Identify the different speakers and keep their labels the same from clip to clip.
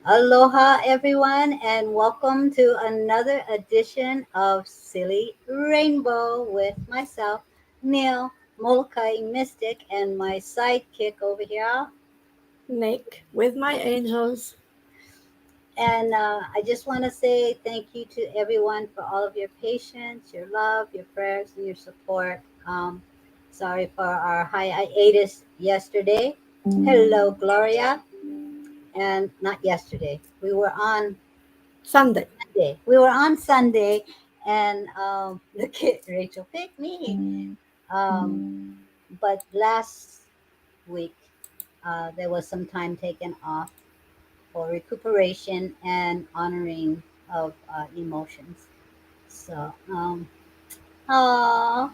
Speaker 1: Aloha, everyone, and welcome to another edition of Silly Rainbow with myself, Neil, Molokai Mystic, and my sidekick over here.
Speaker 2: Nick with my angels.
Speaker 1: And I just want to say thank you to everyone for all of your patience, your love, your prayers, and your support. Sorry for our hiatus yesterday. Hello, Gloria. And not yesterday. We were on
Speaker 2: Sunday.
Speaker 1: Sunday. We were on Sunday, and the kid Rachel picked me. But last week, there was some time taken off for recuperation and honoring of emotions. So, aw.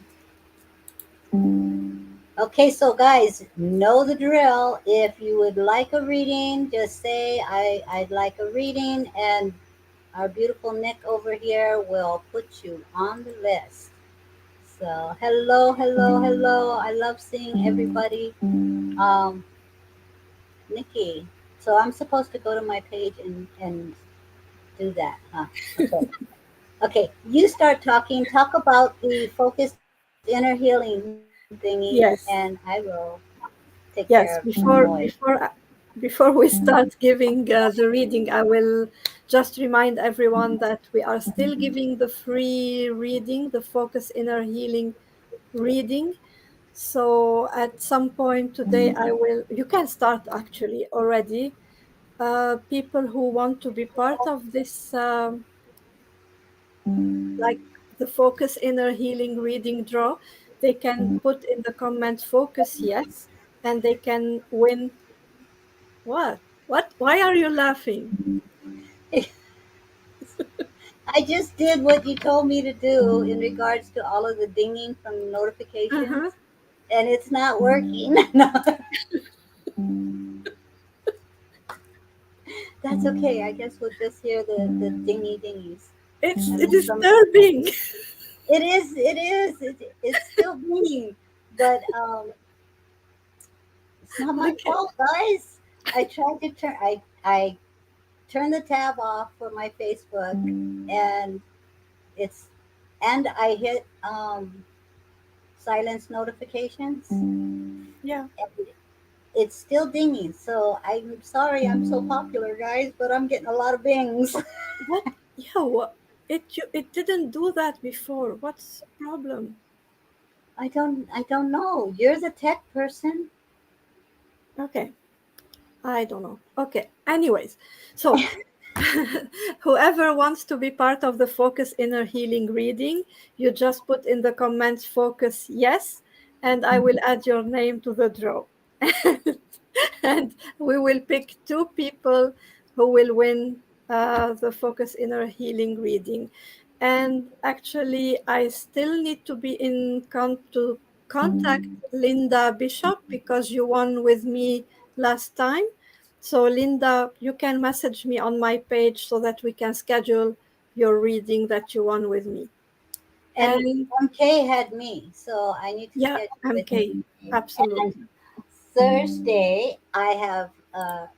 Speaker 1: Okay, so guys, know the drill. If you would like a reading, just say I'd like a reading, and our beautiful Nick over here will put you on the list. So hello, hello, hello. I love seeing everybody. Nikki. So I'm supposed to go to my page and do that, huh? Okay. Okay. You start talking. Talk about the focused inner healing thingy, and I
Speaker 2: Yes.
Speaker 1: will take care of the
Speaker 2: Yes.
Speaker 1: noise.
Speaker 2: Before we start giving the reading, I will just remind everyone that we are still giving the free reading, the Focus Inner Healing reading. So at some point today, I will. You can start actually already. People who want to be part of this. Like the focus inner healing reading draw, they can put in the comments focus yes, and they can win. What why are you laughing?
Speaker 1: I just did what you told me to do in regards to all of the dinging from
Speaker 2: Uh-huh.
Speaker 1: notifications, and it's not working. No, that's okay. I guess we'll just hear the dingy dingies.
Speaker 2: It's
Speaker 1: I
Speaker 2: it
Speaker 1: mean,
Speaker 2: is disturbing.
Speaker 1: it's still dinging, but it's not my
Speaker 2: Okay.
Speaker 1: fault, guys. I tried to I turned the tab off for my Facebook, and it's and I hit silence notifications.
Speaker 2: Yeah.
Speaker 1: It's still dinging. So I'm sorry I'm so popular, guys, but I'm getting a lot of bings.
Speaker 2: What? Yeah, it didn't do that before. What's the problem?
Speaker 1: I don't know. You're the tech person.
Speaker 2: Okay. I don't know. Okay. Anyways, so whoever wants to be part of the Focus Inner Healing reading, you just put in the comments focus yes, and I will add your name to the draw. And we will pick two people who will win the Focus Inner Healing reading. And actually, I still need to be to contact Linda Bishop because you won with me last time. So, Linda, you can message me on my page so that we can schedule your reading that you won with me.
Speaker 1: And
Speaker 2: And
Speaker 1: MK had me, so I need to
Speaker 2: yeah,
Speaker 1: schedule with
Speaker 2: MK,
Speaker 1: him. And
Speaker 2: absolutely.
Speaker 1: Thursday, I have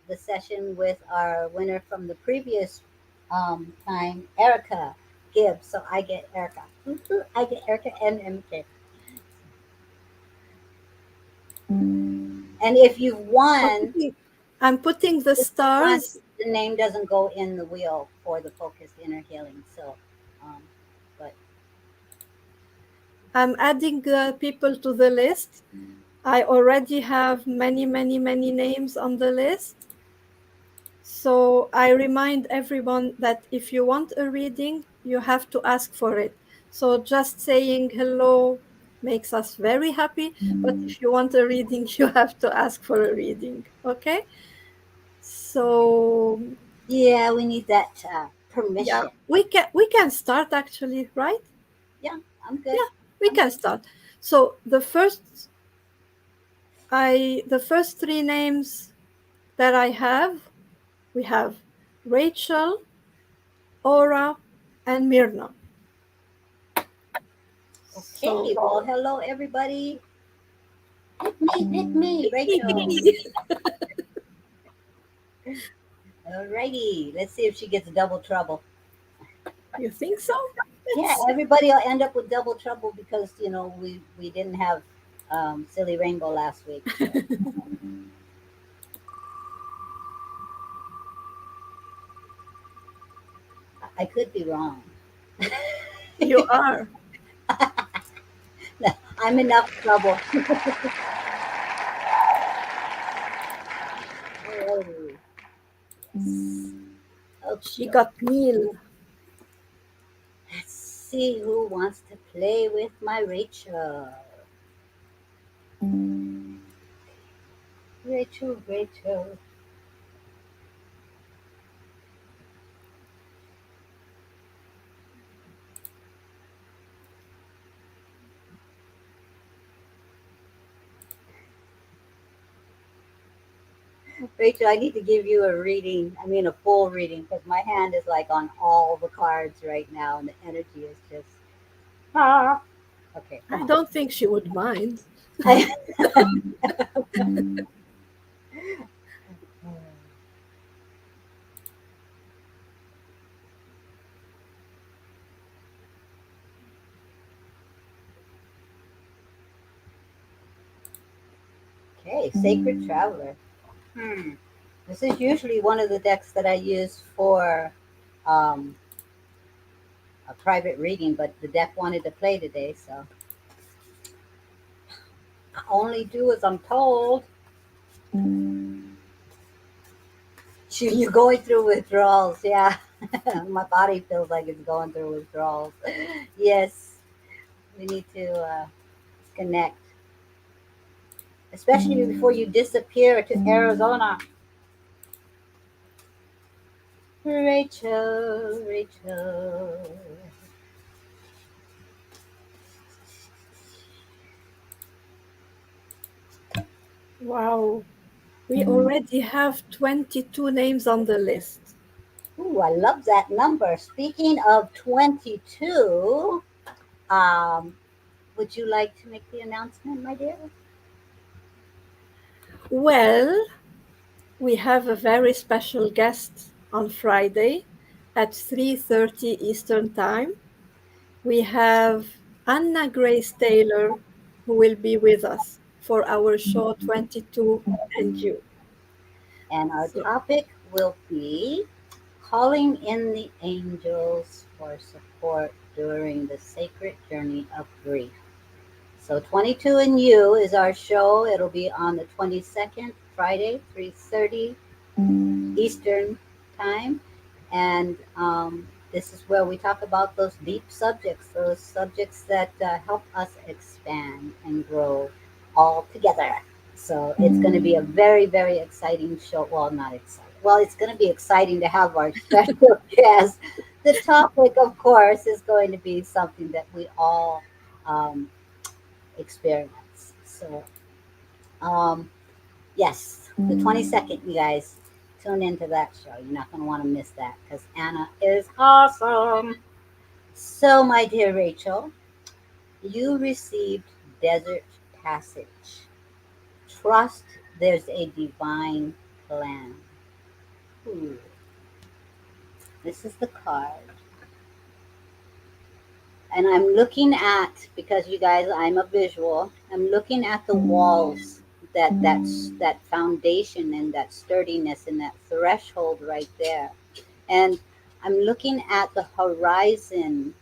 Speaker 1: the session with our winner from the previous time, Erica Gibbs. So I get Erica. I get Erica and MK. And if you've
Speaker 2: I'm
Speaker 1: won,
Speaker 2: putting, I'm putting the
Speaker 1: if you won,
Speaker 2: stars.
Speaker 1: the name doesn't go in the wheel for the focused inner healing. So, um, but
Speaker 2: I'm adding people to the list. I already have many, many, many names on the list. So I remind everyone that if you want a reading, you have to ask for it. So just saying hello makes us very happy. But if you want a reading, you have to ask for a reading. Okay? So
Speaker 1: yeah, we need that
Speaker 2: yeah,
Speaker 1: permission.
Speaker 2: we can start actually, right?
Speaker 1: Yeah, I'm good.
Speaker 2: Yeah, we
Speaker 1: I'm
Speaker 2: can
Speaker 1: good.
Speaker 2: start. So the first three names that I have, we have Rachel, Aura, and Myrna.
Speaker 1: Okay.
Speaker 2: So
Speaker 1: Well, hello, everybody. Pick me, Rachel.
Speaker 2: Nikki.
Speaker 1: All righty. righty. Let's see if she gets double trouble.
Speaker 2: You think so?
Speaker 1: Yeah,
Speaker 2: Let's see.
Speaker 1: everybody will end up with double trouble because we didn't have silly rainbow last week. So I could be wrong.
Speaker 2: You are.
Speaker 1: No, I'm enough trouble. Alrighty.
Speaker 2: She
Speaker 1: Okay.
Speaker 2: got Neil.
Speaker 1: Let's see who wants to play with my Rachel. Rachel, Rachel. Rachel, I need to give you a reading. I mean, a full reading because my hand is like on all the cards right now, and the energy is just ah. Okay, come
Speaker 2: I
Speaker 1: on.
Speaker 2: don't think she would mind.
Speaker 1: Okay, Sacred Traveler. Hmm. This is usually one of the decks that I use for um, a private reading, but the deck wanted to play today, so I only do as I'm told. You're going through withdrawals, yeah. My body feels like it's going through withdrawals. Yes, we need to connect, especially before you disappear to Arizona. Rachel, Rachel.
Speaker 2: Wow. We already have 22 names on the list.
Speaker 1: Ooh, I love that number. Speaking of 22, um, would you like to make the announcement, my dear?
Speaker 2: Well, we have a very special guest on Friday at 3:30 Eastern Time. We have Anna Grace Taylor who will be with us for our show 22 and you.
Speaker 1: And our
Speaker 2: So,
Speaker 1: topic will be calling in the angels for support during the sacred journey of grief. So 22 and You is our show. It'll be on the 22nd, Friday, 3:30 Eastern Time. And this is where we talk about those deep subjects, those subjects that help us expand and grow all together. So it's going to be a very, very exciting show. Well, not exciting. Well, it's going to be exciting to have our special guest. The topic, of course, is going to be something that we all um, experience. So, um, yes, the 22nd, you guys, tune into that show. You're not going to want to miss that because Anna is awesome. So, my dear Rachel, you received Desert Passage. Trust there's a divine plan. Ooh, this is the card. And I'm looking at, because you guys, I'm a visual, I'm looking at the walls, that foundation and that sturdiness and that threshold right there. And I'm looking at the horizon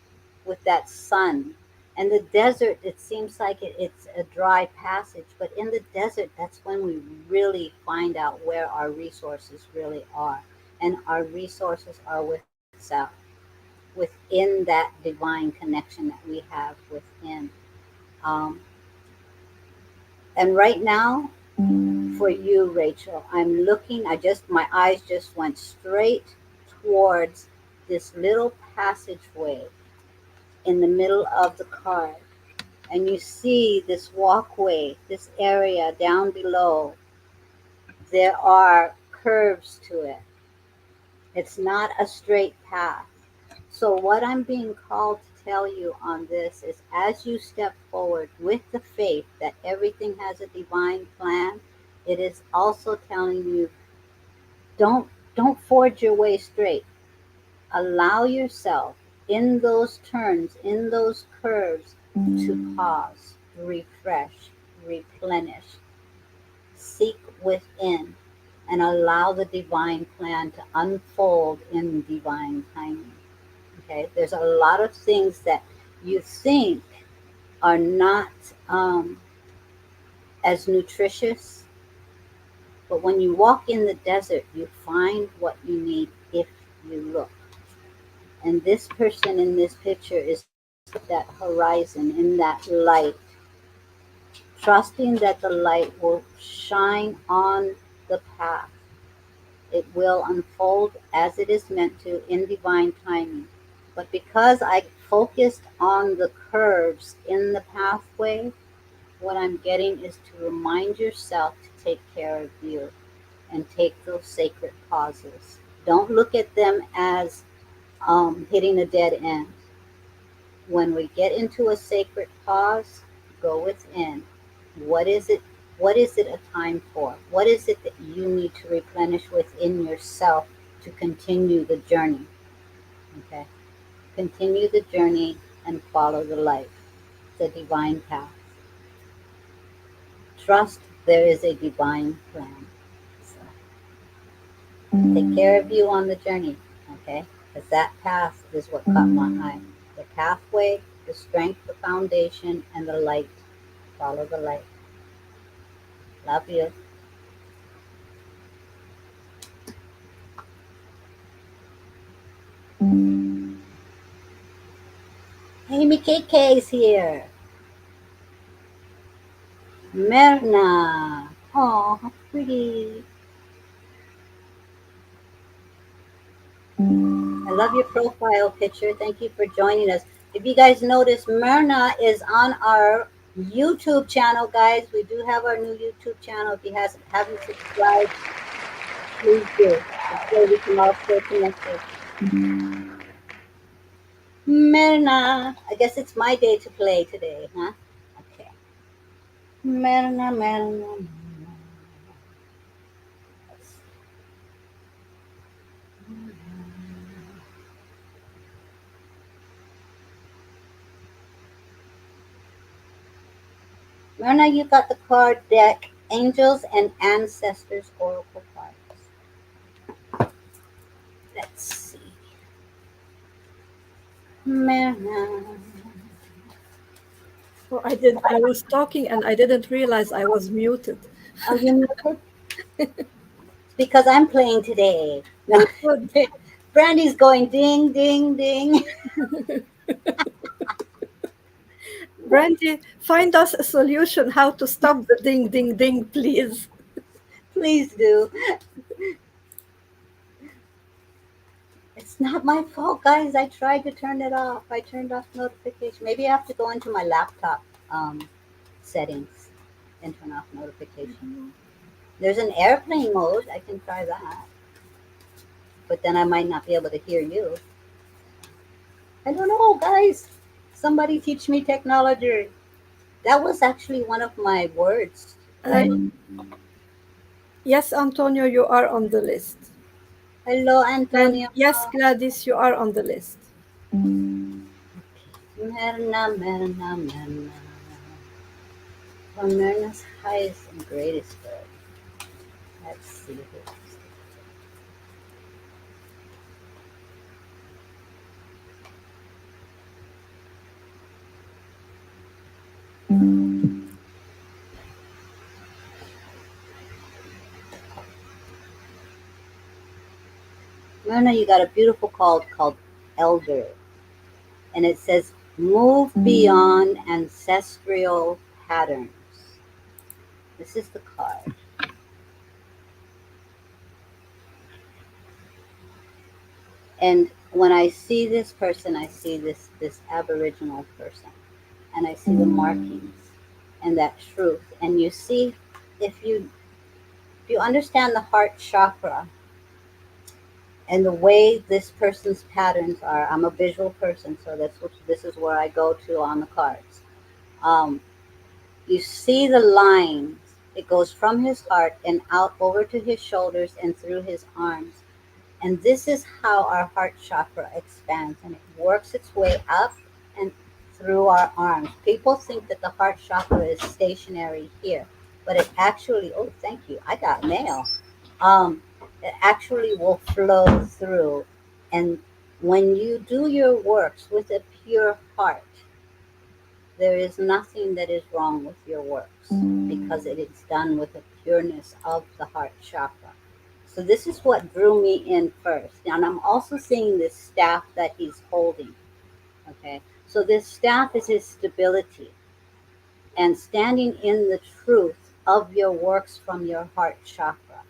Speaker 1: with that sun. And the desert, it seems like it's a dry passage, but in the desert, that's when we really find out where our resources really are. And our resources are within that divine connection that we have within. Um, and right now, for you, Rachel, I'm looking, my eyes just went straight towards this little passageway in the middle of the card. And you see this walkway, this area down below, there are curves to it. It's not a straight path. So, what I'm being called to tell you on this is as you step forward with the faith that everything has a divine plan, it is also telling you don't Don't forge your way straight. Allow yourself in those turns, in those curves, to pause, refresh, replenish, seek within, and allow the divine plan to unfold in divine timing. Okay, there's a lot of things that you think are not um, as nutritious, but when you walk in the desert, you find what you need if you look. And this person in this picture is looking at that horizon in that light, trusting that the light will shine on the path. It will unfold as it is meant to in divine timing. But because I focused on the curves in the pathway, what I'm getting is to remind yourself to take care of you and take those sacred pauses. Don't look at them as hitting a dead end. When we get into a sacred pause, go within. What is it? What is it a time for? What is it that you need to replenish within yourself to continue the journey? Okay. Continue the journey and follow the light, the divine path. Trust there is a divine plan. So take care of you on the journey, okay? Because that path is what caught my eye. The pathway, the strength, the foundation, and the light. Follow the light. Love you. Amy KK is here. Merna. Oh, how pretty. I love your profile picture. Thank you for joining us. If you guys notice, Myrna is on our YouTube channel, guys. We do have our new YouTube channel. If you haven't subscribed, please do. This way we can all stay connected. Myrna. I guess it's my day to play today, huh? Okay. Myrna, Myrna, Myrna. Myrna, you got the card deck, Angels and Ancestors Oracle cards. Let's see. Myrna.
Speaker 2: Oh, I was talking and I didn't realize I was muted.
Speaker 1: Are you muted? It's because I'm playing today. No.
Speaker 2: Good.
Speaker 1: Brandy's going ding, ding, ding.
Speaker 2: Brandy, find us a solution how to stop the ding, ding, ding, please.
Speaker 1: Please do. It's not my fault, guys. I tried to turn it off. I turned off notification. Maybe I have to go into my laptop settings and turn off notification. There's an airplane mode. I can try that. But then I might not be able to hear you. I don't know, guys. Somebody teach me technology. That was actually one of my words,
Speaker 2: Uh,
Speaker 1: right?
Speaker 2: yes, Antonio, you are on the list.
Speaker 1: Hello,
Speaker 2: And
Speaker 1: Antonio.
Speaker 2: yes, Gladys, you are on the list.
Speaker 1: Merna, Merna, Merna. From Merna's highest and greatest good. Let's see here. Merna, you got a beautiful called Elder. And it says, move beyond ancestral patterns. This is the card. And when I see this person, I see this Aboriginal person, and I see the markings and that truth. And you see, if you if you understand the heart chakra and the way this person's patterns are, I'm a visual person, so this is where I go to on the cards. Um, you see the lines. It goes from his heart and out over to his shoulders and through his arms. And this is how our heart chakra expands, and it works its way up and through our arms. People think that the heart chakra is stationary here, but it actually, oh, thank you, I got mail. It actually will flow through. And when you do your works with a pure heart, there is nothing that is wrong with your works because it is done with the pureness of the heart chakra. So this is what drew me in first. And I'm also seeing this staff that he's holding. Okay. So this staff is his stability and standing in the truth of your works from your heart chakra.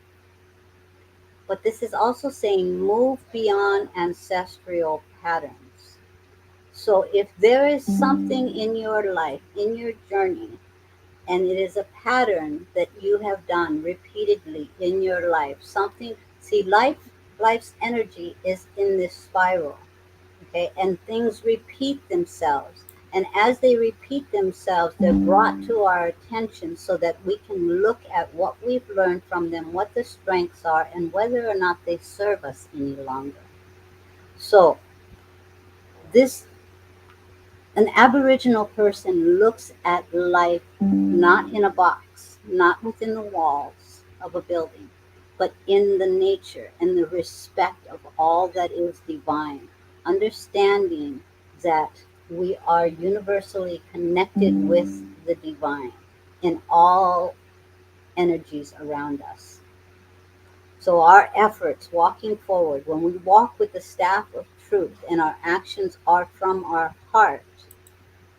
Speaker 1: But this is also saying move beyond ancestral patterns. So if there is something in your life, in your journey, and it is a pattern that you have done repeatedly in your life, something, see, life's energy is in this spiral, okay, and things repeat themselves, and as they repeat themselves, they're brought to our attention so that we can look at what we've learned from them, what the strengths are, and whether or not they serve us any longer. So this, an Aboriginal person looks at life not in a box, not within the walls of a building, but in the nature and the respect of all that is divine, understanding that we are universally connected with the divine in all energies around us. So, our efforts walking forward, when we walk with the staff of truth and our actions are from our heart,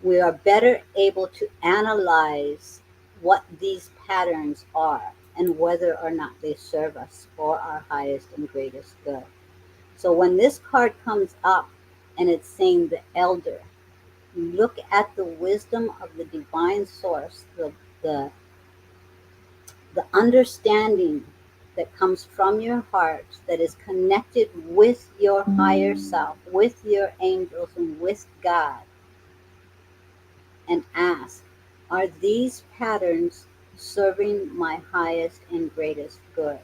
Speaker 1: we are better able to analyze what these patterns are and whether or not they serve us for our highest and greatest good. So when this card comes up and it's saying the elder, look at the wisdom of the divine source, the, the understanding that comes from your heart that is connected with your higher self, with your angels, and with God, and ask, are these patterns serving my highest and greatest good?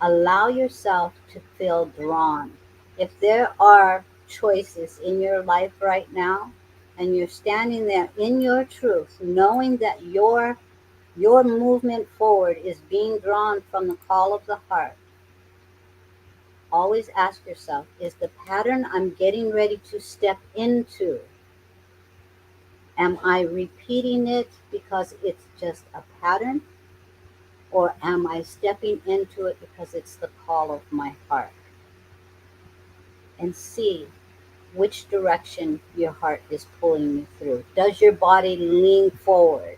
Speaker 1: Allow yourself to feel drawn. If there are choices in your life right now, and you're standing there in your truth, knowing that your movement forward is being drawn from the call of the heart, always ask yourself, is the pattern I'm getting ready to step into, am I repeating it because it's just a pattern? Or am I stepping into it because it's the call of my heart? And see which direction your heart is pulling you through. Does your body lean forward?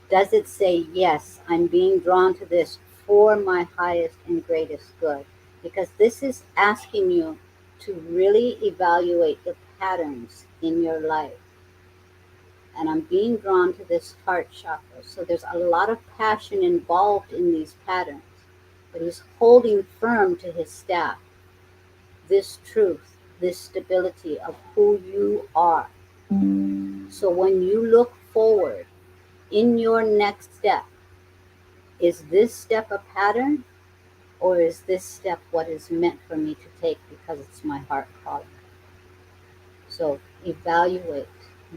Speaker 1: Does it say, yes, I'm being drawn to this for my highest and greatest good? Because this is asking you to really evaluate the patterns in your life. And I'm being drawn to this heart chakra. So there's a lot of passion involved in these patterns, but he's holding firm to his staff, this truth, this stability of who you are. So when you look forward in your next step, is this step a pattern, or is this step what is meant for me to take because it's my heart calling? So evaluate,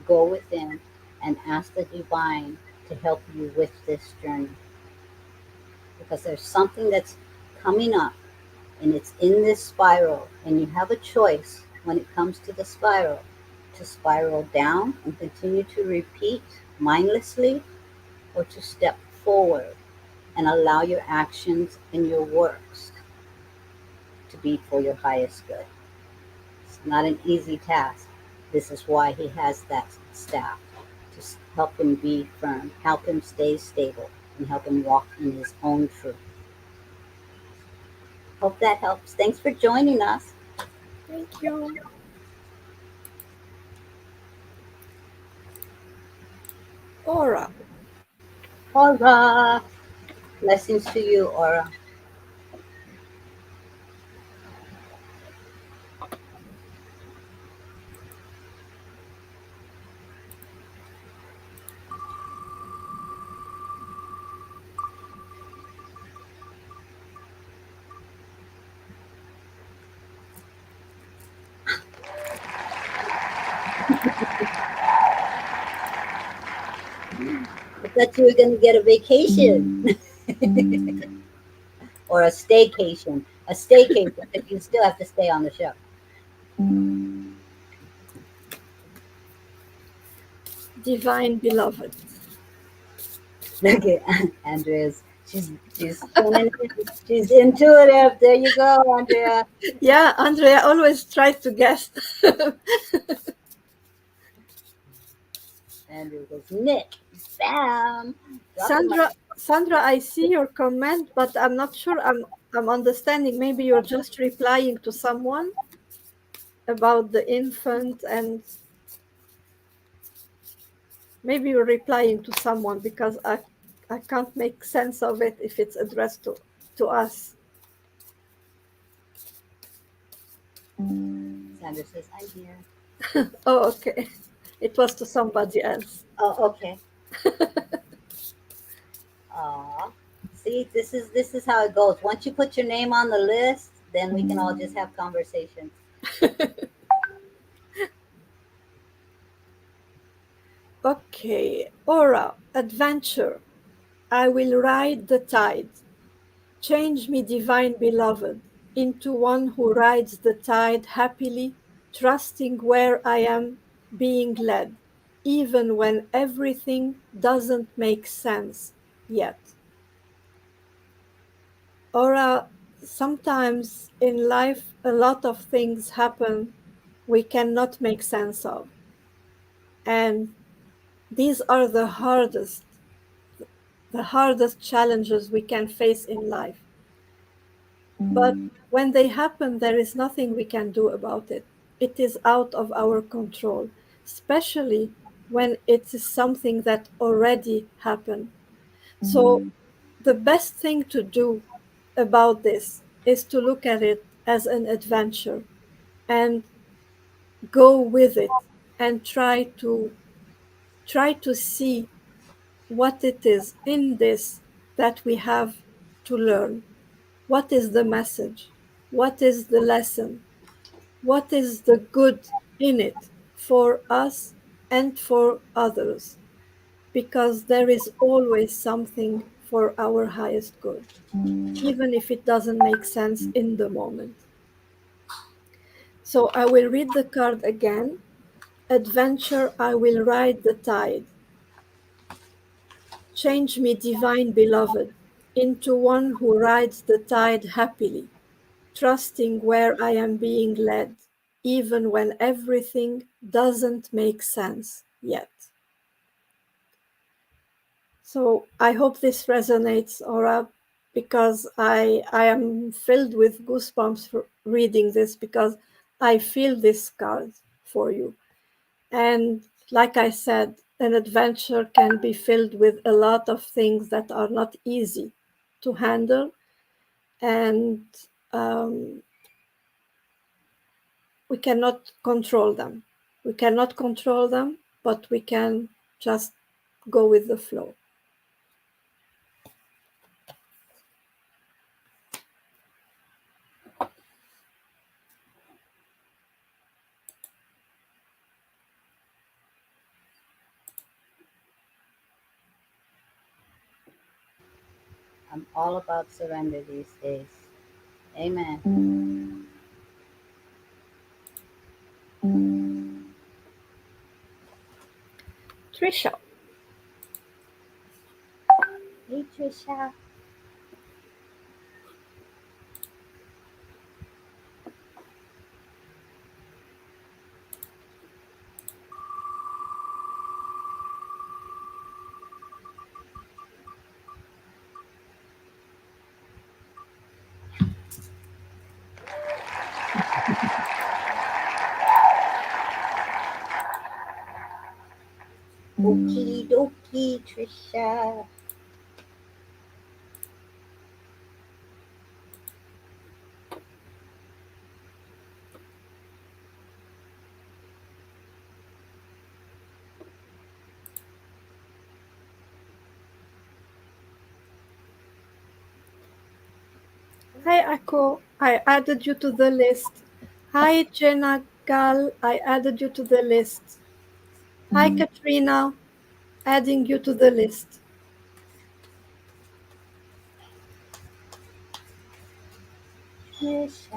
Speaker 1: go within, and ask the divine to help you with this journey. Because there's something that's coming up and it's in this spiral, and you have a choice when it comes to the spiral to spiral down and continue to repeat mindlessly, or to step forward and allow your actions and your works to be for your highest good. It's not an easy task. This is why he has that staff to help him be firm, help him stay stable, and help him walk in his own truth. Hope that helps. Thanks for joining us.
Speaker 2: Thank you. Aura.
Speaker 1: Aura. Blessings to you, Aura. I thought you were going to get a vacation or a staycation. A staycation, because you still have to stay on the show.
Speaker 2: Divine beloved.
Speaker 1: Look at Andrea's. She's tuning in. She's intuitive. There you go, Andrea.
Speaker 2: Yeah, Andrea always tries to guess.
Speaker 1: Andrea goes, Nick, bam, drop the mic.
Speaker 2: Sandra, I see your comment, but I'm not sure I'm understanding. Maybe you're just replying to someone about the infant, and maybe you're replying to someone because I can't make sense of it if it's addressed to us.
Speaker 1: Sandra says, I'm here.
Speaker 2: Oh, okay. It was to somebody else.
Speaker 1: Oh, okay. Aw. See, this is how it goes. Once you put your name on the list, then we can all just have conversations.
Speaker 2: Okay, Aura, adventure. I will ride the tide. Change me, divine beloved, into one who rides the tide happily, trusting where I am being led, even when everything doesn't make sense yet. Or sometimes in life, a lot of things happen we cannot make sense of. And these are the hardest challenges we can face in life. But when they happen, there is nothing we can do about it. It is out of our control, especially when it is something that already happened. So, the best thing to do about this is to look at it as an adventure and go with it and try to see what it is in this that we have to learn. What is the message? What is the lesson? What is the good in it for us and for others? Because there is always something for our highest good, even if it doesn't make sense in the moment. So I will read the card again. Adventure, I will ride the tide. Change me, divine beloved, into one who rides the tide happily, trusting where I am being led, even when everything doesn't make sense yet. So I hope this resonates, Aura, because I am filled with goosebumps for reading this because I feel this card for you. And like I said, an adventure can be filled with a lot of things that are not easy to handle. And um, we cannot control them. We cannot control them, but we can just go with the flow.
Speaker 1: I'm all about surrender these days. Amen.
Speaker 2: Trisha,
Speaker 1: Hey, Trisha. Okie dokie, Trisha.
Speaker 2: hi Akko, I added you to the list. Hi Jenna Gal, I added you to the list. Hi, Katrina. Adding you to the list.
Speaker 1: Wish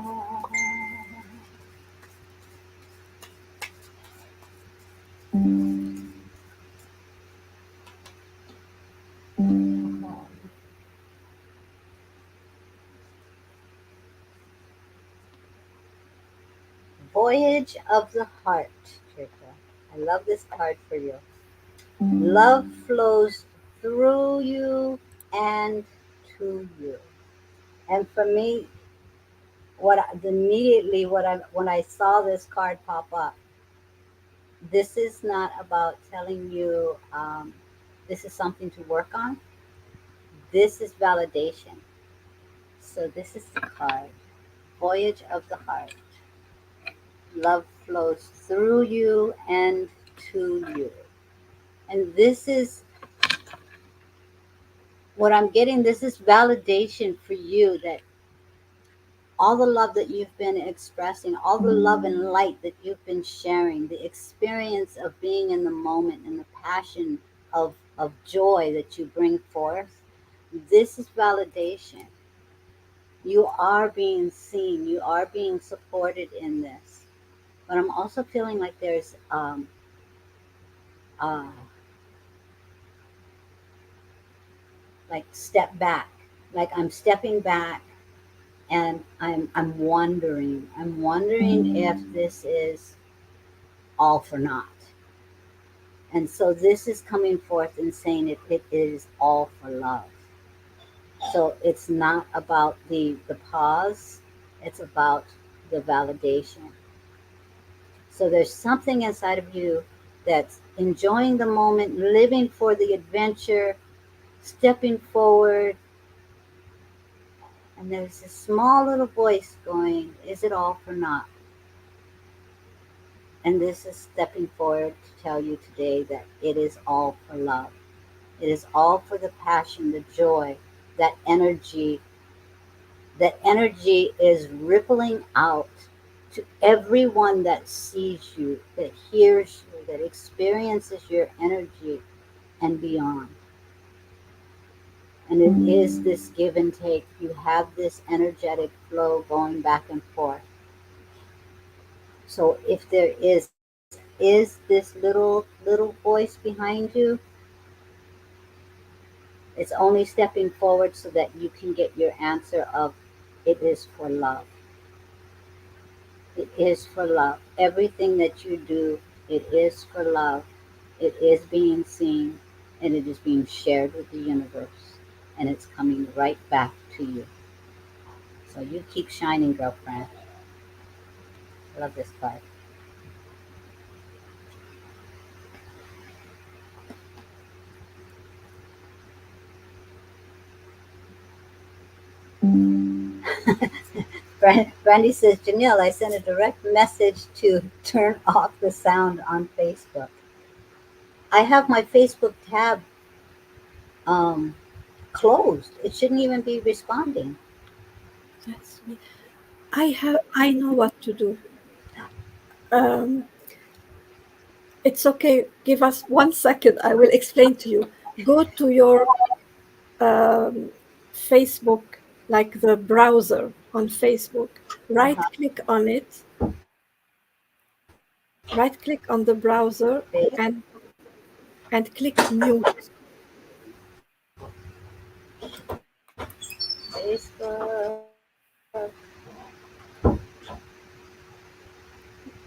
Speaker 1: Voyage of the Heart, Trisha. I love this card for you. Love flows through you and to you. And for me, immediately when I saw this card pop up, this is not about telling you this is something to work on. This is validation. So this is the card. Voyage of the Heart. Love flows through you and to you. And this is what I'm getting. This is validation for you that all the love that you've been expressing, all the love and light that you've been sharing, the experience of being in the moment and the passion of joy that you bring forth, this is validation. You are being seen, you are being supported in this. But I'm also feeling like there's uh, like step back, like I'm stepping back and I'm wondering. I'm wondering if this is all for naught. And so this is coming forth and saying it is all for love. So it's not about the pause, it's about the validation. So there's something inside of you that's enjoying the moment, living for the adventure, stepping forward, and there's this small little voice going, is it all for naught? And this is stepping forward to tell you today that it is all for love. It is all for the passion, the joy, that energy. That energy is rippling out to everyone that sees you, that hears you, that experiences your energy and beyond. And it is this give and take. You have this energetic flow going back and forth. So if there is this little voice behind you, it's only stepping forward so that you can get your answer of it is for love. It is for love. Everything that you do, it is for love. It is being seen and it is being shared with the universe. And it's coming right back to you. So you keep shining, girlfriend. I love this card. Brandy says, Janelle, I sent a direct message to turn off the sound on Facebook. I have my Facebook tab um, closed. It shouldn't even be responding.
Speaker 2: That's me. I know what to do. Um, it's okay. Give us 1 second. I will explain to you. Go to your um, Facebook, like the browser on Facebook. Right
Speaker 1: Uh-huh.
Speaker 2: click on it. Right click on the browser and click mute.
Speaker 1: Facebook.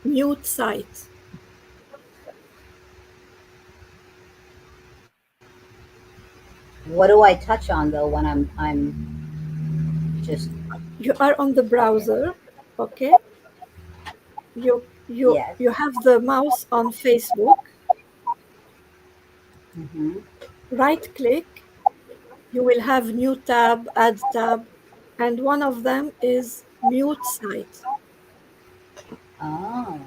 Speaker 2: Mute site.
Speaker 1: What do I touch on though when I'm just
Speaker 2: You are on the
Speaker 1: okay?
Speaker 2: browser. Okay.
Speaker 1: Yes.
Speaker 2: You have the mouse on Facebook.
Speaker 1: Mm-hmm.
Speaker 2: Right click. You will have new tab, add tab, and one of them is mute site.
Speaker 1: Oh,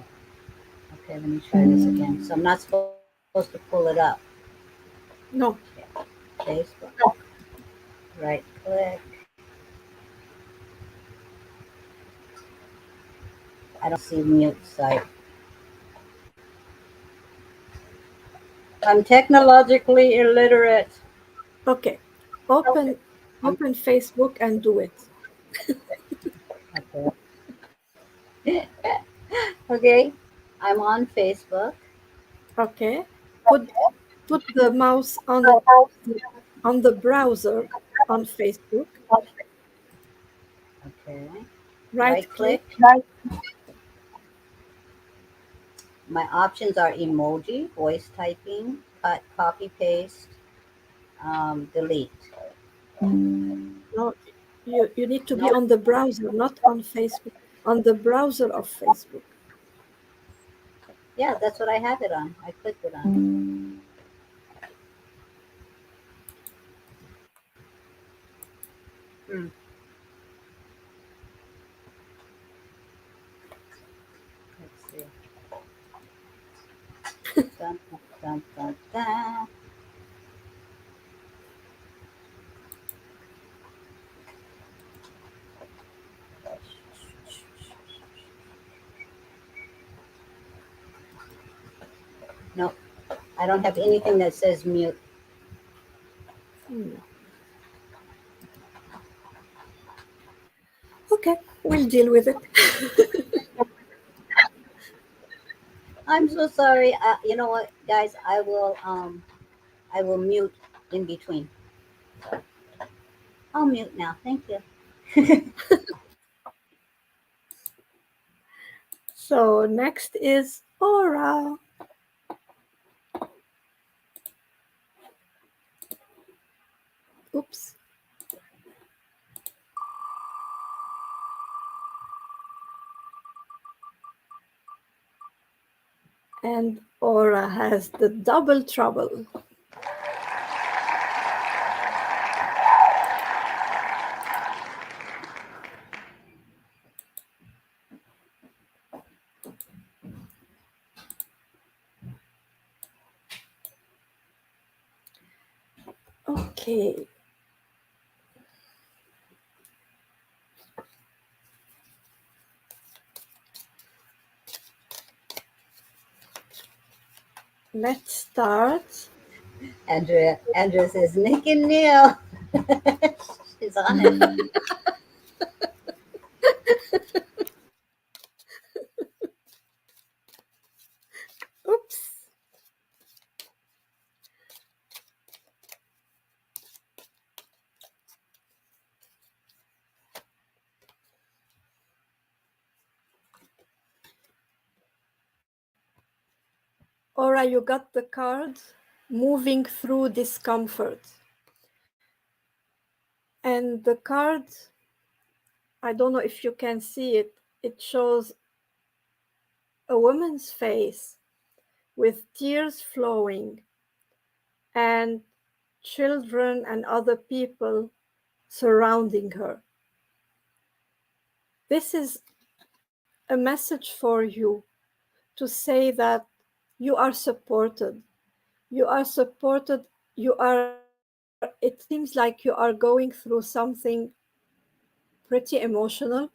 Speaker 1: okay. Let me try this again. So I'm not supposed to pull it up.
Speaker 2: No,
Speaker 1: Okay. Facebook. Right click. I don't see mute site. I'm technologically illiterate.
Speaker 2: Okay. Open
Speaker 1: Um,
Speaker 2: open Facebook and do it.
Speaker 1: okay. Okay. I'm on Facebook.
Speaker 2: Okay. Put put the mouse on the browser on Facebook.
Speaker 1: Okay.
Speaker 2: Right
Speaker 1: Right click.
Speaker 2: click.
Speaker 1: My options are emoji, voice typing, cut, copy, paste, delete.
Speaker 2: No, you need to be
Speaker 1: Nope.
Speaker 2: on the browser, not on Facebook. On the browser of Facebook.
Speaker 1: Yeah, that's what I have it on. I clicked it on. Hmm. Let's see. Dun, dun, dun, dun, dun. Nope. I don't have anything that says mute.
Speaker 2: Hmm. Okay, we'll deal with it.
Speaker 1: I'm so sorry. You know what, guys? I will mute in between. I'll mute now. Thank you.
Speaker 2: So next is Aura. Oops. And Aura has the double trouble. Okay, let's start.
Speaker 1: Andrea says Nick and Neil. She's on it.
Speaker 2: Oops. Aura, you got the card moving through discomfort. And the card, I don't know if you can see it, it shows a woman's face with tears flowing and children and other people surrounding her. This is a message for you to say that you are supported. You are supported. It seems like you are going through something pretty emotional.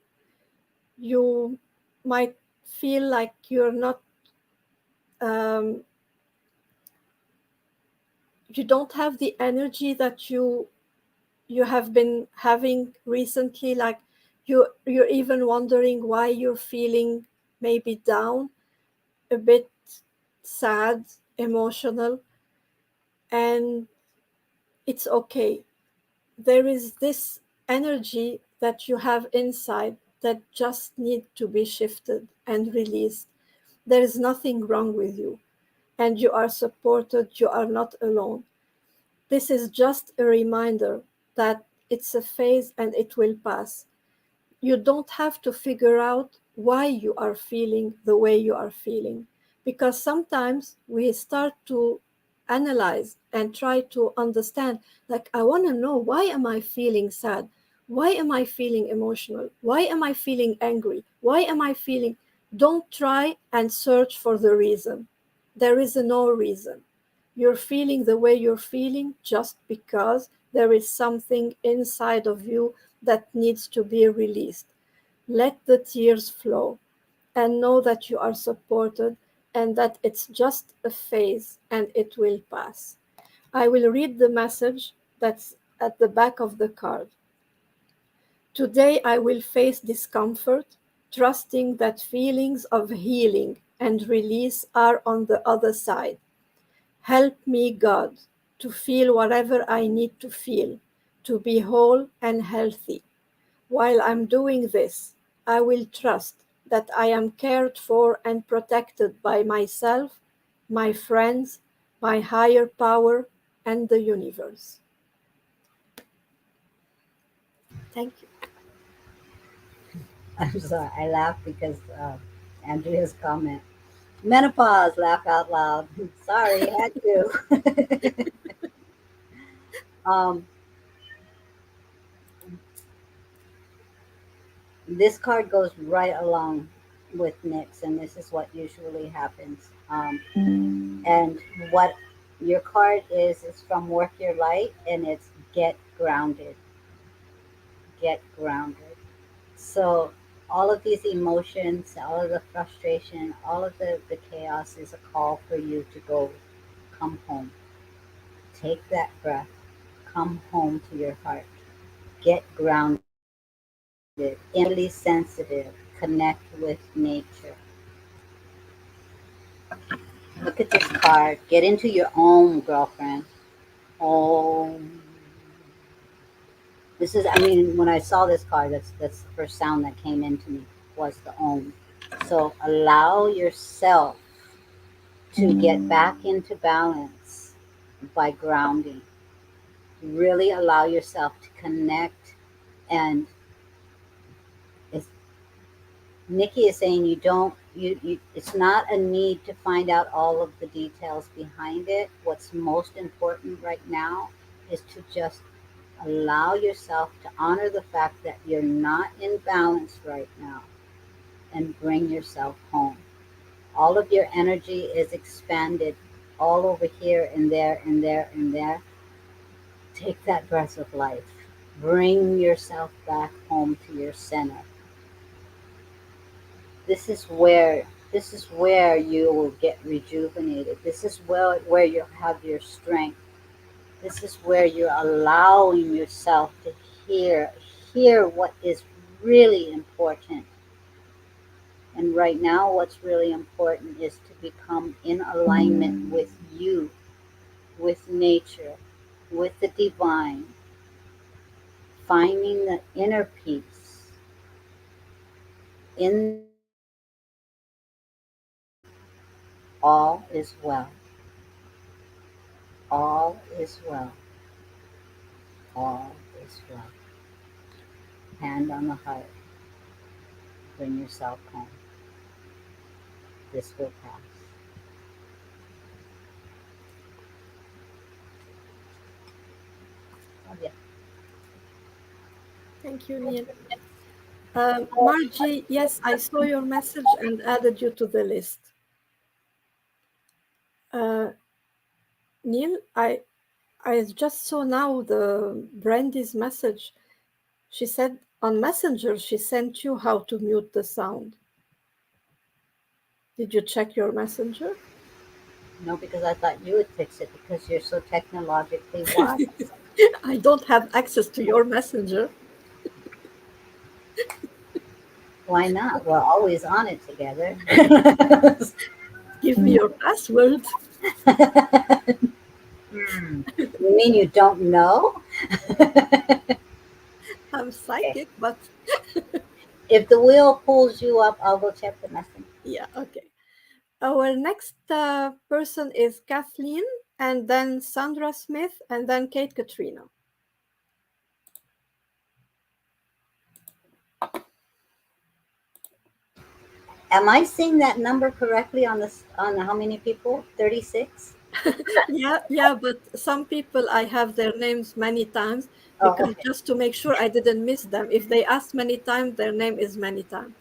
Speaker 2: You might feel like you're not, um, you don't have the energy that you have been having recently. Like you're even wondering why you're feeling maybe down, a bit sad, emotional, and it's okay. There is this energy that you have inside that just need to be shifted and released. There is nothing wrong with you, and you are supported. You are not alone. This is just a reminder that it's a phase and it will pass. You don't have to figure out why you are feeling the way you are feeling, because sometimes we start to analyze and try to understand, like, I want to know, why am I feeling sad? Why am I feeling emotional? Why am I feeling angry? Why am I feeling? Don't try and search for the reason. There is no reason. You're feeling the way you're feeling just because there is something inside of you that needs to be released. Let the tears flow and know that you are supported and that it's just a phase and it will pass. I will read the message that's at the back of the card. Today I will face discomfort, trusting that feelings of healing and release are on the other side. Help me, God, to feel whatever I need to feel, to be whole and healthy. While I'm doing this, I will trust that I am cared for and protected by myself, my friends, my higher power, and the universe. Thank you.
Speaker 1: I'm sorry, I laughed because Andrea's comment. Menopause, laugh out loud. Sorry, had to. um, this card goes right along with Nick's, and this is what usually happens. And what your card is from Work Your Light, and it's get grounded. Get grounded. So all of these emotions, all of the frustration, all of the chaos is a call for you to go come home. Take that breath. Come home to your heart. Get grounded. Intuitively sensitive. Connect with nature. Look at this card. Get into your own, girlfriend. Oh, this is. I mean, when I saw this card, that's the first sound that came into me was the Om. So allow yourself to get back into balance by grounding. Really allow yourself to connect. And it's, Nikki is saying you don't, it's not a need to find out all of the details behind it. What's most important right now is to just allow yourself to honor the fact that you're not in balance right now and bring yourself home. All of your energy is expanded all over here and there and there and there. Take that breath of life. Bring yourself back home to your center. This is where you will get rejuvenated. This is where you have your strength. This is where you're allowing yourself to hear what is really important. And right now what's really important is to become in alignment with you, with nature, with the divine, finding the inner peace in the all is well. All is well. All is well. Hand on the heart. Bring yourself home. This will pass. Love ya.
Speaker 2: Thank you, Neil. Margie, yes, I saw your message and added you to the list. Uh, Neil, I just saw now the Brandy's message. She said on Messenger she sent you how to mute the sound. Did you check your Messenger?
Speaker 1: No, because I thought you would fix it because you're so technologically wise.
Speaker 2: I don't have access to your Messenger.
Speaker 1: Why not? We're always on it together.
Speaker 2: Give me your password.
Speaker 1: Hmm. You mean you don't know?
Speaker 2: I'm
Speaker 1: Okay.
Speaker 2: psychic, but
Speaker 1: If the wheel pulls you up, I'll go check the message.
Speaker 2: yeah, okay. Our next person is Kathleen, and then Sandra Smith, and then Kate Katrina.
Speaker 1: Am I seeing that number correctly on this on how many people? 36?
Speaker 2: Yeah, but some people I have their names many times
Speaker 1: Oh,
Speaker 2: because
Speaker 1: okay.
Speaker 2: just to make sure I didn't miss them. If they ask many times, their name is many times.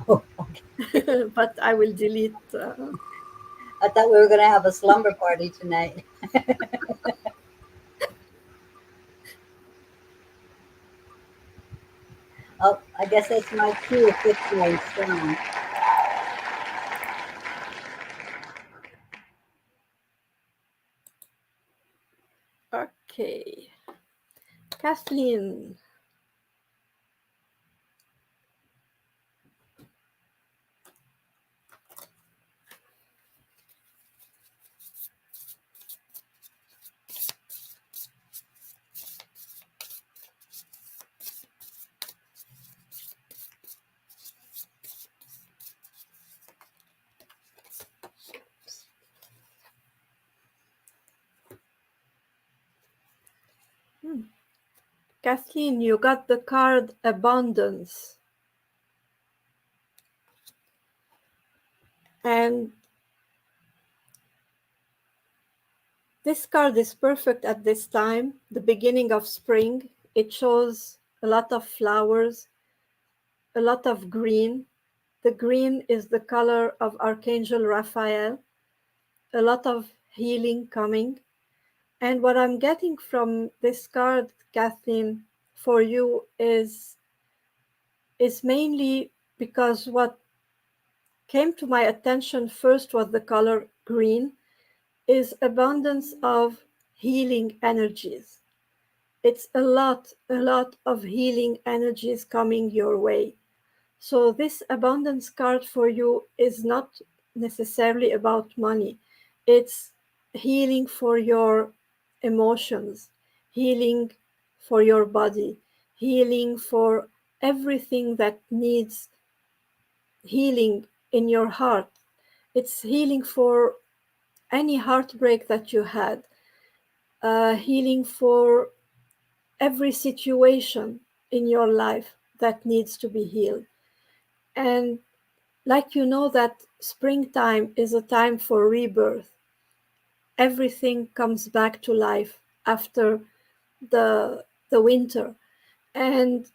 Speaker 1: Oh, okay.
Speaker 2: But I will delete.
Speaker 1: I thought we were going to have a slumber party tonight. Oh, I guess that's my cue to fix my sound.
Speaker 2: Okay. Kathleen. Hmm. Kathleen, you got the card Abundance. And this card is perfect at this time, the beginning of spring. It shows a lot of flowers, a lot of green. The green is the color of Archangel Raphael, a lot of healing coming. And what I'm getting from this card, Kathleen, for you is mainly because what came to my attention first was the color green, is abundance of healing energies. It's a lot of healing energies coming your way. So this abundance card for you is not necessarily about money. It's healing for your emotions, healing for your body, healing for everything that needs healing in your heart. It's healing for any heartbreak that you had, healing for every situation in your life that needs to be healed. And like you know that springtime is a time for rebirth. Everything comes back to life after the winter. And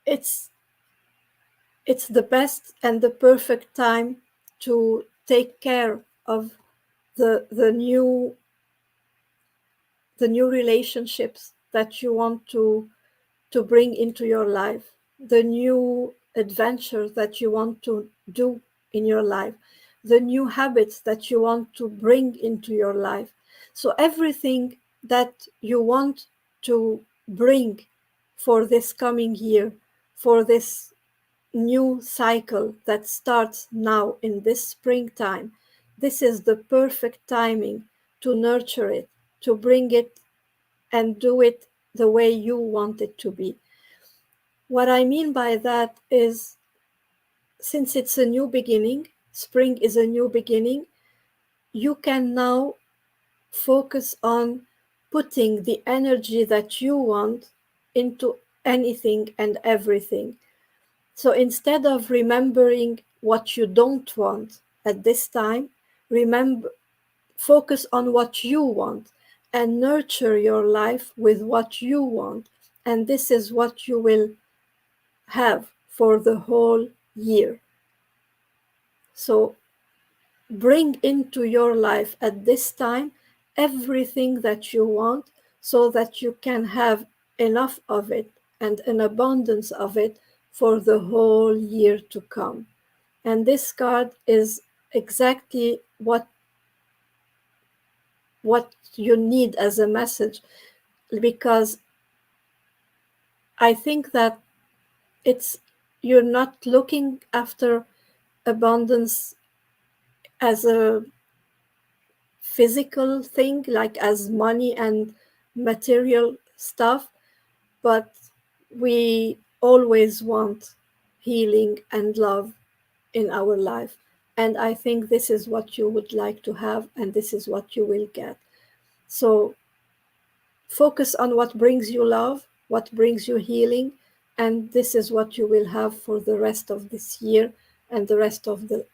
Speaker 2: it's it's the best and the perfect time to take care of the the new relationships that you want to bring into your life, the new adventures that you want to do in your life, the new habits that you want to bring into your life. So, everything that you want to bring for this coming year, for this new cycle that starts now in this springtime, this is the perfect timing to nurture it, to bring it and do it the way you want it to be. What I mean by that is, since it's a new beginning, spring is a new beginning, you can now focus on putting the energy that you want into anything and everything. So instead of remembering what you don't want at this time, remember, focus on what you want and nurture your life with what you want. And this is what you will have for the whole year. So bring into your life at this time everything that you want so that you can have enough of it and an abundance of it for the whole year to come. And this card is exactly what you need as a message, because I think that it's you're not looking after abundance as a physical thing, like as money and material stuff, but we always want healing and love in our life. And I think this is what you would like to have, and this is what you will get. So focus on what brings you love, what brings you healing, and this is what you will have for the rest of this year and the rest of the,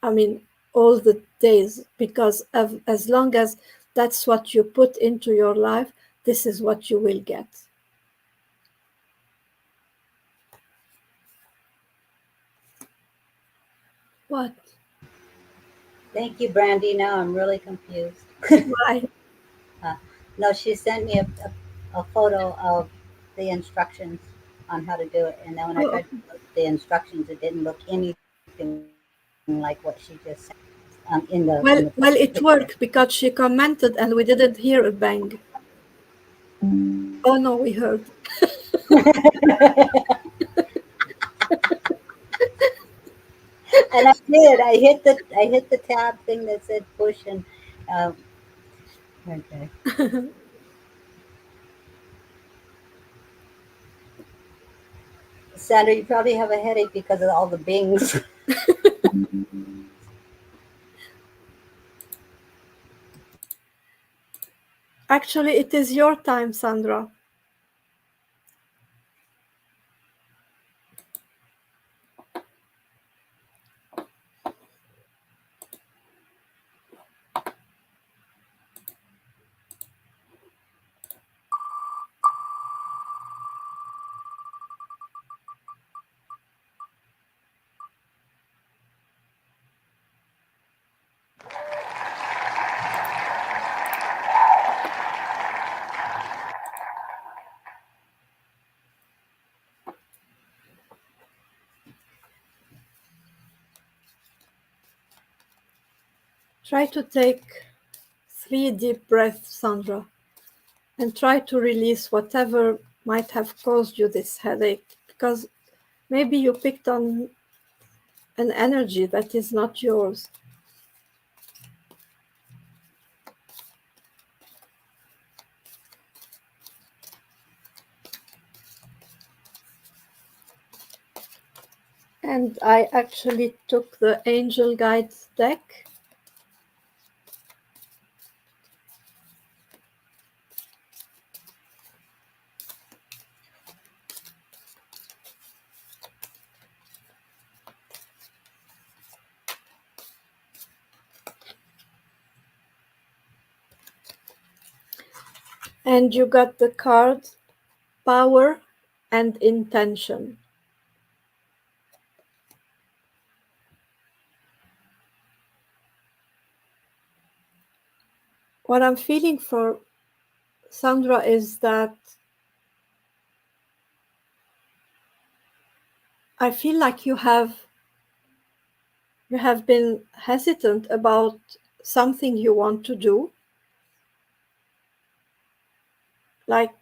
Speaker 2: I mean, all the days, because as long as that's what you put into your life, this is what you will get. What?
Speaker 1: Thank you, Brandy. Now I'm really confused.
Speaker 2: Why?
Speaker 1: Uh, no, she sent me a photo of the instructions on how to do it. And then when I
Speaker 2: Oh,
Speaker 1: tried to look at the instructions, it didn't look anything like what she just sent. in
Speaker 2: Well,
Speaker 1: the
Speaker 2: well, it
Speaker 1: picture.
Speaker 2: worked because she commented and we didn't hear a bang. Oh no, we heard.
Speaker 1: And I did. I hit the tab thing that said push and um, okay. Sandra, you probably have a headache because of all the bings.
Speaker 2: Actually, it is your time, Sandra. Try to take 3 deep breaths, Sandra, and try to release whatever might have caused you this headache because maybe you picked on an energy that is not yours. And I actually took the Angel Guides deck, and you got the card Power and Intention. What I'm feeling for Sandra is that I feel like you have been hesitant about something you want to do, like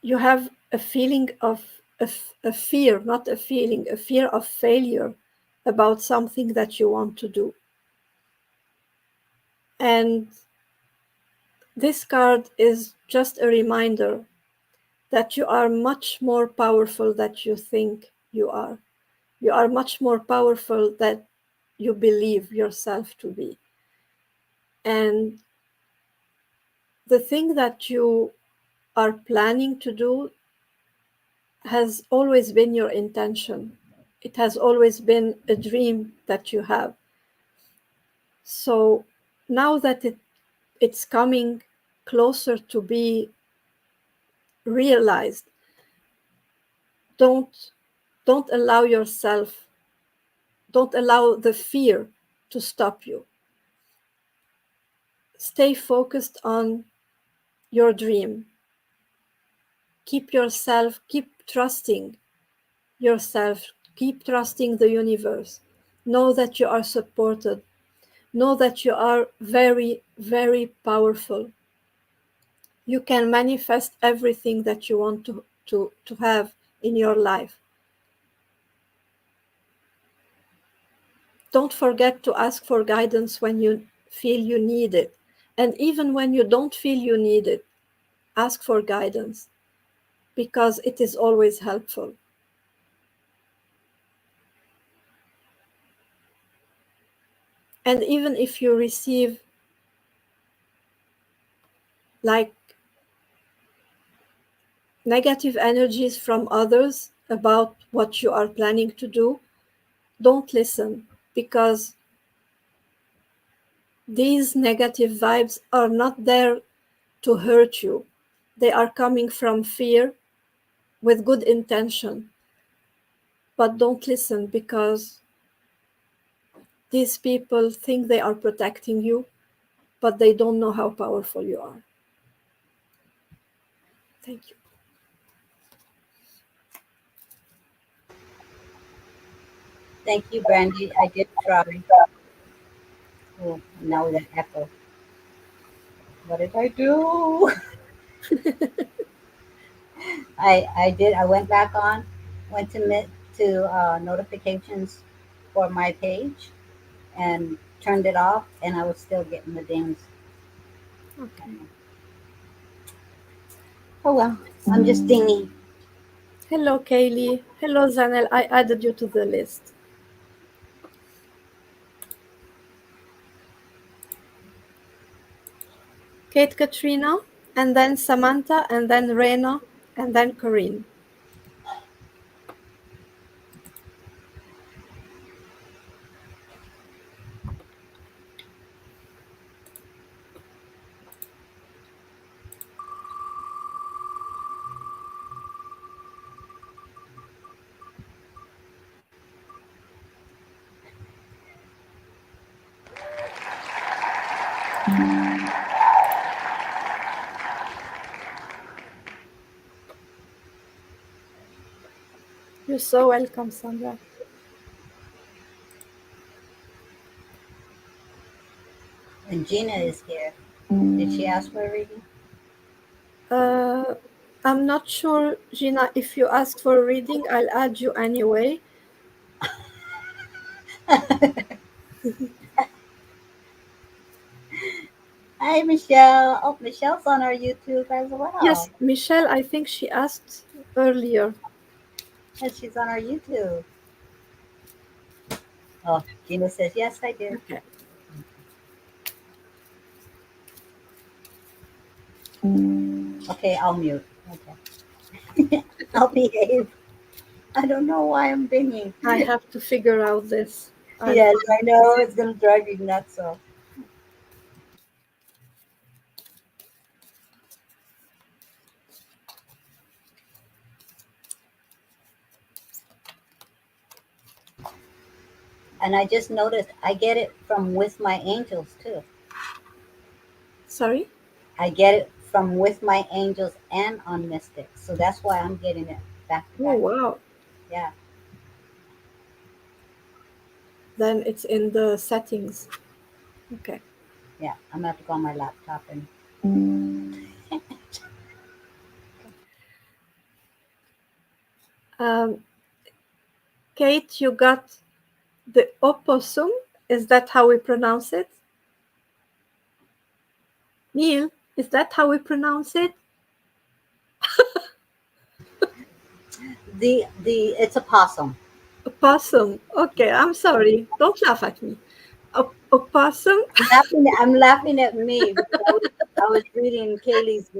Speaker 2: you have a feeling of a fear, not a feeling, a fear of failure about something that you want to do. And this card is just a reminder that you are much more powerful than you think you are. You are much more powerful than you believe yourself to be. And the thing that you are planning to do has always been your intention. It has always been a dream that you have. So now that it's coming closer to be realized, don't don't allow yourself, don't allow the fear to stop you. Stay focused on your dream. Keep trusting yourself, keep trusting the universe. Know that you are supported. Know that you are very, very powerful. You can manifest everything that you want to have in your life. Don't forget to ask for guidance when you feel you need it. And even when you don't feel you need it, ask for guidance because it is always helpful. And even if you receive like negative energies from others about what you are planning to do, don't listen because these negative vibes are not there to hurt you. They are coming from fear with good intention. But don't listen because these people think they are protecting you, but they don't know how powerful you are. Thank you.
Speaker 1: Thank you, Brandy. I did try. Oh, now we got echo. What did I do? I did. I went back on, went to notifications for my page and turned it off, and I was still getting the dings.
Speaker 2: Okay.
Speaker 1: Oh well, I'm just dingy.
Speaker 2: Hello, Kaylee. Hello, Zanel. I added you to the list. Kate Katrina, and then Samantha, and then Rena, and then Corinne. You're so welcome, Sandra.
Speaker 1: And Gina is here. Did she ask for a reading?
Speaker 2: Uh, I'm not sure, Gina, if you ask for a reading, I'll add you anyway.
Speaker 1: Hi, Michelle. Oh, Michelle's on our YouTube as well.
Speaker 2: Yes, Michelle, I think she asked earlier.
Speaker 1: And she's on our YouTube. Oh, Gina says, yes, I did.
Speaker 2: Okay.
Speaker 1: Okay, I'll mute. Okay. I'll behave. I don't know why I'm binging.
Speaker 2: I have to figure out this. I'll
Speaker 1: Yes,
Speaker 2: find.
Speaker 1: I know. It's going to drive you nuts. So. And I just noticed I get it from With My Angels too.
Speaker 2: Sorry?
Speaker 1: I get it from With My Angels and on Mystic. So that's why I'm getting it back to
Speaker 2: Oh,
Speaker 1: back.
Speaker 2: wow.
Speaker 1: Yeah,
Speaker 2: Then it's in the settings. Okay.
Speaker 1: yeah. I'm going to have to go on my laptop and.
Speaker 2: Um, Kate, you got the opossum. Is that how we pronounce it? Neil, is that how we pronounce it?
Speaker 1: It's a possum.
Speaker 2: Opossum. Okay, I'm sorry. Don't laugh at me. Opossum?
Speaker 1: I'm laughing at me because I was reading Kaylee's.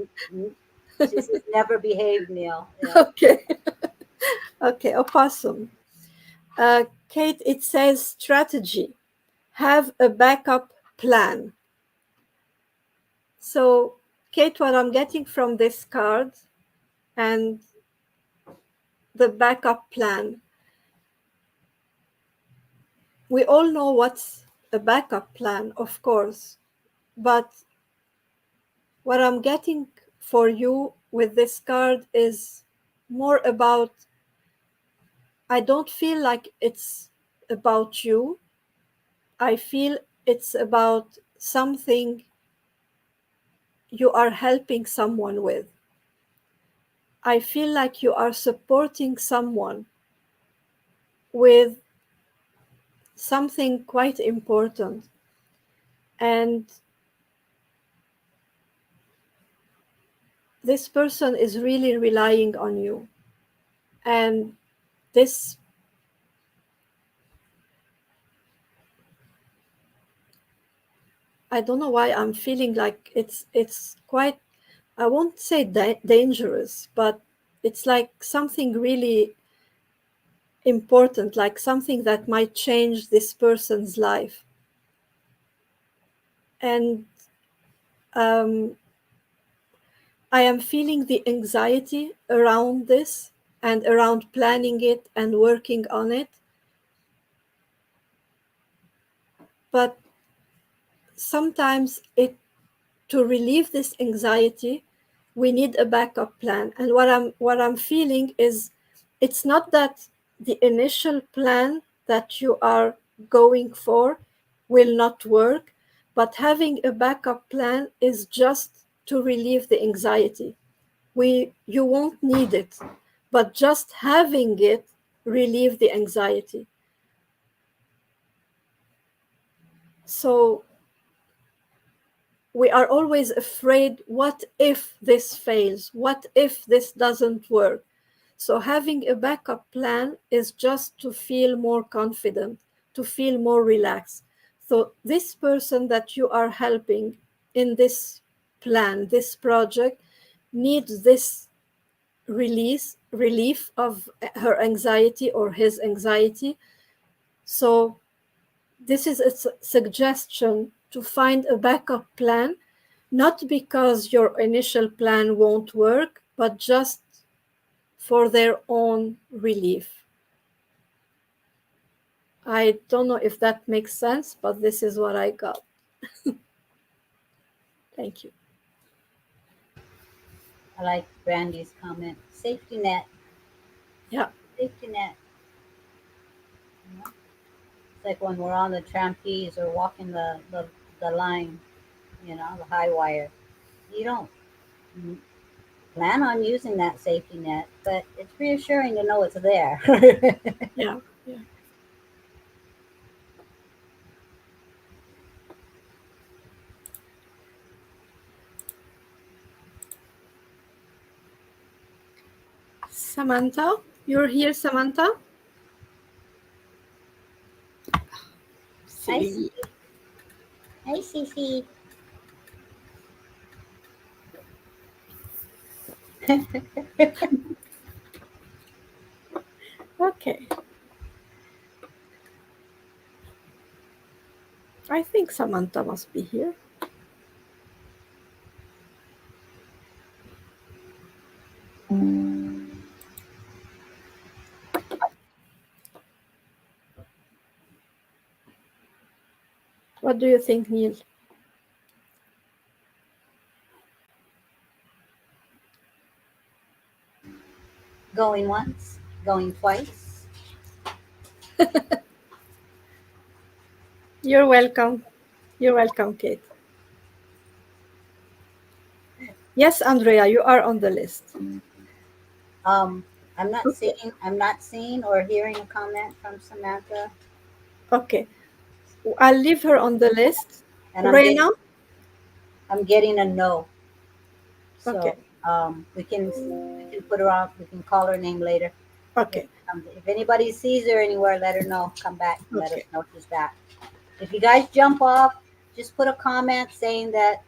Speaker 1: She says, "Never behave, Neil." Yeah.
Speaker 2: Okay. Okay, opossum. Kate, it says strategy. Have a backup plan. So, Kate, what I'm getting from this card and the backup plan, we all know what's a backup plan, of course, but what I'm getting for you with this card is more about, I don't feel like it's about you. I feel it's about something you are helping someone with. I feel like you are supporting someone with something quite important. And this person is really relying on you. And this, I don't know why I'm feeling like it's quite, I won't say dangerous, but it's like something really important, like something that might change this person's life. And um, I am feeling the anxiety around this and around planning it and working on it. But sometimes it to relieve this anxiety, we need a backup plan. And what I'm feeling is it's not that the initial plan that you are going for will not work, But having a backup plan is just to relieve the anxiety. You won't need it, but just having it relieve the anxiety. So we are always afraid, what if this fails? What if this doesn't work? So having a backup plan is just to feel more confident, to feel more relaxed. So this person that you are helping in this plan, this project, needs this relief of her anxiety or his anxiety. So this is a suggestion to find a backup plan, not because your initial plan won't work, but just for their own relief. I don't know if that makes sense, but this is what I got. Thank you.
Speaker 1: I like Brandy's comment. Safety net,
Speaker 2: Yeah,
Speaker 1: safety net. You know? It's like when we're on the trapeze or walking the line, the high wire. You don't plan on using that safety net, but it's reassuring to know it's there.
Speaker 2: yeah, yeah. Samantha, you're here, Samantha?
Speaker 1: Hi,
Speaker 2: Silly me.
Speaker 1: hi, Cece.
Speaker 2: Okay, I think Samantha must be here. What do you think, Neil?
Speaker 1: Going once, going twice.
Speaker 2: You're welcome. You're welcome, Kate. Yes, Andrea, you are on the list.
Speaker 1: Um, I'm not
Speaker 2: Okay,
Speaker 1: seeing. I'm not seeing or hearing a comment from Samantha,
Speaker 2: okay. I'll leave her on the list.
Speaker 1: and
Speaker 2: Reina?
Speaker 1: I'm getting a no. So
Speaker 2: Okay,
Speaker 1: we can put her on. We can call her name later. If
Speaker 2: okay,
Speaker 1: if anybody sees her anywhere, let her know. Come back and let us
Speaker 2: okay.
Speaker 1: know she's back. If you guys jump off, just put a comment saying that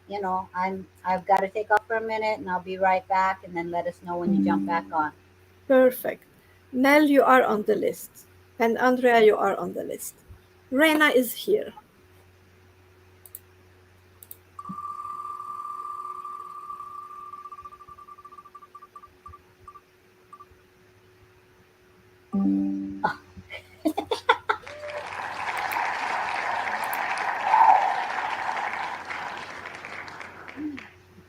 Speaker 1: I've got to take off for a minute and I'll be right back, and then let us know when you jump back on.
Speaker 2: Perfect. Nell, you are on the list. And Andrea, you are on the list. Reina is here.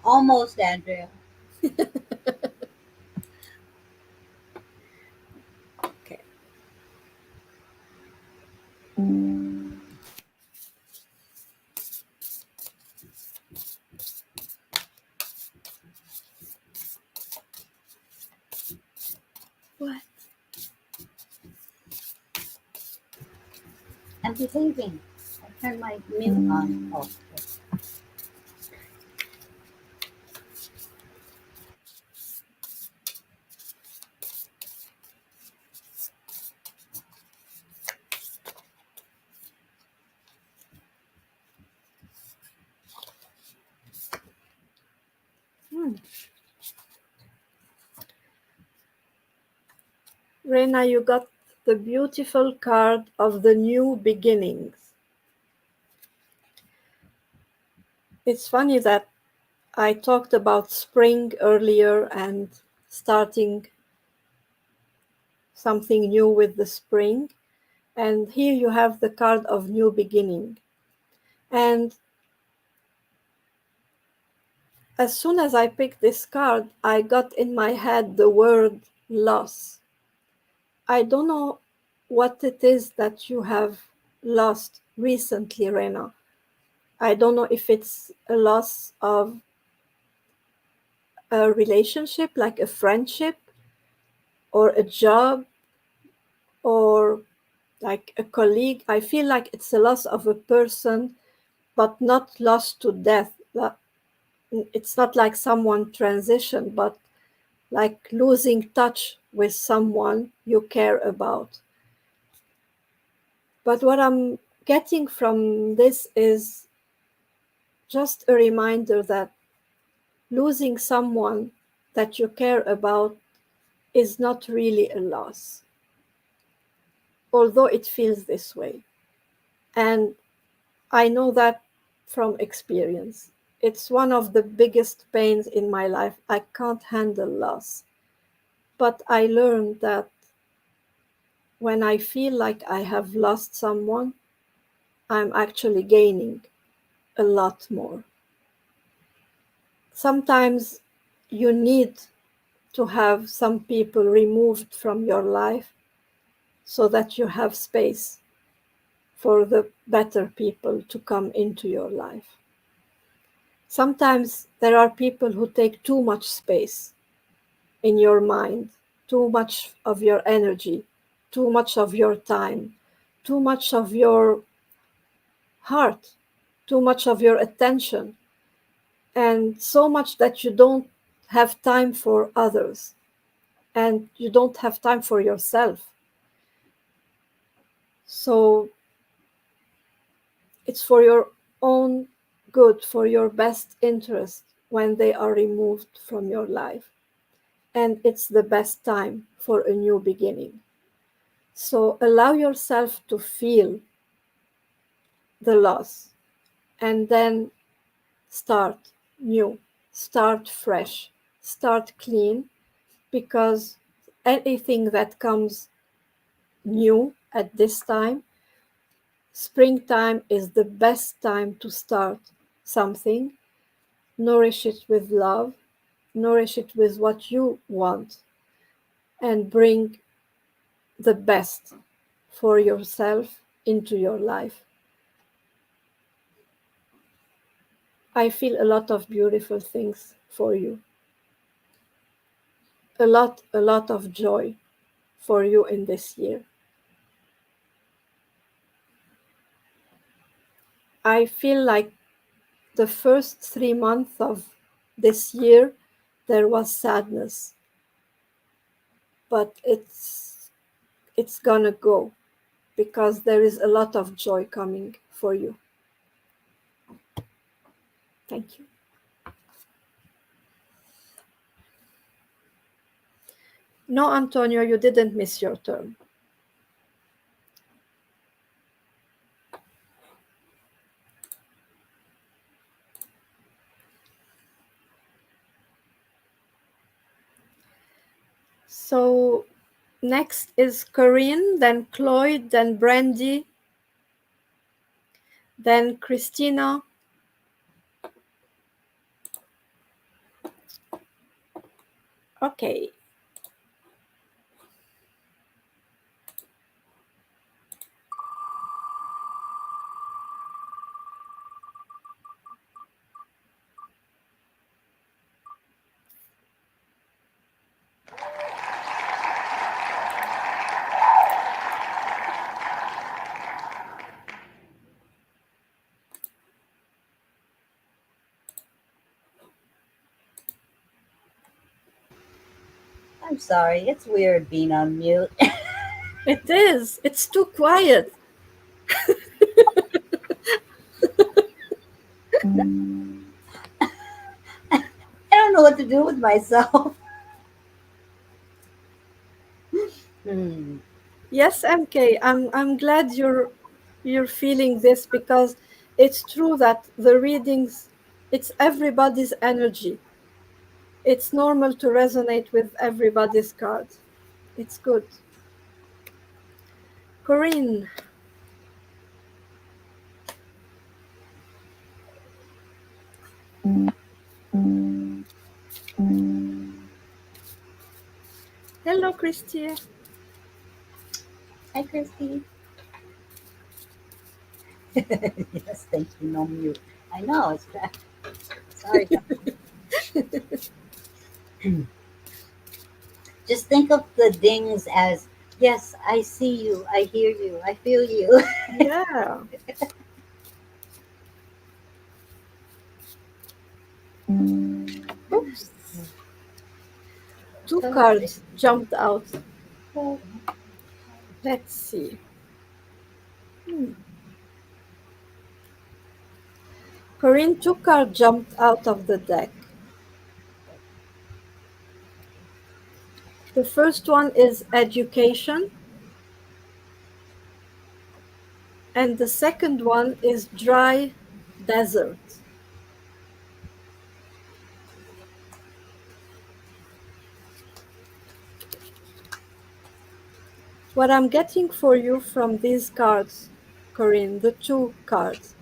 Speaker 1: Almost, Andrea.
Speaker 2: Okay. What?
Speaker 1: I'm behaving. I turned my mute on. Oh, okay.
Speaker 2: Hmm. Reina, you got the beautiful card of the new beginnings. It's funny that I talked about spring earlier and starting something new with the spring. And here you have the card of new beginning. And as soon as I picked this card, I got in my head the word loss. I don't know what it is that you have lost recently, Rena. I don't know if it's a loss of a relationship, like a friendship, or a job, or like a colleague. I feel like it's a loss of a person, but not lost to death. It's not like someone transitioned, but like losing touch with someone you care about. But what I'm getting from this is just a reminder that losing someone that you care about is not really a loss, although it feels this way. And I know that from experience. It's one of the biggest pains in my life. I can't handle loss. But I learned that when I feel like I have lost someone, I'm actually gaining a lot more. Sometimes you need to have some people removed from your life so that you have space for the better people to come into your life. Sometimes there are people who take too much space in your mind, too much of your energy, too much of your time, too much of your heart, too much of your attention, and so much that you don't have time for others and you don't have time for yourself. So it's for your own good, for your best interest when they are removed from your life. And it's the best time for a new beginning. So allow yourself to feel the loss and then start new, start fresh, start clean, because anything that comes new at this time, springtime is the best time to start something. Nourish it with love, nourish it with what you want, and bring the best for yourself into your life. I feel a lot of beautiful things for you, a lot of joy for you in this year. I feel like the first 3 months of this year there was sadness, but it's gonna go because there is a lot of joy coming for you. Thank you. No, Antonio, you didn't miss your turn. So next is Corinne, then Cloyd, then Brandy, then Christina. Okay.
Speaker 1: I'm sorry. It's weird being on mute.
Speaker 2: It is. It's too quiet.
Speaker 1: I don't know what to do with myself. Hmm.
Speaker 2: Yes, MK, I'm glad you're feeling this because it's true that the readings, it's everybody's energy. It's normal to resonate with everybody's cards. It's good. Corinne, hello, Christy.
Speaker 1: Hi, Christy. Yes, thank you. No mute. I know it's sorry, John. Just think of the dings as yes, I see you, I hear you, I feel you.
Speaker 2: Yeah. Oops. Two cards jumped out. Let's see. Hmm. Corinne, two cards jumped out of the deck. The first one is education, and the second one is dry desert. What I'm getting for you from these cards, Corinne, the two cards,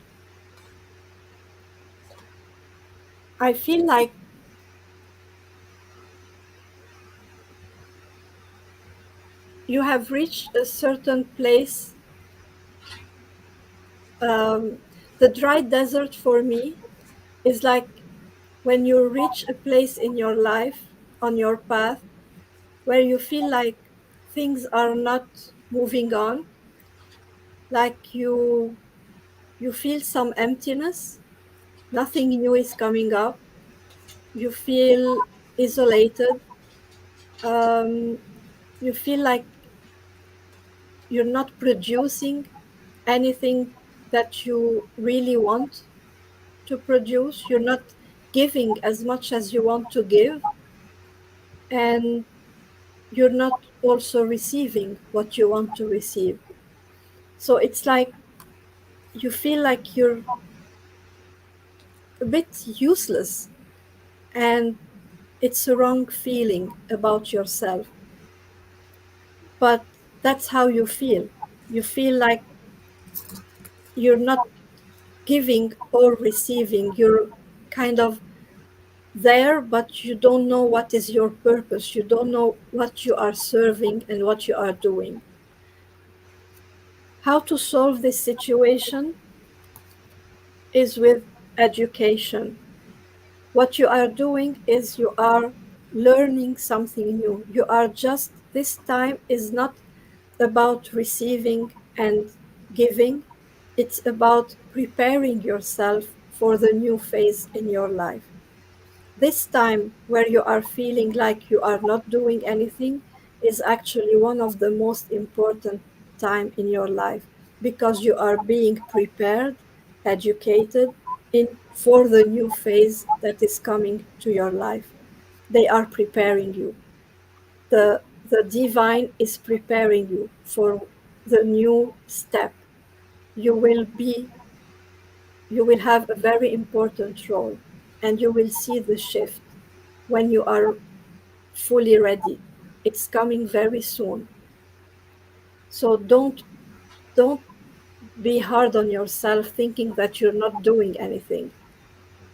Speaker 2: I feel like you have reached a certain place. Um, the dry desert for me is like when you reach a place in your life, on your path, where you feel like things are not moving on, like you feel some emptiness, nothing new is coming up, you feel isolated, um, you feel like you're not producing anything that you really want to produce, you're not giving as much as you want to give, and you're not also receiving what you want to receive. So it's like you feel like you're a bit useless, and it's a wrong feeling about yourself. But that's how you feel. You feel like you're not giving or receiving. You're kind of there, but you don't know what is your purpose. You don't know what you are serving and what you are doing. How to solve this situation is with education. What you are doing is you are learning something new. You are just, this time is not about receiving and giving, it's about preparing yourself for the new phase in your life. This time where you are feeling like you are not doing anything is actually one of the most important time in your life, because you are being prepared, educated in for the new phase that is coming to your life. They are preparing you. The divine is preparing you for the new step. You will be, you will have a very important role, and you will see the shift when you are fully ready. It's coming very soon. So don't be hard on yourself thinking that you're not doing anything,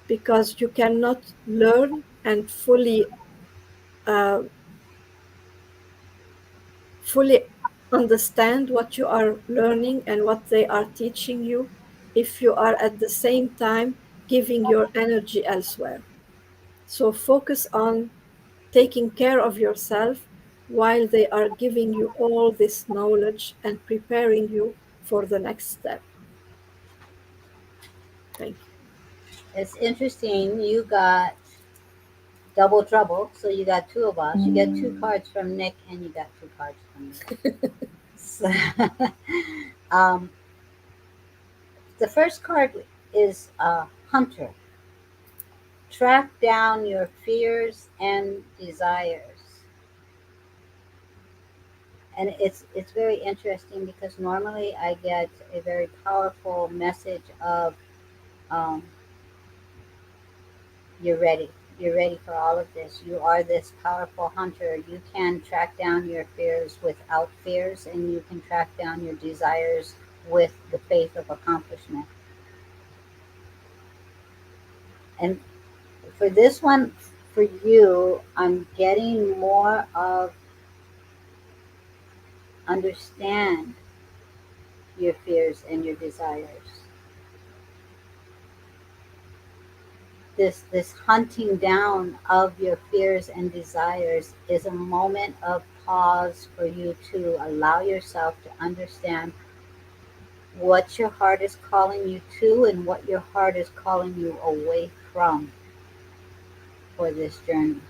Speaker 2: because you cannot learn and uh, fully understand what you are learning and what they are teaching you if you are at the same time giving your energy elsewhere. So focus on taking care of yourself while they are giving you all this knowledge and preparing you for the next step. Thank you.
Speaker 1: It's interesting. You got double trouble, so you got two of us. You get two cards from Nick, and you got two cards from me. So, um, the first card is Hunter. Track down your fears and desires. And it's very interesting because normally I get a very powerful message of um, you're ready. You're ready for all of this. You are this powerful hunter. You can track down your fears without fears, and you can track down your desires with the faith of accomplishment. And for this one, for you, I'm getting more of understand your fears and your desires. this hunting down of your fears and desires is a moment of pause for you to allow yourself to understand what your heart is calling you to and what your heart is calling you away from for this journey.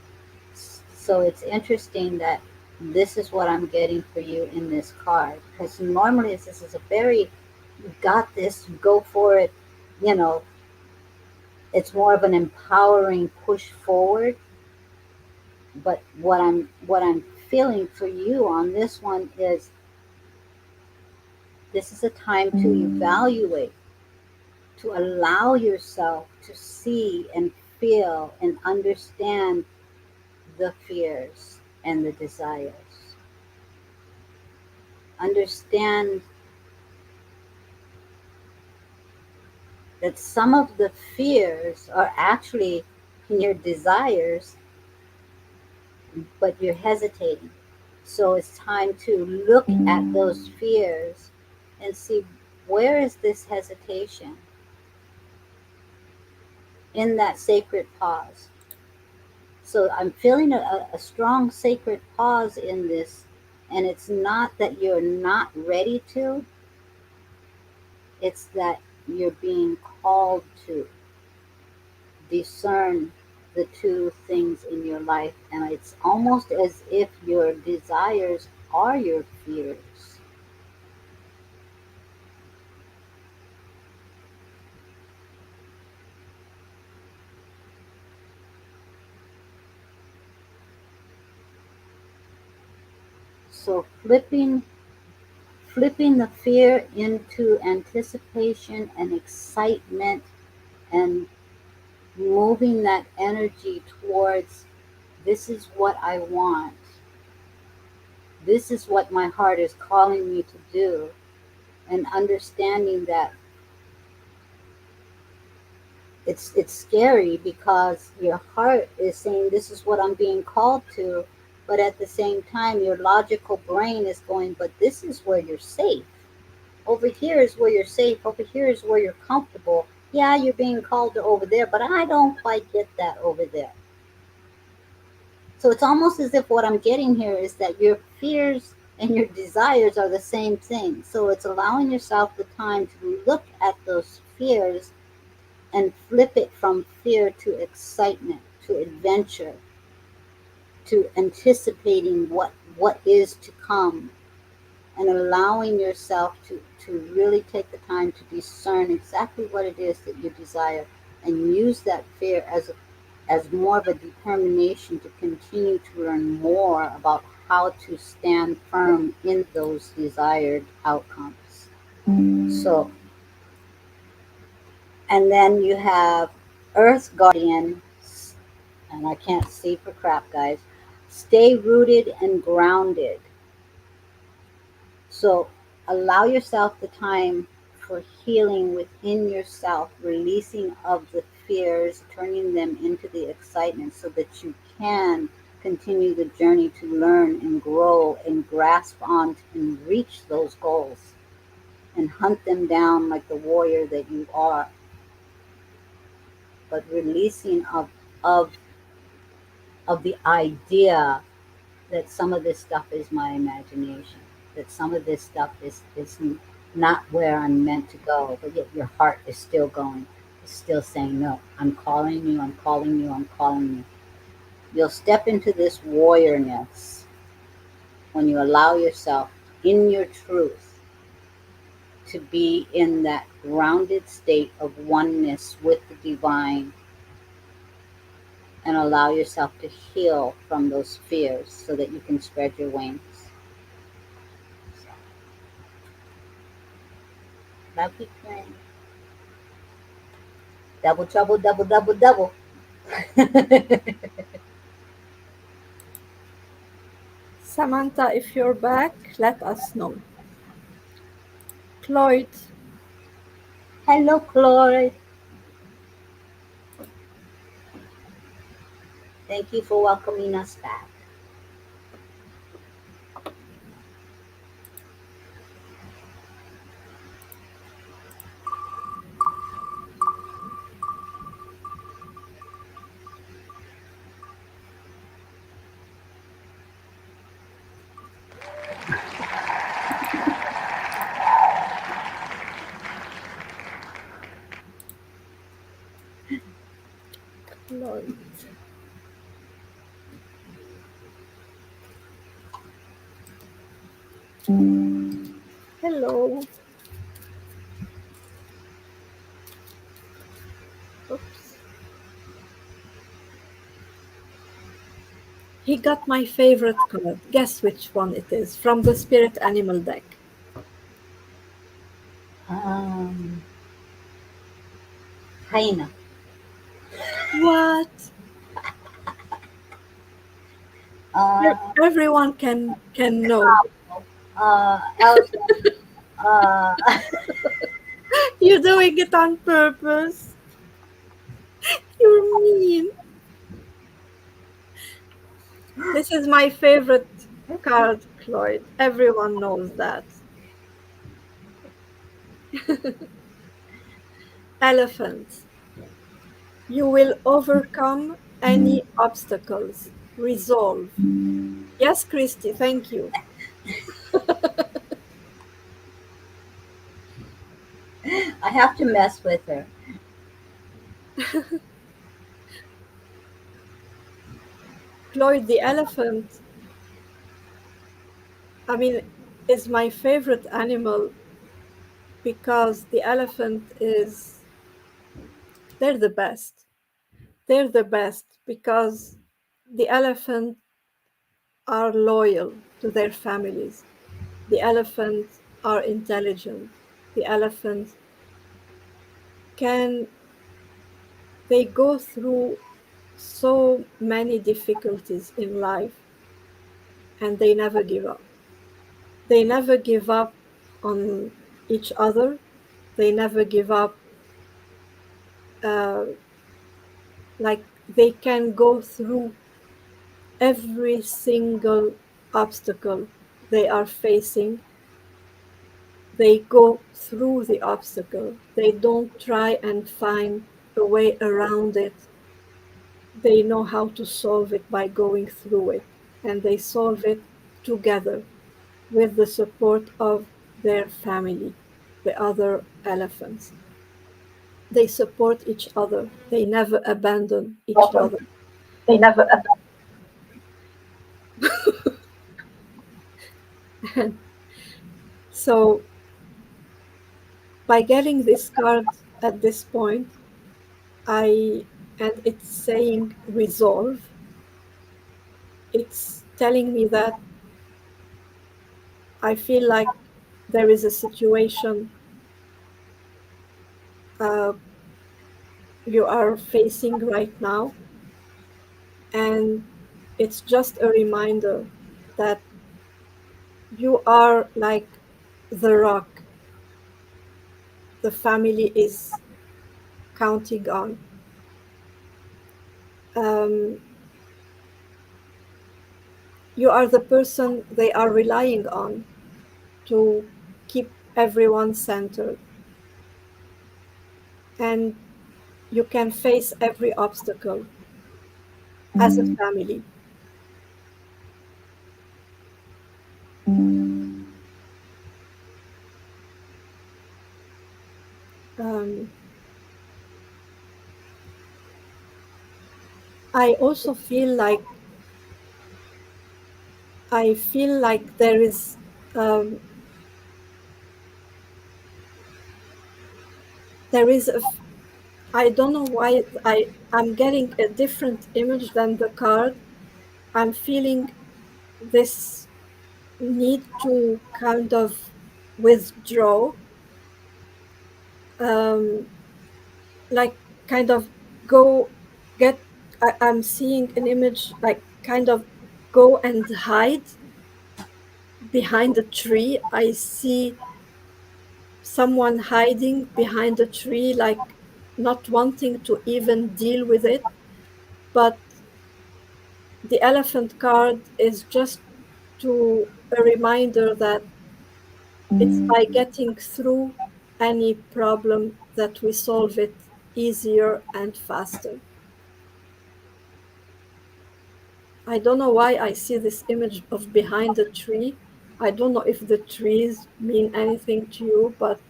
Speaker 1: So it's interesting that this is what I'm getting for you in this card, because normally this is a very, you got this, you go for it, you know, it's more of an empowering push forward. But what I'm feeling for you on this one is this is a time to evaluate, to allow yourself to see and feel and understand the fears and the desires. Understand that some of the fears are actually your desires, but you're hesitating. So it's time to look at those fears and see, where is this hesitation in that sacred pause. So I'm feeling a strong sacred pause in this, and it's not that you're not ready to, it's that you're being called to discern the two things in your life, and it's almost as if your desires are your fears. So flipping the fear into anticipation and excitement, and moving that energy towards, this is what I want, this is what my heart is calling me to do, and understanding that it's scary because your heart is saying this is what I'm being called to, but at the same time your logical brain is going, but this is where you're safe. Over here is where you're safe. Over here is where you're comfortable. Yeah, you're being called to over there, but I don't quite get that over there. So it's almost as if what I'm getting here is that your fears and your desires are the same thing. So it's allowing yourself the time to look at those fears and flip it from fear to excitement, to adventure, to anticipating what is to come, and allowing yourself to really take the time to discern exactly what it is that you desire, and use that fear as more of a determination to continue to learn more about how to stand firm in those desired outcomes. So, and then you have Earth Guardian, and I can't see for crap, guys. Stay rooted and grounded. So allow yourself the time for healing within yourself, releasing of the fears, turning them into the excitement so that you can continue the journey to learn and grow and grasp on and reach those goals and hunt them down like the warrior that you are, but releasing of of the idea that some of this stuff is my imagination, that some of this stuff is not where I'm meant to go, but yet your heart is still going, is still saying, no, I'm calling you, I'm calling you, I'm calling you. You'll step into this warriorness when you allow yourself in your truth to be in that grounded state of oneness with the divine, and allow yourself to heal from those fears so that you can spread your wings. So, love you, friend. Double trouble, double, double, double.
Speaker 2: Samantha, if you're back, let us know. Cloyd,
Speaker 1: Hello, Chloe. Thank you for welcoming us back.
Speaker 2: Lloyd. Hello. Oops. He got my favorite card. Guess which one it is from the Spirit Animal deck.
Speaker 1: Um, hyena.
Speaker 2: What?
Speaker 1: Uh,
Speaker 2: Everyone can know.
Speaker 1: elephant. Uh,
Speaker 2: You're doing it on purpose. You're mean. This is my favorite card, Cloyd. Everyone knows that. Elephant. You will overcome any obstacles. Resolve. Yes, Christy, thank you.
Speaker 1: I have to mess with her.
Speaker 2: Cloyd the elephant, I mean, is my favorite animal because the elephant is, they're the best. They're the best because the elephant are loyal to their families. The elephants are intelligent. The elephants can, they go through so many difficulties in life and they never give up. They never give up on each other. They never give up. Uh, like they can go through every single obstacle they are facing. They go through the obstacle. They don't try and find a way around it. They know how to solve it by going through it, and they solve it together with the support of their family, the other elephants. They support each other, they never abandon each
Speaker 1: Problem.
Speaker 2: other.
Speaker 1: They never.
Speaker 2: And so, by getting this card at this point, I and it's saying resolve, it's telling me that I feel like there is a situation uh, you are facing right now, and it's just a reminder that you are like the rock the family is counting on. Um, you are the person they are relying on to keep everyone centered, and you can face every obstacle as a family. Um, I also feel like there is um, a I don't know why I'm getting a different image than the card. I'm feeling this need to kind of withdraw, um, like kind of go get. I'm seeing an image like kind of go and hide behind a tree. I see someone hiding behind a tree, like not wanting to even deal with it. But the elephant card is just to a reminder that it's by getting through any problem that we solve it easier and faster. I don't know why I see this image of behind a tree. I don't know if the trees mean anything to you, but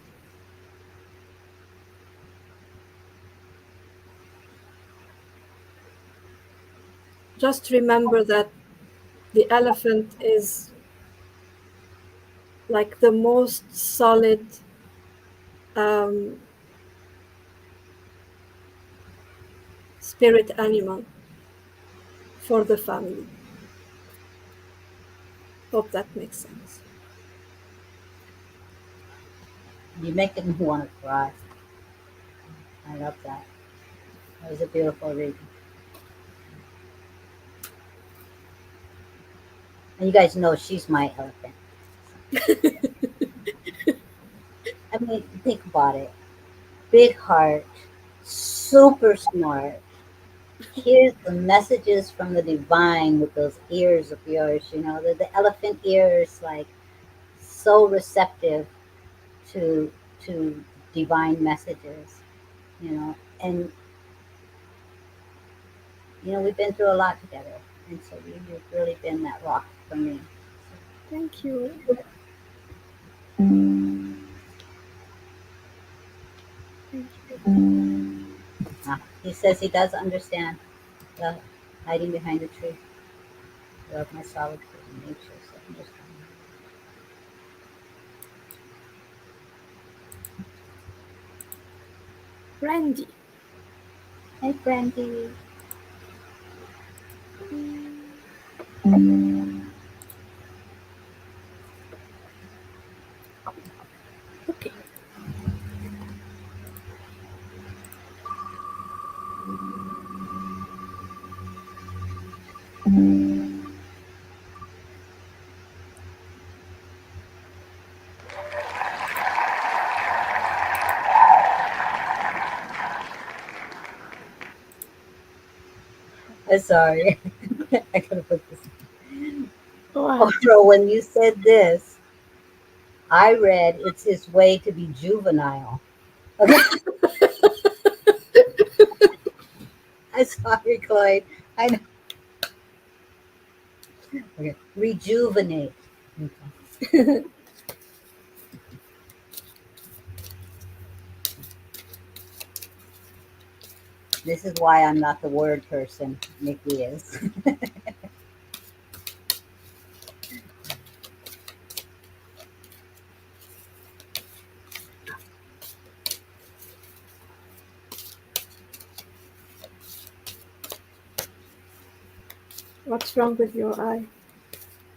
Speaker 2: just remember that the elephant is like the most solid um, spirit animal for the family. Hope that makes sense.
Speaker 1: You make me want to cry. I love that. That was a beautiful reading. And you guys know she's my elephant. I mean, think about it. Big heart, super smart. Here's the messages from the divine with those ears of yours. The elephant ears, like so receptive to to divine messages. And we've been through a lot together, and so you've really been that rock for me.
Speaker 2: Thank you. Thank you.
Speaker 1: He says he does understand the hiding behind the tree. Love my solitude in nature, so understand.
Speaker 2: Brandy.
Speaker 1: Hey, Brandy.
Speaker 2: Okay.
Speaker 1: I'm sorry. I gotta put this.
Speaker 2: What?
Speaker 1: Or when you said this, I read it's his way to be juvenile. Okay, I'm sorry, Clyde. I know. Okay. Rejuvenate. Okay. This is why I'm not the word person. Nikki is.
Speaker 2: What's wrong with your eye?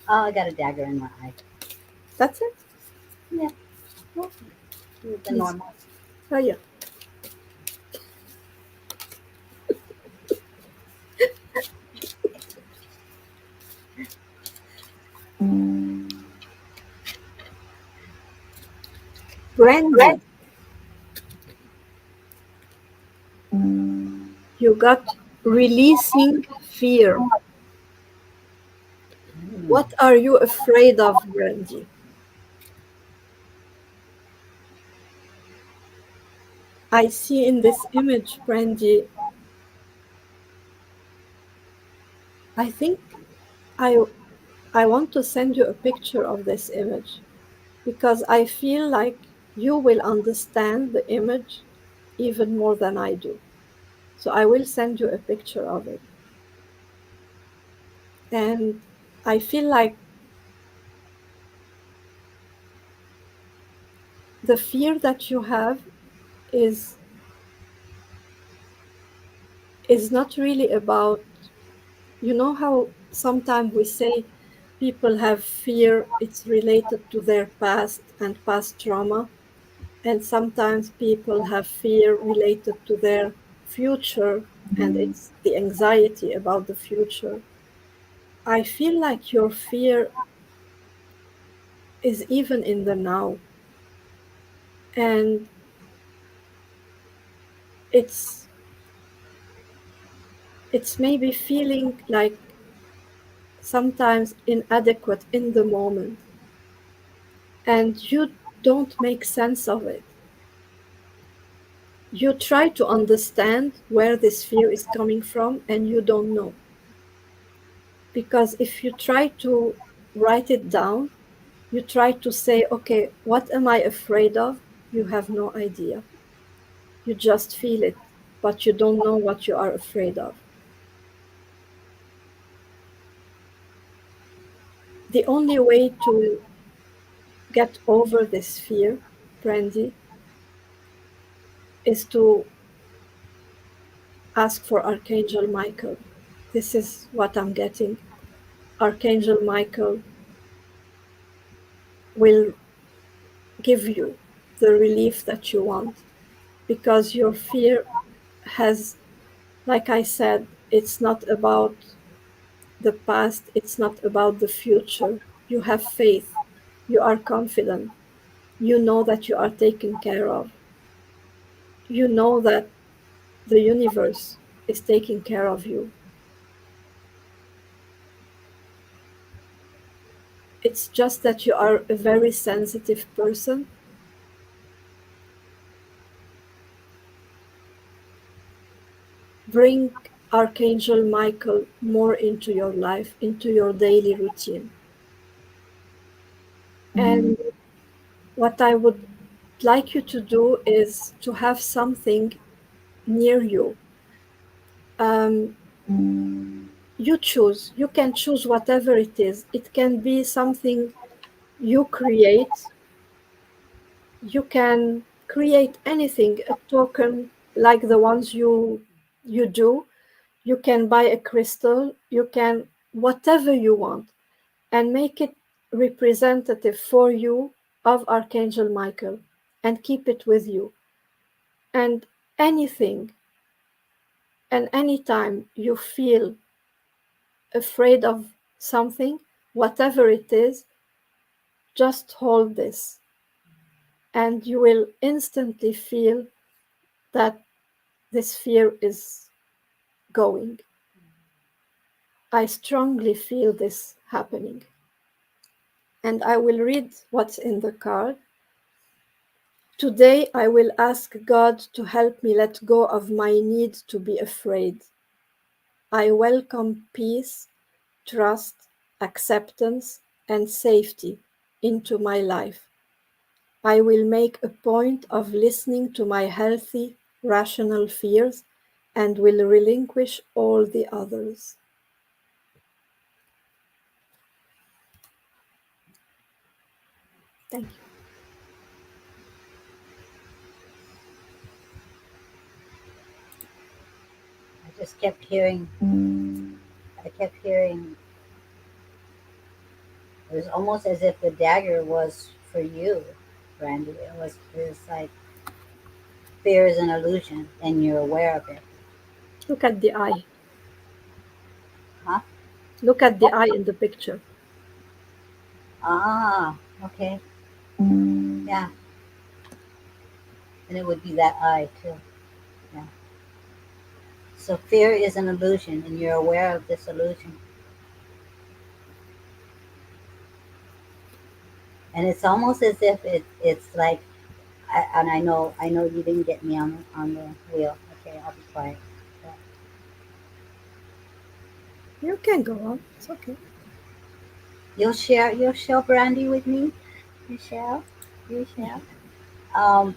Speaker 1: Oh, I got a dagger in my eye.
Speaker 2: That's it?
Speaker 1: Yeah,
Speaker 2: Oh,
Speaker 1: the
Speaker 2: easy.
Speaker 1: normal.
Speaker 2: Oh, yeah. Brandy. You got releasing fear.
Speaker 1: Mm.
Speaker 2: What are you afraid of, Brandy? I see in this image, Brandy, I think I I want to send you a picture of this image because I feel like you will understand the image even more than I do. So I will send you a picture of it. And I feel like the fear that you have is is not really about, you know how sometimes we say people have fear, it's related to their past and past trauma, and sometimes people have fear related to their future and it's the anxiety about the future. I feel like your fear is even in the now, and it's it's maybe feeling like sometimes inadequate in the moment, and you don't make sense of it. You try to understand where this fear is coming from, and you don't know. Because if you try to write it down, you try to say, okay, what am I afraid of? You have no idea. You just feel it, but you don't know what you are afraid of. The only way to get over this fear, Brandy, is to ask for Archangel Michael. This is what I'm getting. Archangel Michael will give you the relief that you want because your fear has, like I said, it's not about the past, it's not about the future. You have faith, you are confident, you know that you are taken care of, you know that the universe is taking care of you. It's just that you are a very sensitive person. Bring Archangel Michael more into your life, into your daily routine. And what I would like you to do is to have something near you. Um, you choose, you can choose whatever it is. It can be something you create, you can create anything, a token like the ones you do. You can buy a crystal, you can whatever you want and make it representative for you of Archangel Michael and keep it with you. And anything and anytime you feel afraid of something, whatever it is, just hold this and you will instantly feel that this fear is going. I strongly feel this happening. And I will read what's in the card. Today I will ask God to help me let go of my need to be afraid. I welcome peace, trust, acceptance, and safety into my life. I will make a point of listening to my healthy, rational fears and will relinquish all the others. Thank you.
Speaker 1: I just kept hearing. I kept hearing. It was almost as if the dagger was for you, Brandy. It was like fear is an illusion, and you're aware of it.
Speaker 2: Look at the eye.
Speaker 1: Huh?
Speaker 2: Look at the eye in the picture.
Speaker 1: Ah, okay. Yeah, and it would be that eye too. Yeah. So fear is an illusion, and you're aware of this illusion. And it's almost as if it's like, and I know you didn't get me on the wheel. Okay, I'll be quiet. But
Speaker 2: You can go on. It's okay.
Speaker 1: you'll share Brandy with me. You shall, you shall. Um,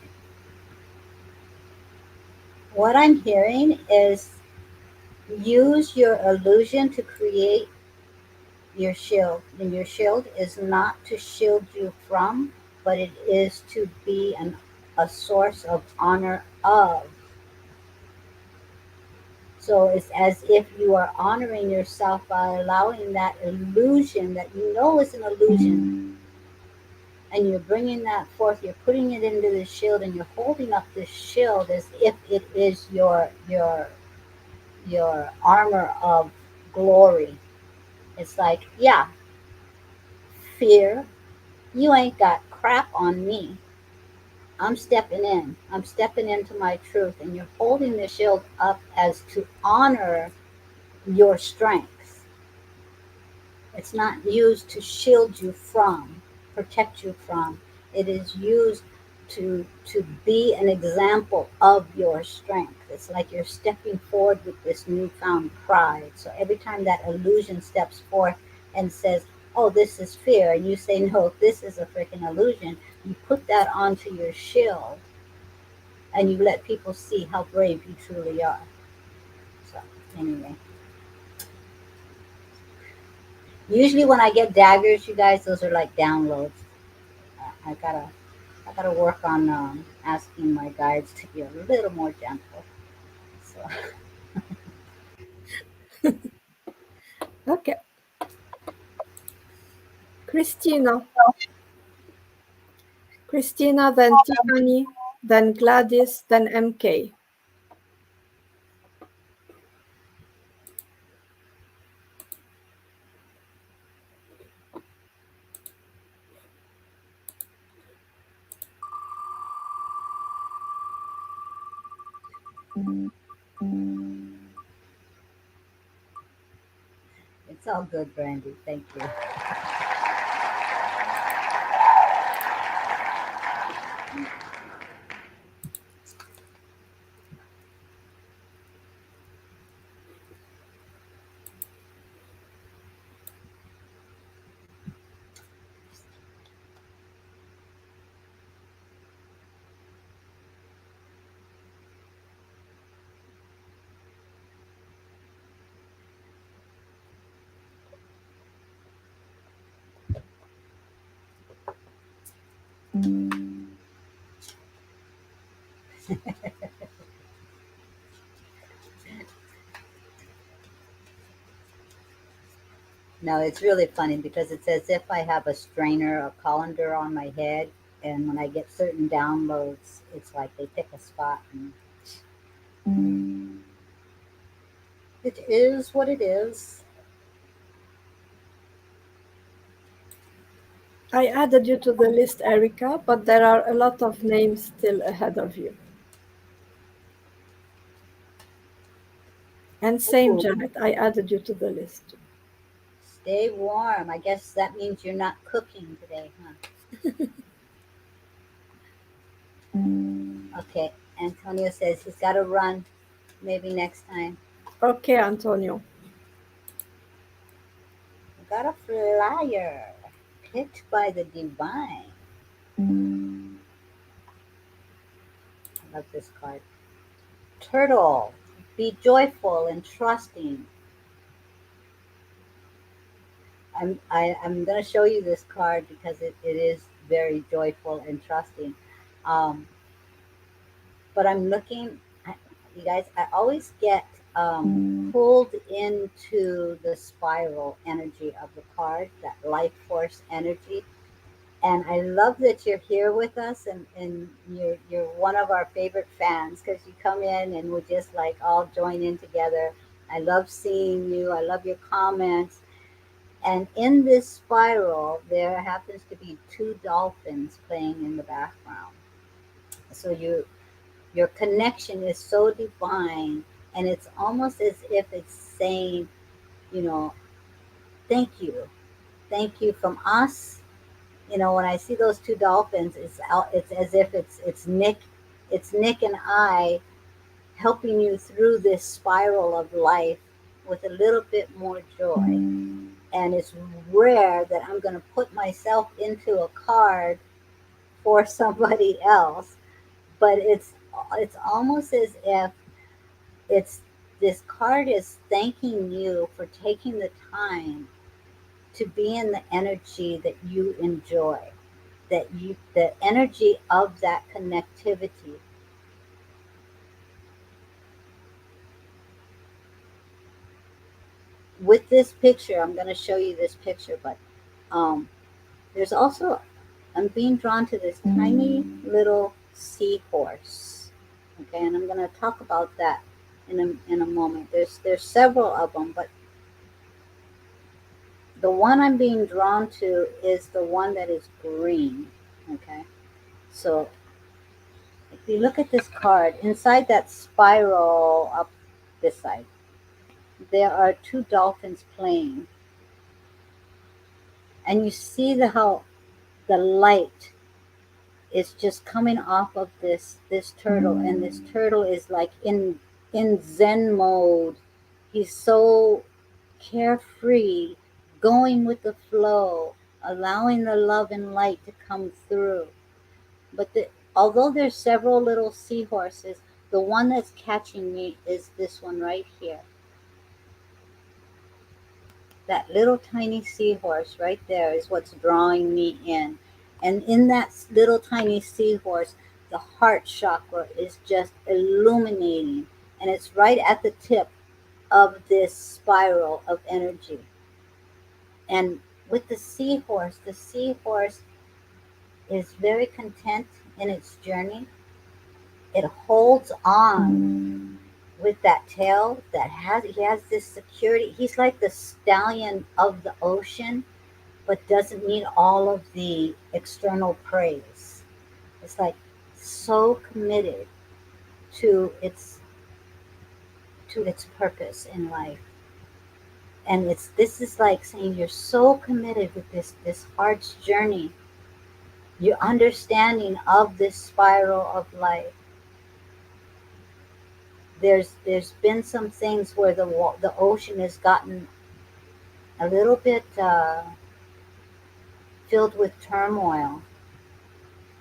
Speaker 1: what I'm hearing is use your illusion to create your shield, and your shield is not to shield you from, but it is to be a source of honor of. So it's as if you are honoring yourself by allowing that illusion that you know is an illusion, and you're bringing that forth. You're putting it into the shield, and you're holding up the shield as if it is your armor of glory. It's like, yeah, fear, you ain't got crap on me. I'm stepping in. I'm stepping into my truth, and you're holding the shield up as to honor your strengths. It's not used to shield you from, protect you from. It is used to be an example of your strength. It's like you're stepping forward with this newfound pride. So every time that illusion steps forth and says, "Oh, this is fear," and you say, "No, this is a freaking illusion," you put that onto your shield, and you let people see how brave you truly are. So anyway, Usually when I get daggers, you guys, those are like downloads. I gotta work on asking my guides to be a little more gentle. So
Speaker 2: Okay. Christina. Christina, then Tiffany, then Gladys, then MK.
Speaker 1: it's all good, Brandy. Thank you. No, it's really funny because it's as if I have a strainer, a colander on my head, and when I get certain downloads, it's like they pick a spot, and it is what it is.
Speaker 2: I added you to the list, Erica, but there are a lot of names still ahead of you. And same,
Speaker 1: Ooh,
Speaker 2: Janet, I added you to the list.
Speaker 1: stay warm. I guess that means you're not cooking today, huh? Okay. Antonio says he's got to run. Maybe next time.
Speaker 2: Okay, Antonio.
Speaker 1: I got a flyer picked by the divine. I love this card. Turtle, be joyful and trusting. I'm gonna show you this card because it is very joyful and trusting. Um, but I'm looking, you guys. I always get pulled into the spiral energy of the card, that life force energy. And I love that you're here with us, and you're one of our favorite fans because you come in and we just like all join in together. I love seeing you. I love your comments. And in this spiral, there happens to be two dolphins playing in the background. So your connection is so divine, and it's almost as if it's saying, you know, thank you, thank you from us. When I see those two dolphins, it's out. It's as if it's Nick and I helping you through this spiral of life with a little bit more joy. And it's rare that I'm going to put myself into a card for somebody else, but it's almost as if it's this card is thanking you for taking the time to be in the energy that you enjoy, the energy of that connectivity. With this picture, I'm going to show you this picture, but um, there's also, I'm being drawn to this tiny little seahorse. Okay, and I'm going to talk about that in a moment. There's several of them, but the one I'm being drawn to is the one that is green. Okay, so if you look at this card, inside that spiral up this side, there are two dolphins playing, and you see how the light is just coming off of this turtle, and this turtle is like in zen mode. He's so carefree, going with the flow, allowing the love and light to come through. But although there's several little seahorses, the one that's catching me is this one right here. That little tiny seahorse right there is what's drawing me in. And in that little tiny seahorse, the heart chakra is just illuminating. And it's right at the tip of this spiral of energy. And with the seahorse is very content in its journey. It holds on with that tail that has he has this security. He's like the stallion of the ocean, but doesn't need all of the external praise. It's like so committed to its purpose in life. And it's this is like saying you're so committed with this heart's journey, your understanding of this spiral of life. There's been some things where the ocean has gotten a little bit filled with turmoil,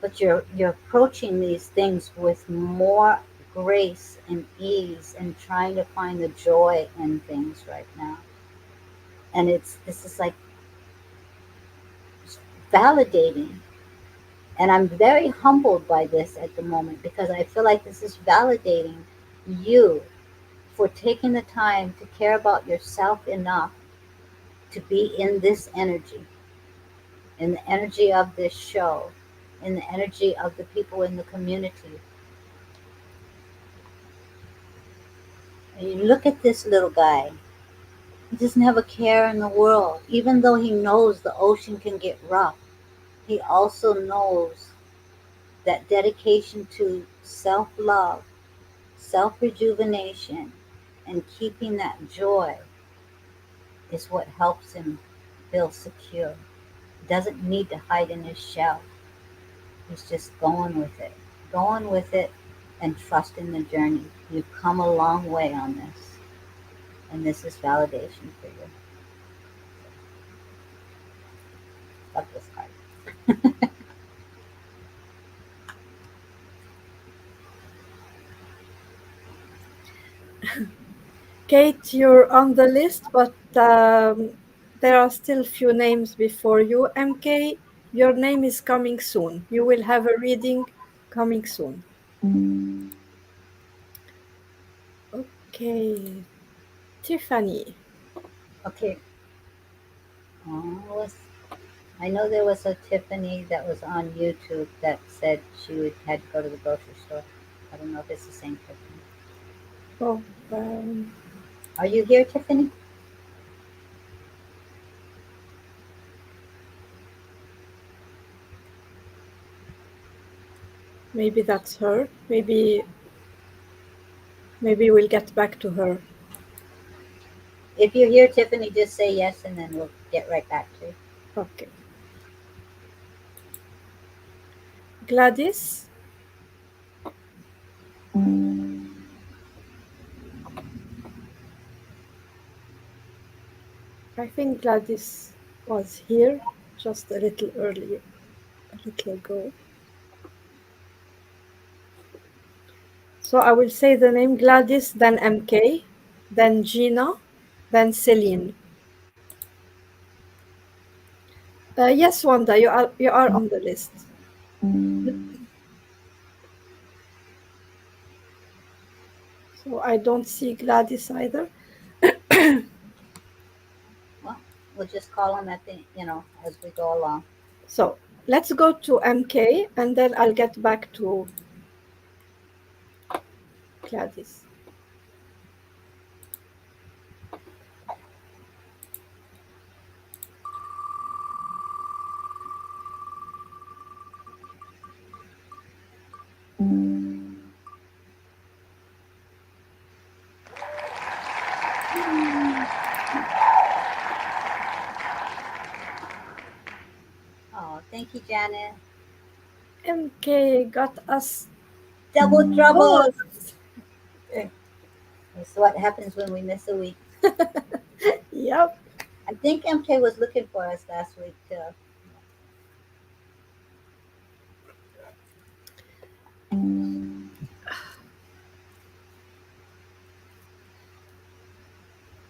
Speaker 1: but you're approaching these things with more grace and ease and trying to find the joy in things right now. And it's this is like validating. And I'm very humbled by this at the moment because I feel like this is validating you for taking the time to care about yourself enough to be in this energy, in the energy of this show, in the energy of the people in the community. And you look at this little guy. He doesn't have a care in the world. Even though he knows the ocean can get rough, he also knows that dedication to self love, self rejuvenation, and keeping that joy is what helps him feel secure. He doesn't need to hide in his shell. He's just going with it, and trusting the journey. You've come a long way on this, and this is validation for you. Love this card.
Speaker 2: Kate, you're on the list, but there are still few names before you. MK, your name is coming soon. You will have a reading coming soon. Okay, Tiffany.
Speaker 1: Okay. Was I know there was a Tiffany that was on YouTube that said had to go to the grocery store. I don't know if it's the same Tiffany.
Speaker 2: Oh,
Speaker 1: Are you here, Tiffany?
Speaker 2: maybe that's her. Maybe we'll get back to her.
Speaker 1: If you're here, Tiffany, just say yes, and then we'll get right back to you.
Speaker 2: Okay. Gladys. I think Gladys was here just a little earlier, a little ago. So I will say the name Gladys, then MK, then Gina, then Celine. Yes, Wanda, you are on the list. So I don't see Gladys either.
Speaker 1: Well, we'll just call on that thing, as we go along.
Speaker 2: So let's go to MK and then I'll get back to Gladys.
Speaker 1: Oh, thank you, Janet.
Speaker 2: MK got us
Speaker 1: Double trouble.
Speaker 2: both.
Speaker 1: That's what happens when we miss a week.
Speaker 2: Yep.
Speaker 1: I think MK was looking for us last week too.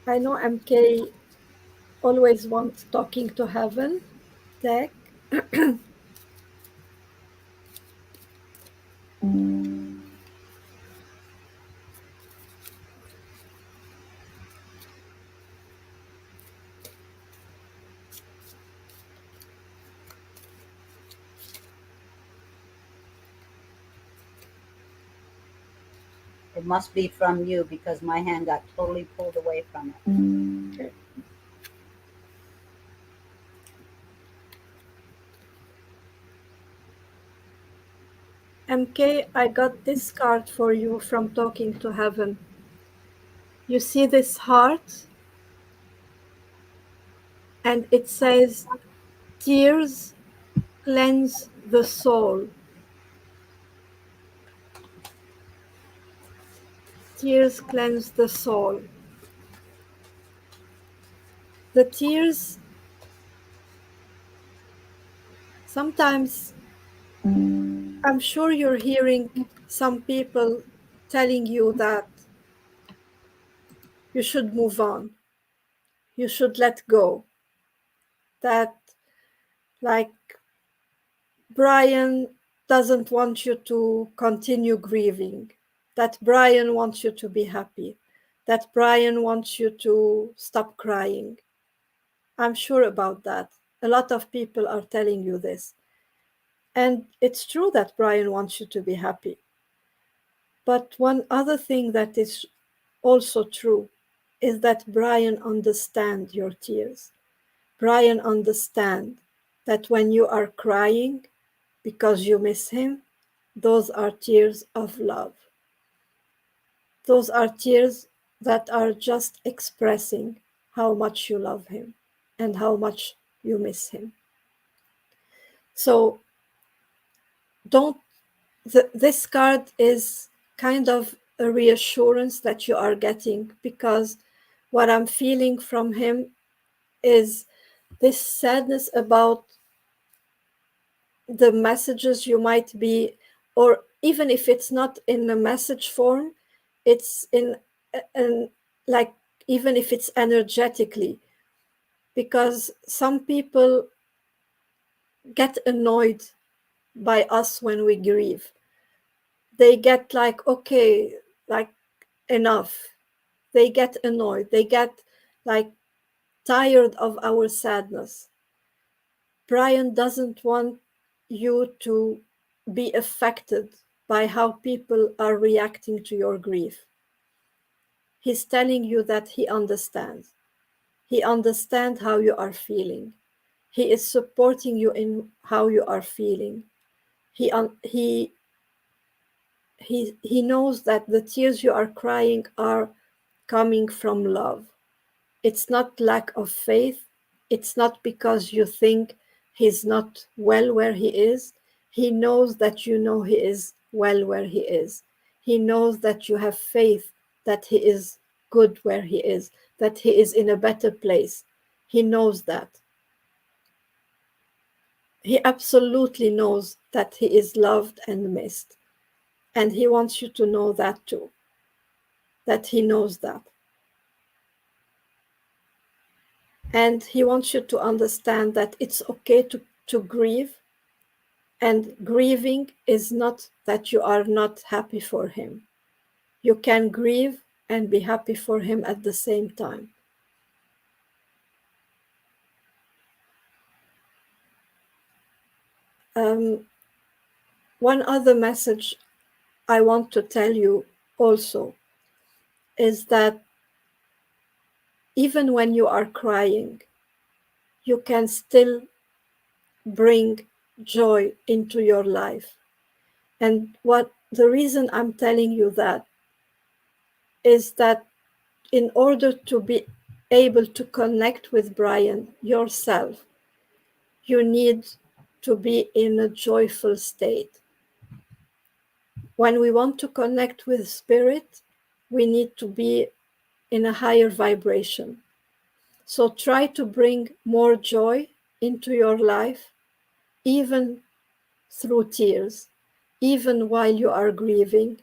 Speaker 2: I know MK always want talking to heaven deck.
Speaker 1: It must be from you because my hand got totally pulled away from it.
Speaker 2: Okay. MK, I got this card for you from Talking to Heaven. You see this heart, and it says, tears cleanse the soul. Tears cleanse the soul. The tears, sometimes I'm sure you're hearing some people telling you that you should move on, you should let go, that like Brian doesn't want you to continue grieving, that Brian wants you to be happy, that Brian wants you to stop crying. I'm sure about that. A lot of people are telling you this. And it's true that Brian wants you to be happy. But one other thing that is also true is that Brian understands your tears. Brian understands that when you are crying because you miss him, those are tears of love. Those are tears that are just expressing how much you love him and how much you miss him. So don't, this card is kind of a reassurance that you are getting, because what I'm feeling from him is this sadness about the messages you might be, or even if it's not in a message form, it's in an, like, even if it's energetically, because some people get annoyed by us when we grieve. They get like, okay, like, enough. They get annoyed. They get like tired of our sadness. Brian doesn't want you to be affected by how people are reacting to your grief. He's telling you that he understands. He understands how you are feeling. He is supporting you in how you are feeling. He knows that the tears you are crying are coming from love. It's not lack of faith. It's not because you think he's not well where he is. He knows that you know he is well where he is. He knows that you have faith that he is good where he is, that he is in a better place. He knows that. He absolutely knows that he is loved and missed. And he wants you to know that too, that he knows that. And he wants you to understand that it's okay to grieve. And grieving is not that you are not happy for him. You can grieve and be happy for him at the same time. One other message I want to tell you also is that even when you are crying, you can still bring joy into your life. And what the reason I'm telling you that is that in order to be able to connect with Brian yourself, you need to be in a joyful state. When we want to connect with spirit, we need to be in a higher vibration. So try to bring more joy into your life, even through tears, even while you are grieving.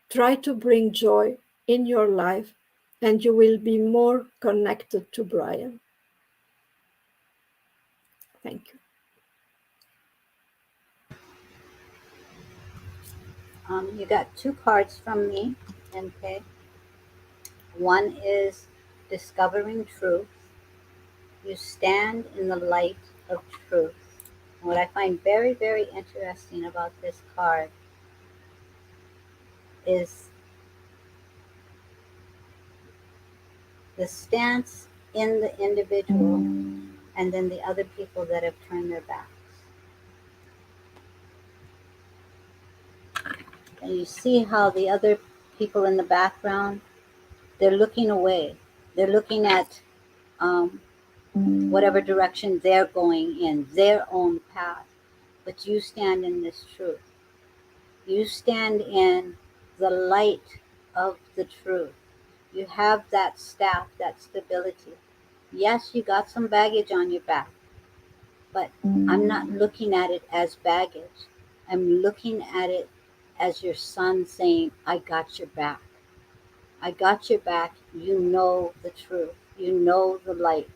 Speaker 2: Try to bring joy in your life, and you will be more connected to Brian. Thank you.
Speaker 1: You got two cards from me. Okay. One is discovering truth. You stand in the light of truth. And what I find very, very interesting about this card is the stance in the individual and then the other people that have turned their backs. And you see how the other people in the background, they're looking away. They're looking at um, whatever direction they're going in, their own path. But you stand in this truth. You stand in the light of the truth. You have that staff, that stability. Yes, you got some baggage on your back, but I'm not looking at it as baggage. I'm looking at it as your son saying, I got your back. I got your back. You know the truth. You know the light.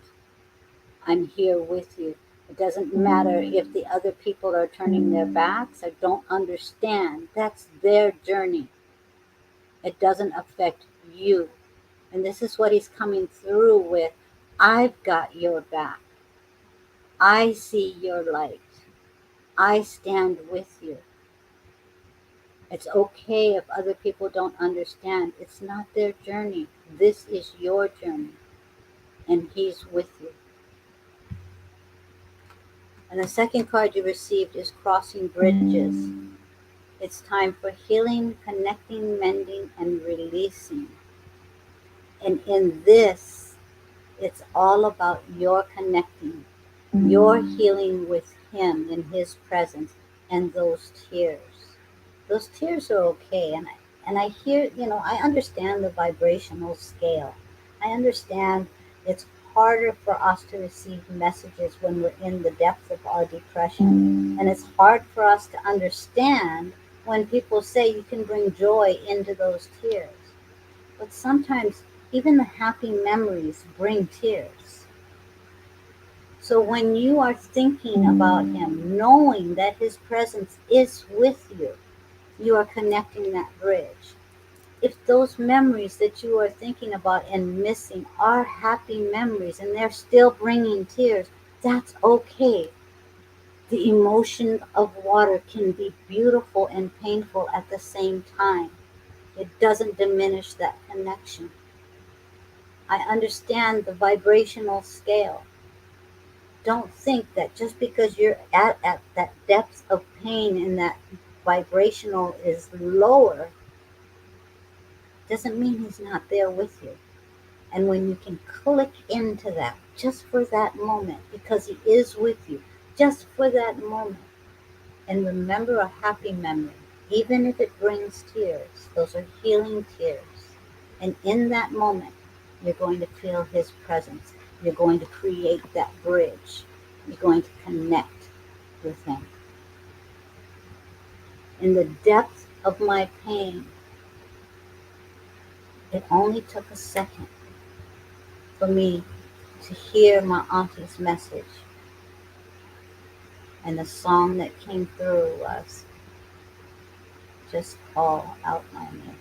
Speaker 1: I'm here with you. It doesn't matter if the other people are turning their backs. I don't understand. That's their journey. It doesn't affect you. And this is what he's coming through with. I've got your back. I see your light. I stand with you. It's okay if other people don't understand. It's not their journey. This is your journey. And he's with you. And the second card you received is crossing bridges. It's time for healing, connecting, mending, and releasing. And in this, it's all about your connecting, your healing with him in his presence, and those tears. Those tears are okay. And I hear, I understand the vibrational scale. I understand it's harder for us to receive messages when we're in the depths of our depression. And it's hard for us to understand when people say you can bring joy into those tears. But sometimes even the happy memories bring tears. So when you are thinking about him, knowing that his presence is with you, you are connecting that bridge. If those memories that you are thinking about and missing are happy memories and they're still bringing tears, that's okay. The emotion of water can be beautiful and painful at the same time. It doesn't diminish that connection. I understand the vibrational scale. Don't think that just because you're at that depth of pain and that vibrational is lower doesn't mean he's not there with you. And when you can click into that just for that moment, because he is with you, just for that moment, and remember a happy memory, even if it brings tears, those are healing tears. And in that moment, you're going to feel his presence. You're going to create that bridge. You're going to connect with him. In the depth of my pain, it only took a second for me to hear my auntie's message. And the song that came through was Just Call Out My Name.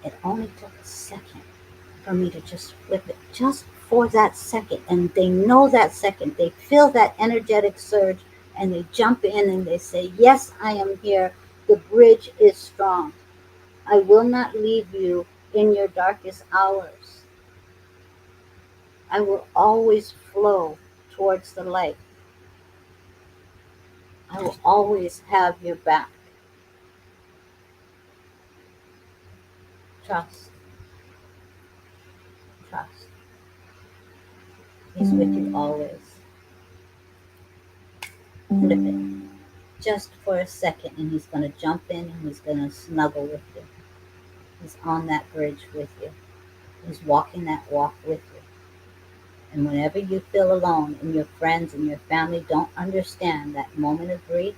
Speaker 1: It only took a second for me to just flip it, just for that second. And they know that second. They feel that energetic surge and they jump in and they say, Yes, I am here. The bridge is strong. I will not leave you in your darkest hours. I will always flow towards the light. I will always have your back. Trust, trust. He's with you always. Flip it just for a second, and he's going to jump in and he's going to snuggle with you. He's on that bridge with you. He's walking that walk with you. And whenever you feel alone and your friends and your family don't understand that moment of grief,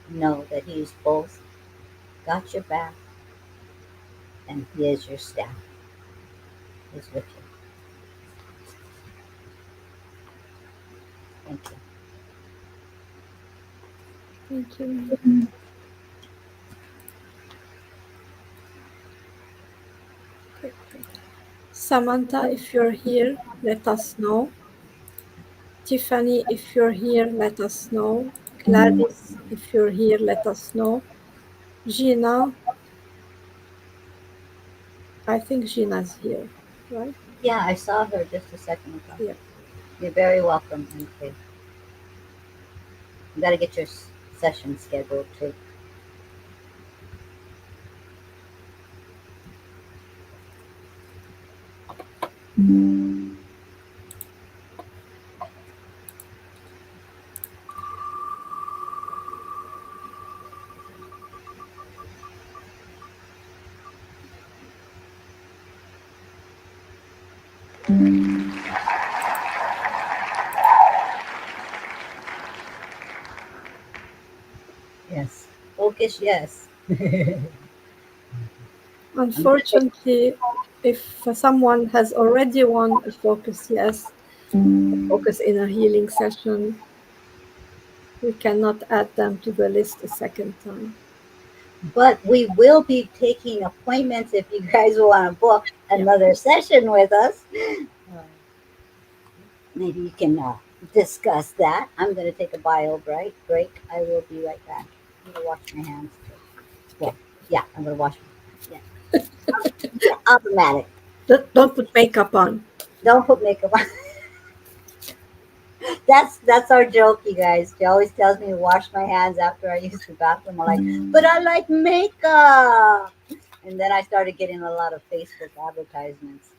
Speaker 1: know that he's both got your back and he is your staff. He's with you. Thank you.
Speaker 2: Thank you. Okay. Samantha, if you're here, let us know. Tiffany, if you're here, let us know. Gladys, if you're here, let us know. Gina, I think Gina's here, right?
Speaker 1: Yeah, I saw her just a second ago.
Speaker 2: Yeah.
Speaker 1: You're very welcome. Okay. You got to get your session scheduled too. Yes. Focus, yes. I'm gonna take.
Speaker 2: Unfortunately, if someone has already won a focus yes, a focus in a healing session, we cannot add them to the list a second time.
Speaker 1: But we will be taking appointments if you guys want to book
Speaker 2: Yeah.
Speaker 1: another session with us. Uh, Maybe you can discuss that. I'm going to take a bio break. I will be right back. I'm going to wash my hands too. Well,
Speaker 2: Okay.
Speaker 1: yeah, I'm going to wash my hands. Yeah. Yeah, automatic.
Speaker 2: Don't put makeup on.
Speaker 1: Don't put makeup on. That's our joke, you guys. She always tells me to wash my hands after I use the bathroom. I'm like, but I like makeup. And then I started getting a lot of Facebook advertisements.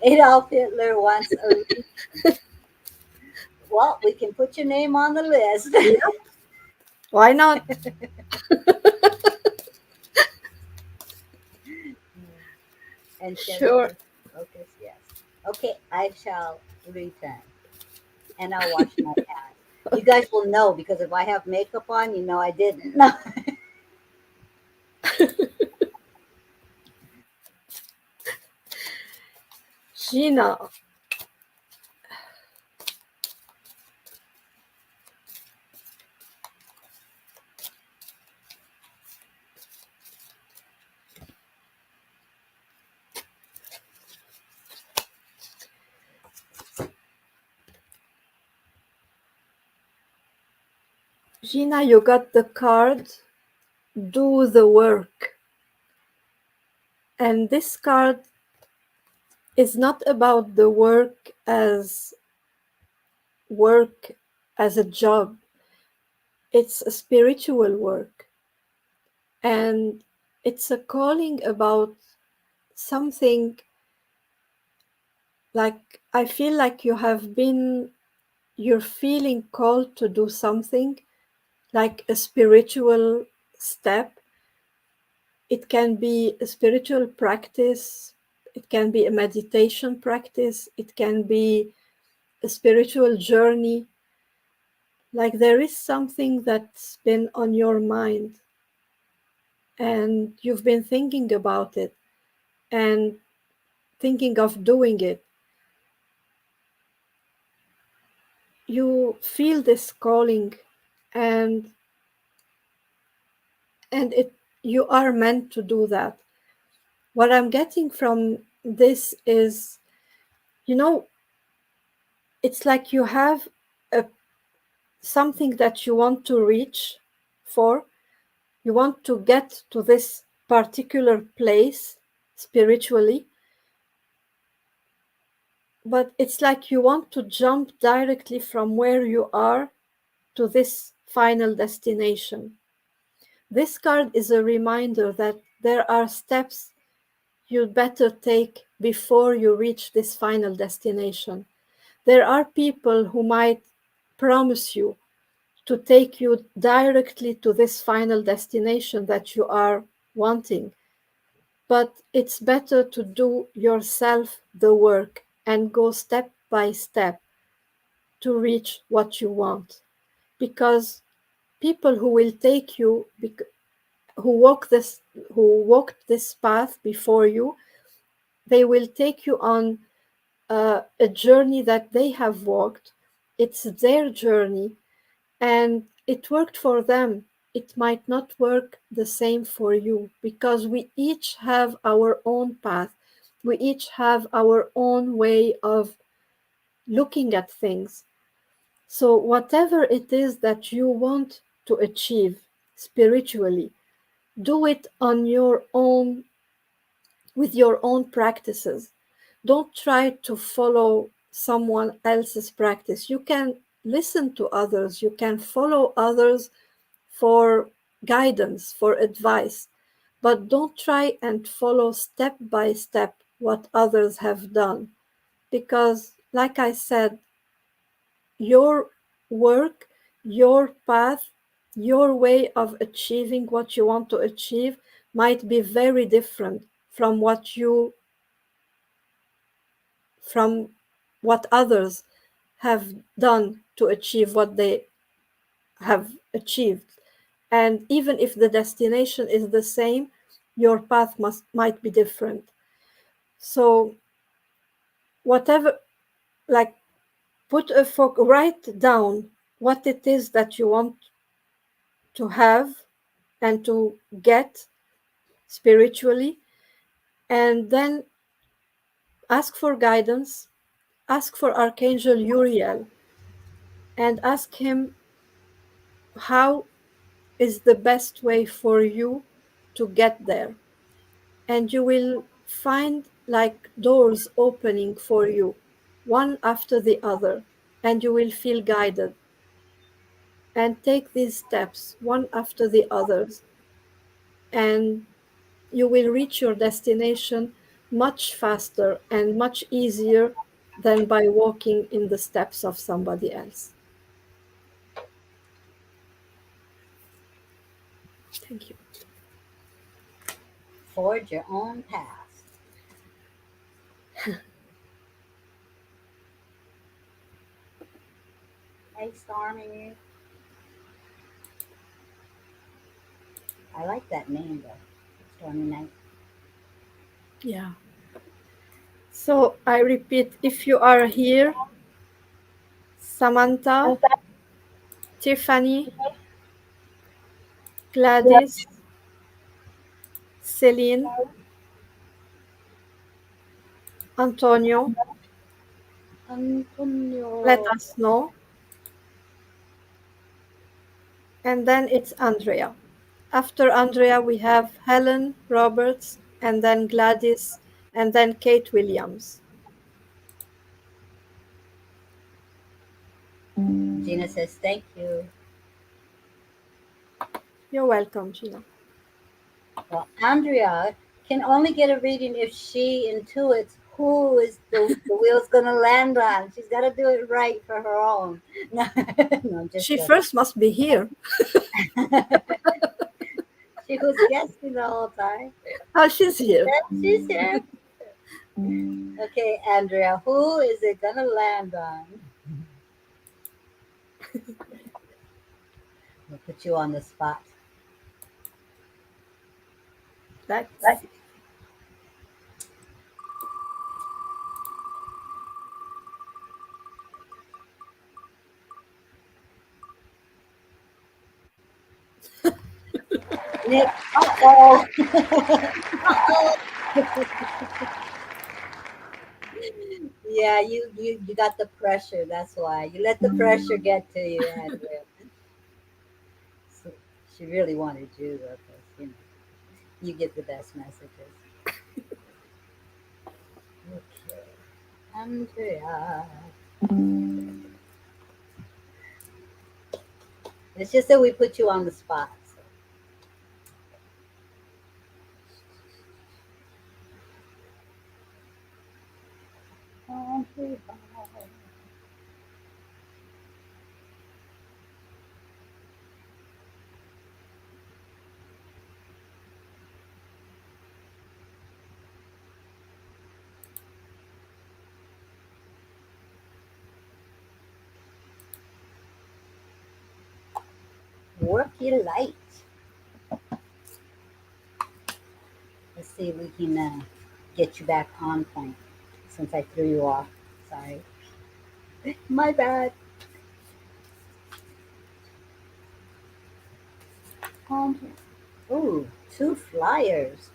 Speaker 1: Adolf Hitler wants a well, we can put your name on the list.
Speaker 2: Yeah. Why not?
Speaker 1: And Sherry
Speaker 2: Sure.
Speaker 1: says, focus, yes. Okay, I shall return and I'll wash my hands. You guys will know because if I have makeup on, you know I didn't. No.
Speaker 2: Gina, Gina, you got the card. Do the work. And this card is not about the work as a job. It's a spiritual work. And it's a calling about something like I feel like you're feeling called to do something like a spiritual step. It can be a spiritual practice, it can be a meditation practice, it can be a spiritual journey. Like there is something that's been on your mind and you've been thinking about it and thinking of doing it. You feel this calling and it you are meant to do that. What I'm getting from this is, you know, it's like you have a something that you want to reach for. You want to get to this particular place spiritually, but it's like you want to jump directly from where you are to this final destination. This card is a reminder that there are steps you'd better take before you reach this final destination. There are people who might promise you to take you directly to this final destination that you are wanting. But it's better to do yourself the work and go step by step to reach what you want. Because people who will take you who walk this who walked this path before you, they will take you on a journey that they have walked. It's their journey, and it worked for them. It might not work the same for you because we each have our own path. We each have our own way of looking at things. So, whatever it is that you want to achieve spiritually, do it on your own, with your own practices. Don't try to follow someone else's practice. You can listen to others, you can follow others for guidance, for advice, but don't try and follow step by step what others have done. Because, like I said, your work, your path, your way of achieving what you want to achieve might be very different from from what others have done to achieve what they have achieved. And even if the destination is the same, your path might be different. So whatever, like, write down what it is that you want to have and to get spiritually, and then ask for guidance, ask for Archangel Uriel, and ask him how is the best way for you to get there. And you will find like doors opening for you, one after the other, and you will feel guided. And take these steps one after the others, and you will reach your destination much faster and much easier than by walking in the steps of somebody else. Thank you.
Speaker 1: Forge your own path. Hey, Stormy. I like that name though. Stormy Night.
Speaker 2: Yeah. So I repeat, if you are here, Samantha, Tiffany, Gladys, Celine, Antonio, let
Speaker 1: Antonio.
Speaker 2: us know. And then it's Andrea. After Andrea, we have Helen Roberts, and then Gladys, and then Kate Williams.
Speaker 1: Gina says thank you.
Speaker 2: You're welcome, Gina.
Speaker 1: Well, Andrea can only get a reading if she intuits who is the wheel's gonna land on. She's got to do it right for her own. No, no, just
Speaker 2: She first must be here.
Speaker 1: she was guessing the whole time.
Speaker 2: Oh, she's here.
Speaker 1: She's here. Okay, Andrea, who is it gonna land on? We'll put you on the spot.
Speaker 2: Let's see.
Speaker 1: Nick. Oh. Yeah, you got the pressure. That's why you let the pressure get to you, Andrea. So she really wanted you, though, 'cause, you give the best messages. Okay, Andrea. It's just that we put you on the spot. So. Andrea. Work your light. Let's see if we can get you back on point since I threw you off. Sorry. My bad. Home. Ooh, two flyers.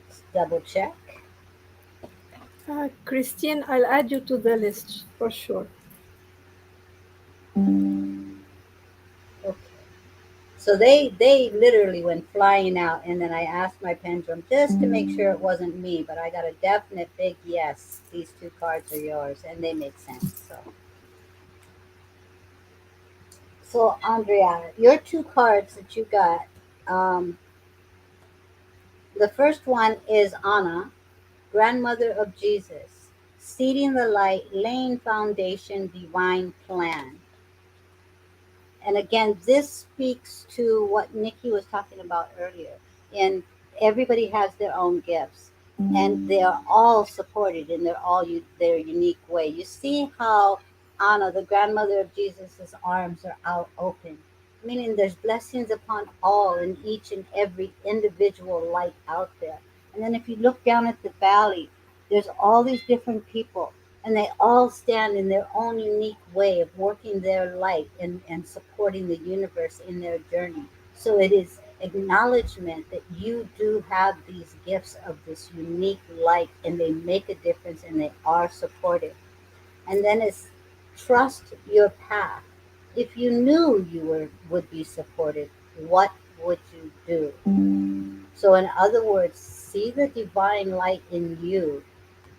Speaker 1: Let's double check.
Speaker 2: Christine, I'll add you to the list for sure.
Speaker 1: Okay. So they literally went flying out, and then I asked my pendulum just to make sure it wasn't me, but I got a definite big yes. These two cards are yours, and they make sense. So Andrea, your two cards that you got. Um, the first one is Anna, grandmother of Jesus, seeding the light, laying foundation, divine plan. And again, this speaks to what Nikki was talking about earlier. And everybody has their own gifts, and they are all supported in their unique way. You see how Anna, the grandmother of Jesus' arms are out open, meaning there's blessings upon all in each and every individual light out there. And then if you look down at the valley, there's all these different people, and they all stand in their own unique way of working their light and supporting the universe in their journey. So it is acknowledgement that you do have these gifts of this unique light, and they make a difference and they are supported. And then it's trust your path. If you knew you would be supported, what would you do? So in other words, see the divine light in you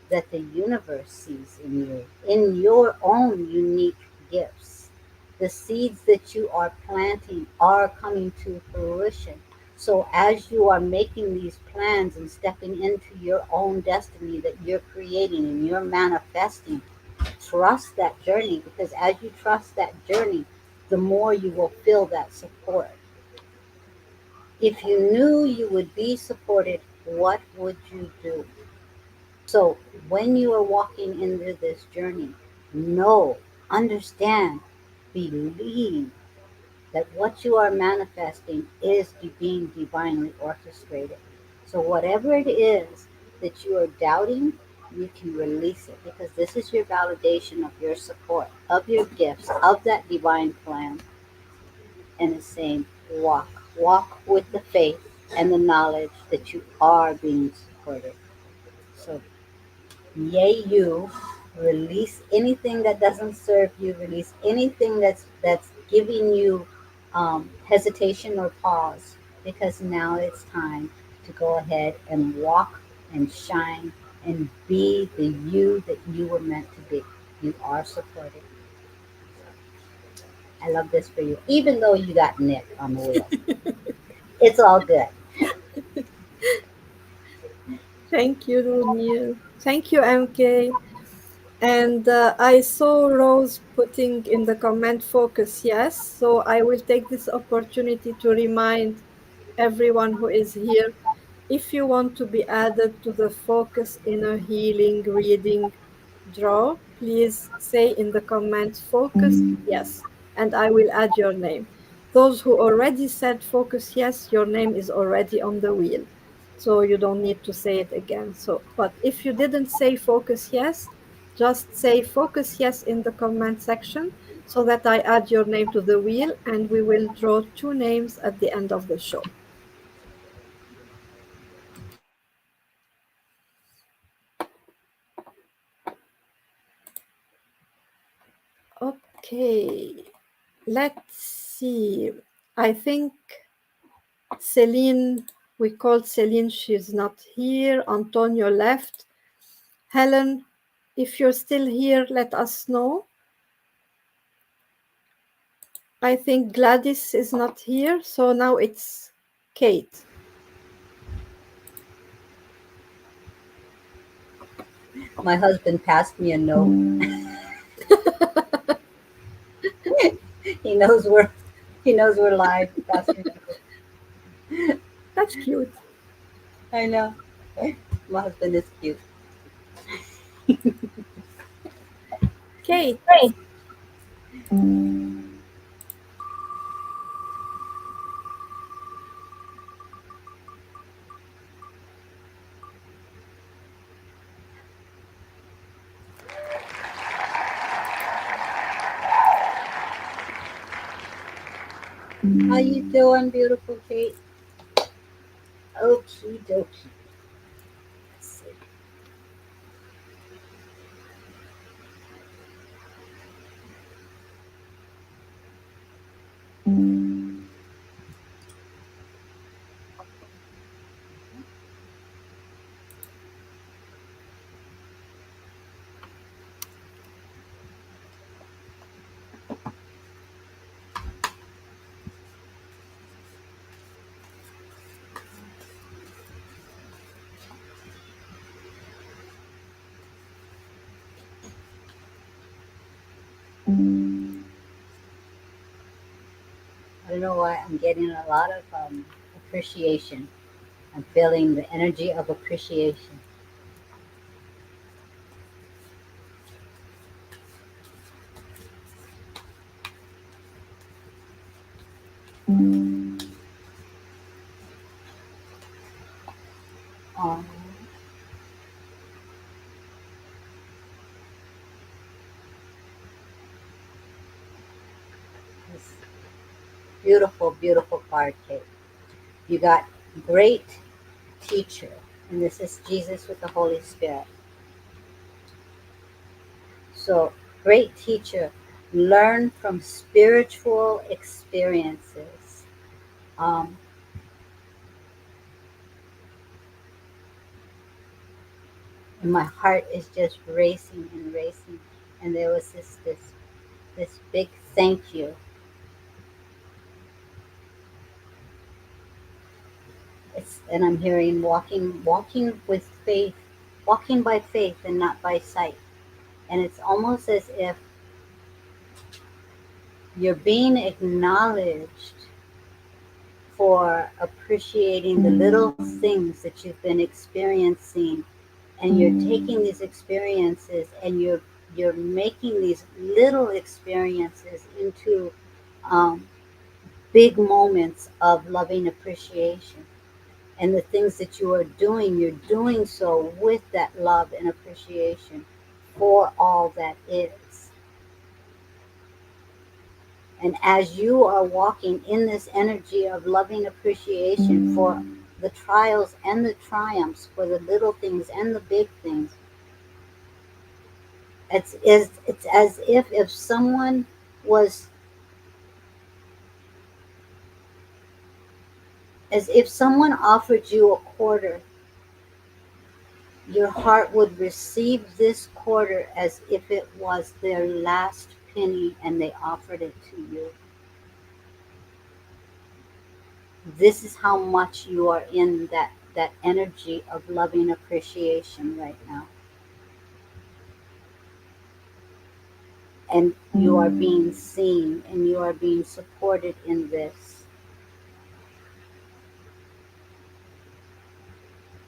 Speaker 1: that the universe sees in you, in your own unique gifts. The seeds that you are planting are coming to fruition. So, as you are making these plans and stepping into your own destiny that you're creating and you're manifesting, trust that journey, because as you trust that journey, the more you will feel that support. If you knew you would be supported, what would you do? So when you are walking into this journey, know, understand, believe that what you are manifesting is being divinely orchestrated. So whatever it is that you are doubting, you can release it, because this is your validation of your support, of your gifts, of that divine plan. And it's saying, walk, walk with the faith and the knowledge that you are being supported. So yay you, release anything that doesn't serve you, release anything that's giving you hesitation or pause, because now it's time to go ahead and walk and shine and be the you that you were meant to be. You are supported. I love this for you, even though you got Nick on the wheel. It's all good.
Speaker 2: Thank you, Neil. Thank you, MK. And I saw Rose putting in the comment focus yes. So I will take this opportunity to remind everyone who is here, if you want to be added to the focus inner healing reading draw, please say in the comments focus yes, and I will add your name. Those who already said focus yes, your name is already on the wheel. So you don't need to say it again. So, but if you didn't say focus yes, just say focus yes in the comment section so that I add your name to the wheel, and we will draw two names at the end of the show. Okay, let's see. I think Celine, we called Celine, she's not here. Antonio left. Helen, if you're still here, let us know. I think Gladys is not here, so now it's Kate.
Speaker 1: My husband passed me a note. He knows we're live. He passed me a note.
Speaker 2: That's cute.
Speaker 1: I know. My husband is cute.
Speaker 2: Kate,
Speaker 1: How you doing, beautiful Kate? Okie dokie. Let's see. I don't know why I'm getting a lot of appreciation. I'm feeling the energy of appreciation. Um, this beautiful, beautiful card, Kate. You got great teacher, and this is Jesus with the Holy Spirit. So, great teacher, learn from spiritual experiences. Um, and my heart is just racing and racing. And there was this big thank you. And I'm hearing walking with faith, walking by faith and not by sight. And it's almost as if you're being acknowledged for appreciating the little things that you've been experiencing, and you're taking these experiences and you're making these little experiences into um, big moments of loving appreciation. And the things that you are doing, you're doing so with that love and appreciation for all that is. And as you are walking in this energy of loving appreciation for the trials and the triumphs, for the little things and the big things, it's as if someone was as if someone offered you a quarter, your heart would receive this quarter as if it was their last penny and they offered it to you. This is how much you are in that energy of loving appreciation right now. And you are being seen and you are being supported in this.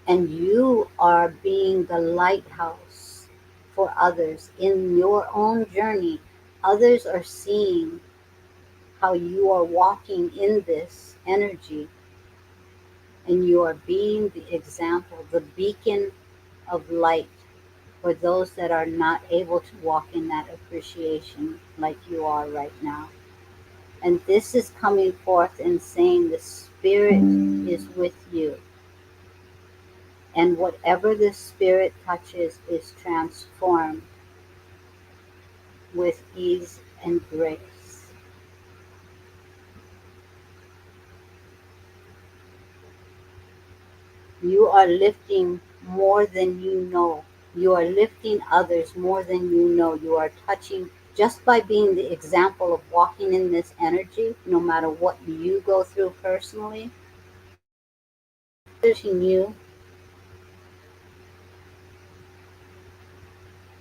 Speaker 1: And you are being the lighthouse for others in your own journey. Others are seeing how you are walking in this energy, and you are being the example, the beacon of light for those that are not able to walk in that appreciation like you are right now. And this is coming forth and saying the Spirit is with you. And whatever the Spirit touches is transformed with ease and grace. You are lifting more than you know. You are lifting others more than you know. You are touching just by being the example of walking in this energy, no matter what you go through personally. Others in you,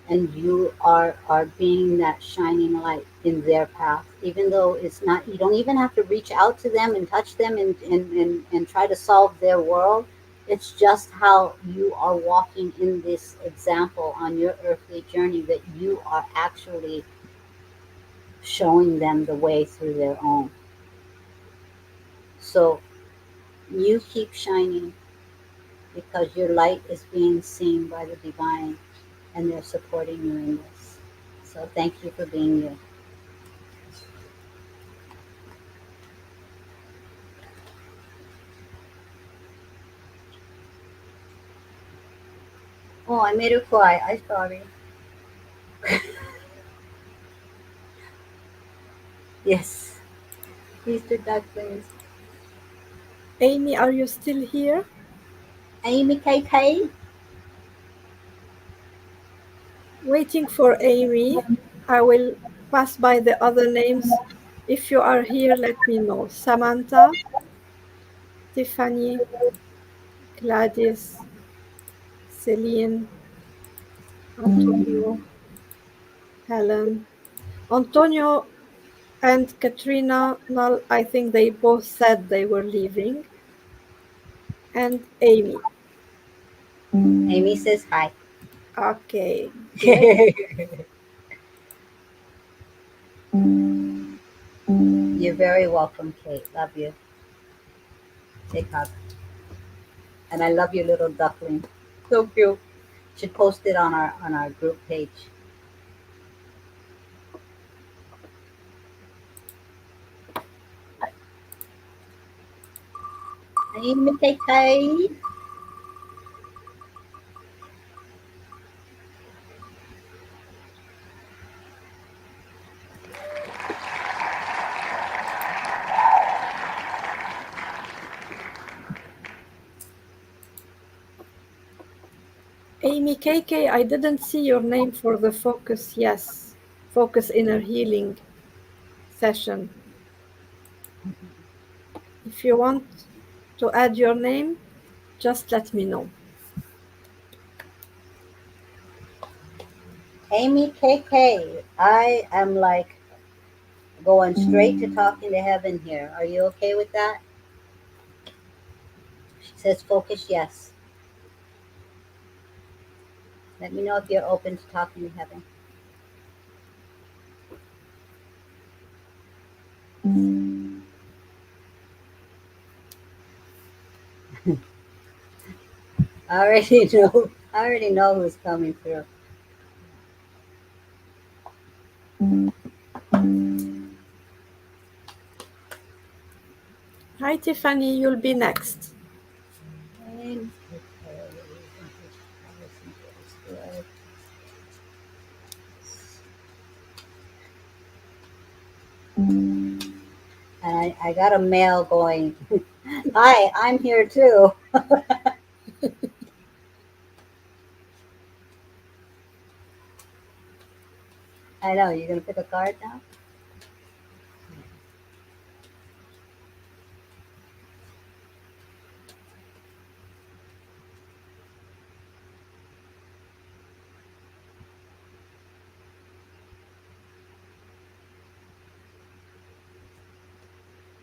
Speaker 1: and you are being that shining light in their path, even though it's not, you don't even have to reach out to them and touch them and try to solve their world. It's just how you are walking in this example on your earthly journey that you are actually showing them the way through their own. So you keep shining because your light is being seen by the divine, and they're supporting you in this. So thank you for being you. Oh, I made her cry. I'm sorry. Yes. Easter ducklings.
Speaker 2: Amy, are you still here?
Speaker 1: Amy KK.
Speaker 2: Waiting for Amy. I will pass by the other names. If you are here, let me know. Samantha, Tiffany, Gladys, Celine, Antonio, Helen. Antonio and Katrina Null, I think they both said they were leaving. And Amy.
Speaker 1: Amy says hi.
Speaker 2: Okay, good.
Speaker 1: You're very welcome, Kate. Love you. Take hug. And I love your little duckling. So cute. Should post it on our group page. Amy KK.
Speaker 2: Amy KK, I didn't see your name for the Focus Yes, Focus Inner Healing session. If you want to add your name, just let me know.
Speaker 1: Amy KK. I am like going straight to talking to heaven here. Are you okay with that? She says focus yes. Let me know if you're open to talking to heaven. I already know. I already know who's coming through.
Speaker 2: Hi, Tiffany, you'll be next.
Speaker 1: And I got a mail going. Hi, I'm here too. I know. You're gonna pick a card now.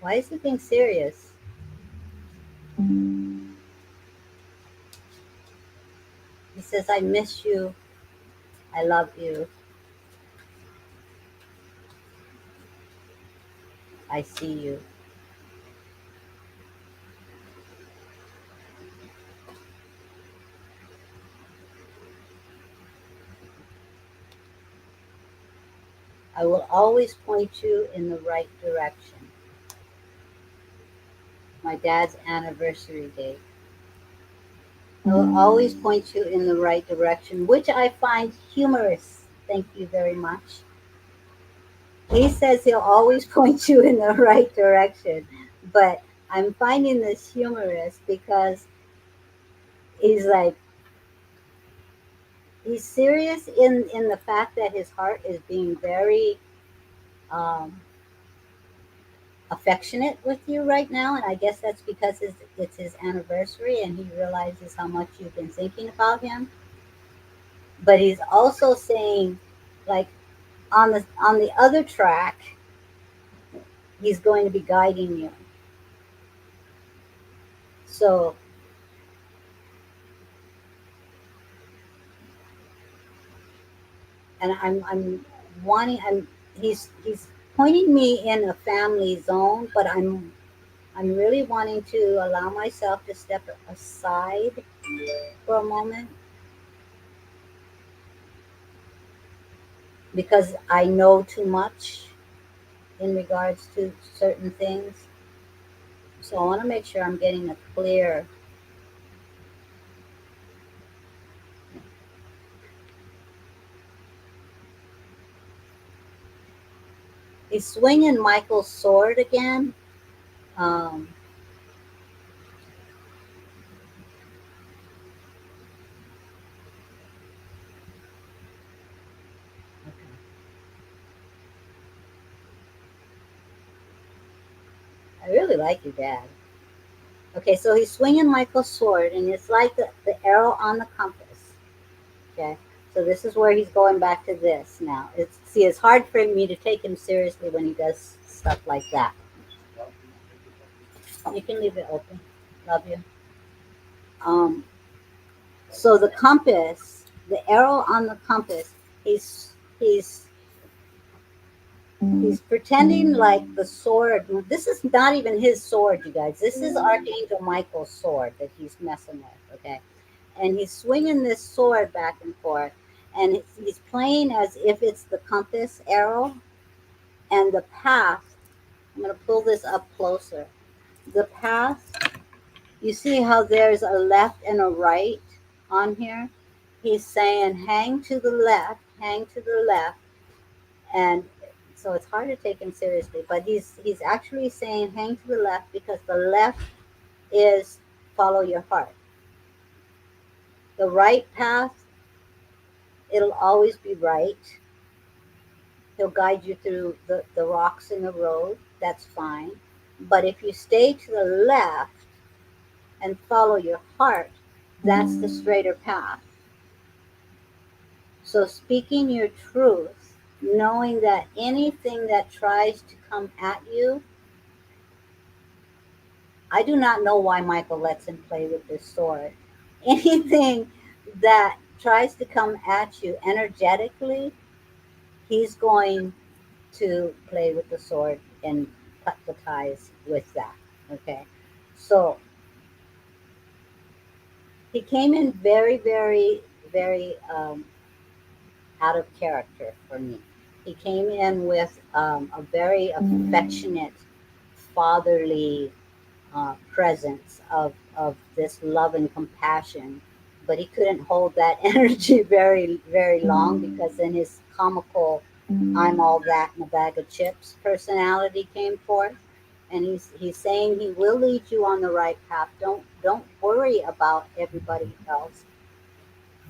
Speaker 1: Why is he being serious? He says, "I miss you. I love you. I see you. I will always point you in the right direction." My dad's anniversary date. I will always point you in the right direction, which I find humorous. Thank you very much. He says he'll always point you in the right direction, but I'm finding this humorous because he's like, he's serious in the fact that his heart is being very um, affectionate with you right now, and I guess that's because it's his anniversary and he realizes how much you've been thinking about him. But he's also saying, like, on the other track, he's going to be guiding you. So, and I'm wanting, he's pointing me in a family zone, but I'm really wanting to allow myself to step aside for a moment because I know too much in regards to certain things. So I want to make sure I'm getting a clear He's swinging Michael's sword again. Um, I really like your dad. Okay, so he's swinging Michael's sword, and it's like the arrow on the compass. Okay, so this is where he's going back to this now. It's hard for me to take him seriously when he does stuff like that. You can leave it open. Love you. Um, so the compass, the arrow on the compass, he's he's he's pretending like the sword. This is not even his sword, you guys. This is Archangel Michael's sword that he's messing with. Okay, and he's swinging this sword back and forth, and he's playing as if it's the compass arrow and the path. I'm going to pull this up closer. The path, you see how there's a left and a right on here? He's saying, hang to the left. And so it's hard to take him seriously, but he's actually saying, hang to the left because the left is follow your heart. The right path, it'll always be right. He'll guide you through the rocks in the road. That's fine. But if you stay to the left, and follow your heart, that's the straighter path. So, speaking your truth, knowing that anything that tries to come at you, I do not know why Michael lets him play with this sword. Anything that tries to come at you energetically, he's going to play with the sword and cut the ties with that. Okay. So, he came in very, very, very out of character for me. He came in with a very affectionate, fatherly presence of this love and compassion, but he couldn't hold that energy very, very long because then his comical, I'm all that in a bag of chips personality came forth. And he's saying he will lead you on the right path. Don't worry about everybody else.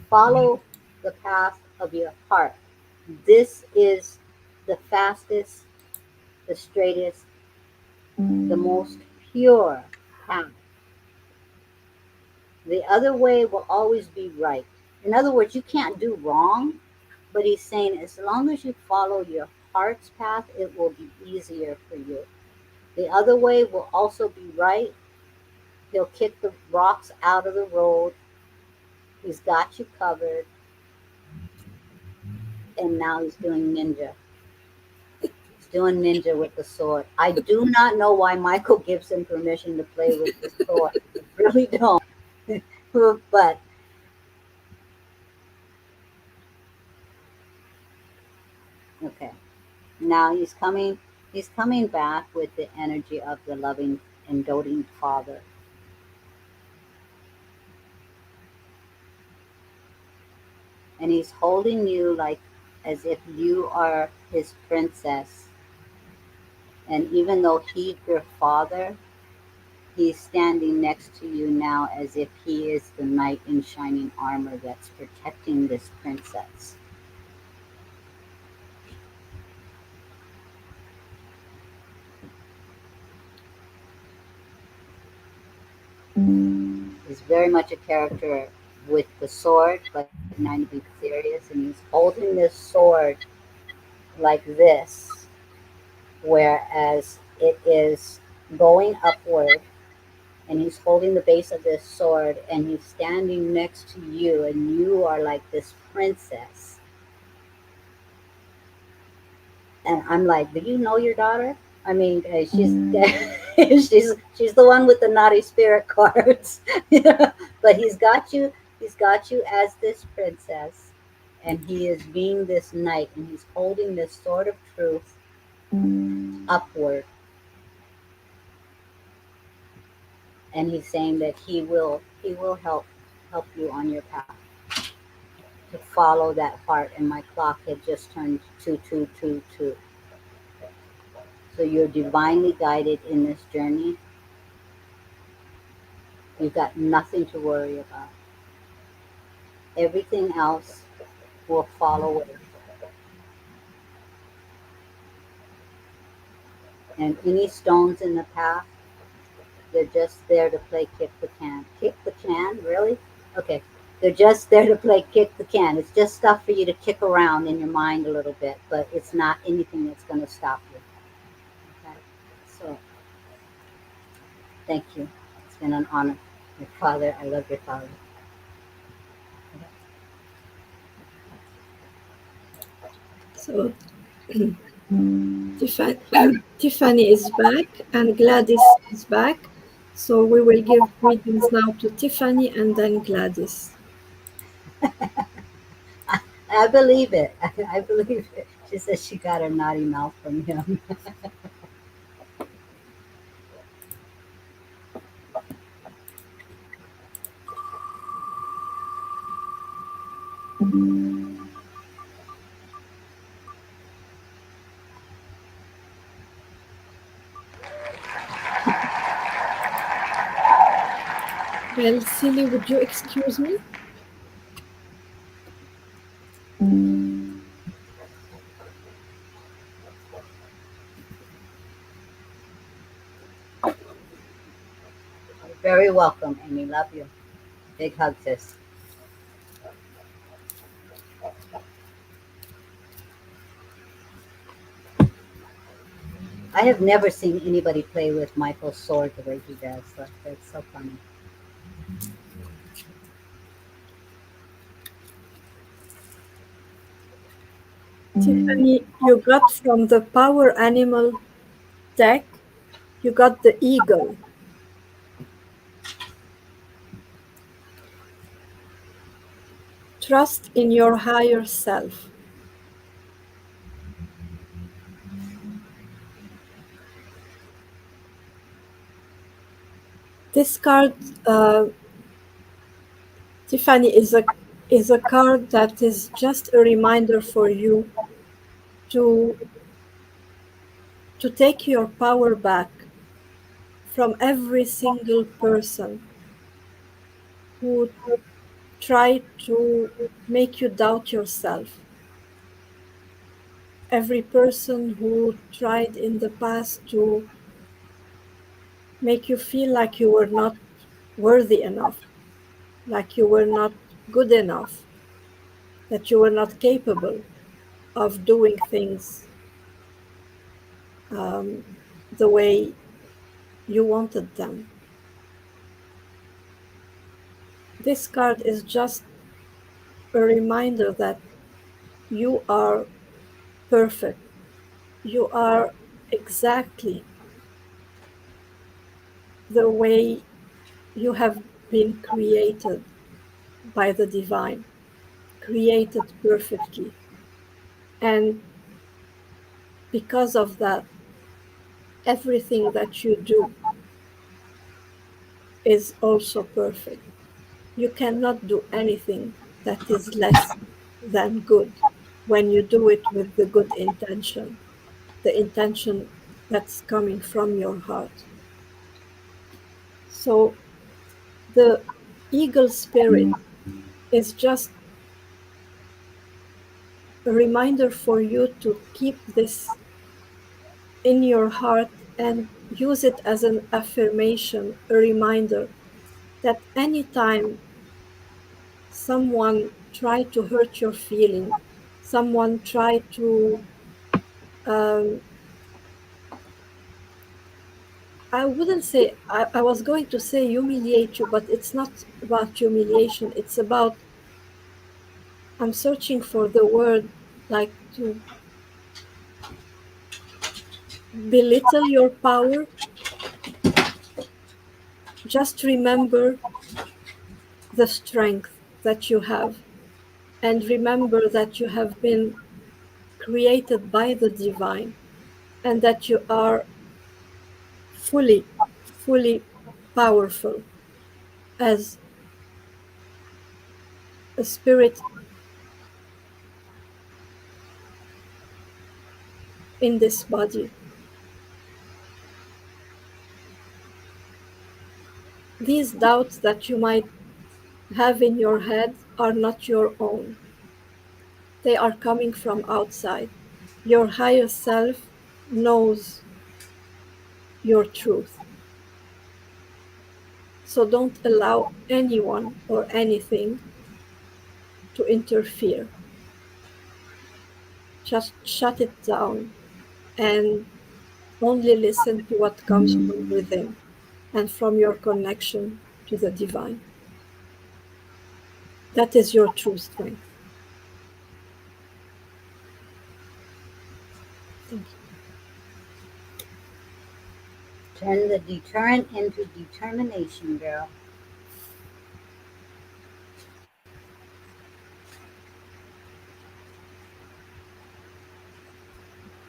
Speaker 1: Follow the path of your heart. This is the fastest, the straightest, the most pure path. The other way will always be right. In other words, you can't do wrong, but he's saying as long as you follow your heart's path, it will be easier for you. The other way will also be right. He'll kick the rocks out of the road. He's got you covered, and now he's doing ninja. He's doing ninja with the sword. I do not know why Michael gives him permission to play with the sword. I really don't. But okay, now he's coming back with the energy of the loving and doting father, and he's holding you like as if you are his princess. And even though he's your father, he's standing next to you now as if he is the knight in shining armor that's protecting this princess. He's very much a character with the sword, but not to be serious. And he's holding this sword like this, whereas it is going upward. And he's holding the base of this sword, and he's standing next to you, and you are like this princess. And I'm like, do you know your daughter? I mean, she's the one with the naughty spirit cards. Yeah. But he's got you as this princess, and he is being this knight, and he's holding this sword of truth upward, and he's saying that he will help you on your path to follow that heart. And my clock had just turned 2222. So you're divinely guided in this journey. You've got nothing to worry about. Everything else will follow it. And any stones in the path, they're just there to play kick the can. Kick the can? Really? Okay. They're just there to play kick the can. It's just stuff for you to kick around in your mind a little bit, but it's not anything that's going to stop you. Okay? So thank you. It's been an honor. Your father, I love your father.
Speaker 2: So Tiffany is back and Gladys is back. So we will give greetings now to Tiffany and then Gladys.
Speaker 1: I believe it. I believe it. She says she got her naughty mouth from him.
Speaker 2: Well, Silly, would you excuse me?
Speaker 1: You're very welcome, Amy. Love you. Big hug, sis. I have never seen anybody play with Michael's sword the way he does. That's so funny.
Speaker 2: Tiffany, you got from the Power Animal deck, you got the eagle. Trust in your higher self. This card, uh, Tiffany, is a card that is just a reminder for you to to take your power back from every single person who tried to make you doubt yourself, every person who tried in the past to make you feel like you were not worthy enough, like you were not good enough, that you were not capable of doing things um, the way you wanted them. This card is just a reminder that you are perfect. You are exactly the way you have been created by the divine, created perfectly. And because of that, everything that you do is also perfect. You cannot do anything that is less than good when you do it with the good intention, the intention that's coming from your heart. So the eagle spirit is just a reminder for you to keep this in your heart and use it as an affirmation, a reminder that anytime someone tried to hurt your feeling, someone tried to, um, I wouldn't say, I was going to say humiliate you, but it's not about humiliation. It's about, I'm searching for the word, like to belittle your power. Just remember the strength that you have, and remember that you have been created by the divine, and that you are fully, fully powerful as a spirit in this body. These doubts that you might have in your head are not your own. They are coming from outside. Your higher self knows your truth. So don't allow anyone or anything to interfere. Just shut it down and only listen to what comes from within and from your connection to the divine. That is your true strength. Thank you.
Speaker 1: Turn the deterrent into determination, girl.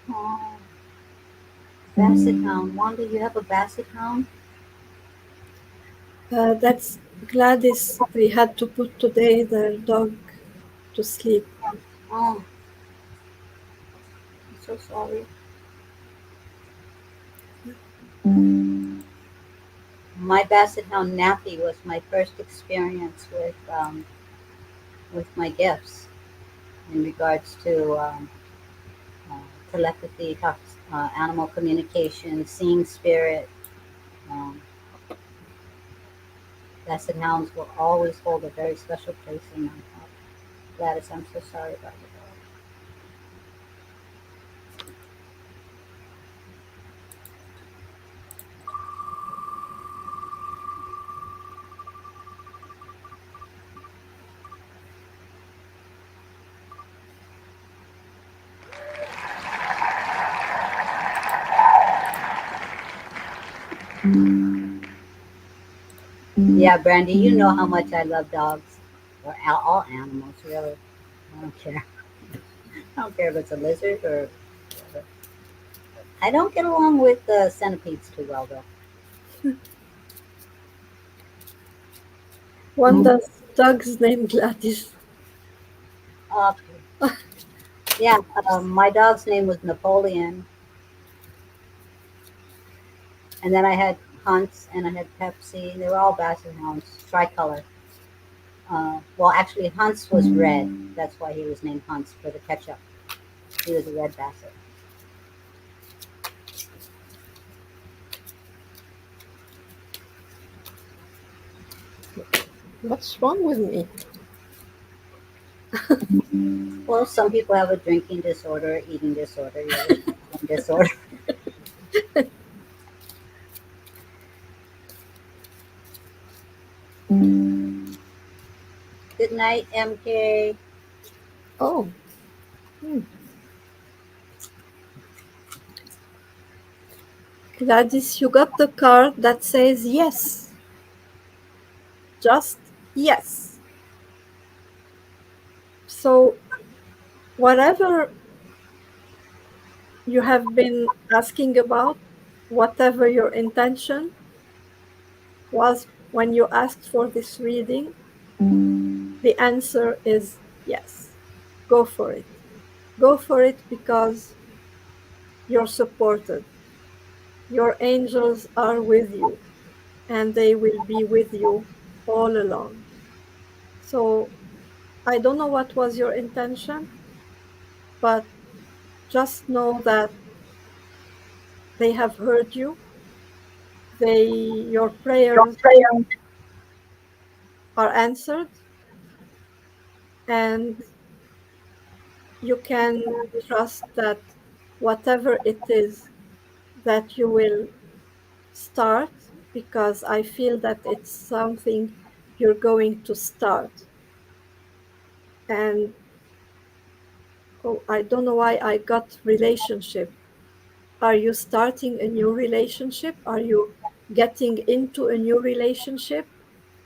Speaker 1: Oh, basset hound. Wanda, you have a basset hound?
Speaker 2: That's Gladys. They had to put today their dog to sleep.
Speaker 1: Oh, I'm so sorry. My basset hound Nappy was my first experience with my gifts in regards to uh, telepathy, animal communication, seeing spirit. Um, Basset hounds will always hold a very special place in my heart. Gladys, I'm so sorry about your dog. Yeah, Brandy, you know how much I love dogs, or all animals, really. I don't care. I don't care if it's a lizard or whatever. I don't get along with centipedes too well, though.
Speaker 2: Wanda's dog's name Gladys.
Speaker 1: Uh, yeah, my dog's name was Napoleon, and then I had Hunts and I had Pepsi. They were all Basset hounds, tricolor. Well, actually, Hunts was red. That's why he was named Hunts for the ketchup. He was a red Basset.
Speaker 2: What's wrong with me?
Speaker 1: Well, some people have a drinking disorder, eating disorder. You have a gambling disorder. Good night, MK.
Speaker 2: Oh, hmm. Gladys, you got the card that says yes. Just yes. So, whatever you have been asking about, whatever your intention was when you asked for this reading, the answer is yes. Go for it. Go for it because you're supported. Your angels are with you and they will be with you all along. So, I don't know what was your intention, but just know that they have heard you. Your prayers are answered, and you can trust that whatever it is that you will start, because I feel that it's something you're going to start. And oh, I don't know why I got relationship. Are you starting a new relationship? Are you getting into a new relationship?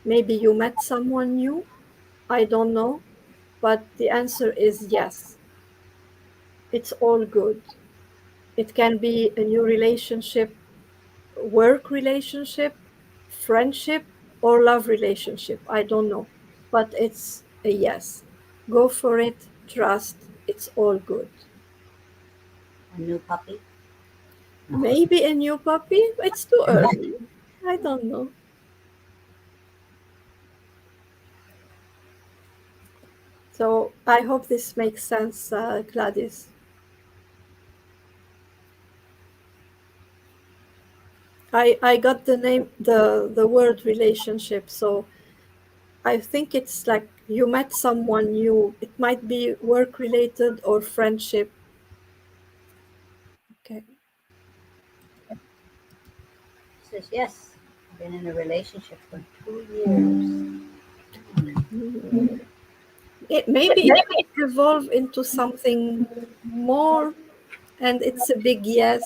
Speaker 2: Maybe you met someone new. I don't know. But the answer is yes. It's all good. It can be a new relationship, work relationship, friendship, or love relationship. I don't know. But it's a yes. Go for it. Trust. It's all good.
Speaker 1: A new puppy. No.
Speaker 2: Maybe a new puppy. It's too early. I don't know. So I hope this makes sense, Gladys. I got the name, the word relationship. So I think it's like you met someone new. It might be work related or friendship. Okay.
Speaker 1: Says yes. Been in a relationship for 2 years.
Speaker 2: Mhm. Maybe it could evolve into something more, and it's a big yes.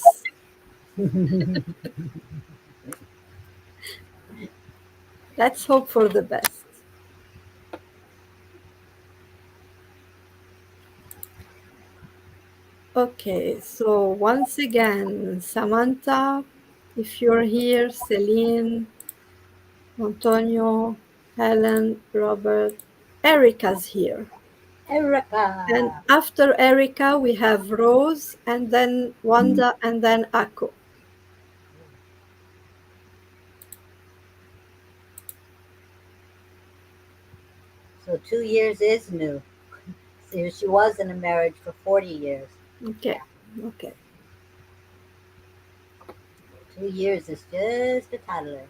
Speaker 2: Let's hope for the best. Okay, so once again, Samantha, if you're here, Celine, Antonio, Helen, Robert, Erica's here. And
Speaker 1: Erica.
Speaker 2: after Erica, we have Rose, and then Wanda, and then Ako.
Speaker 1: So 2 years is new. So she was in a marriage for 40 years.
Speaker 2: Okay, okay.
Speaker 1: 2 years is just a toddler.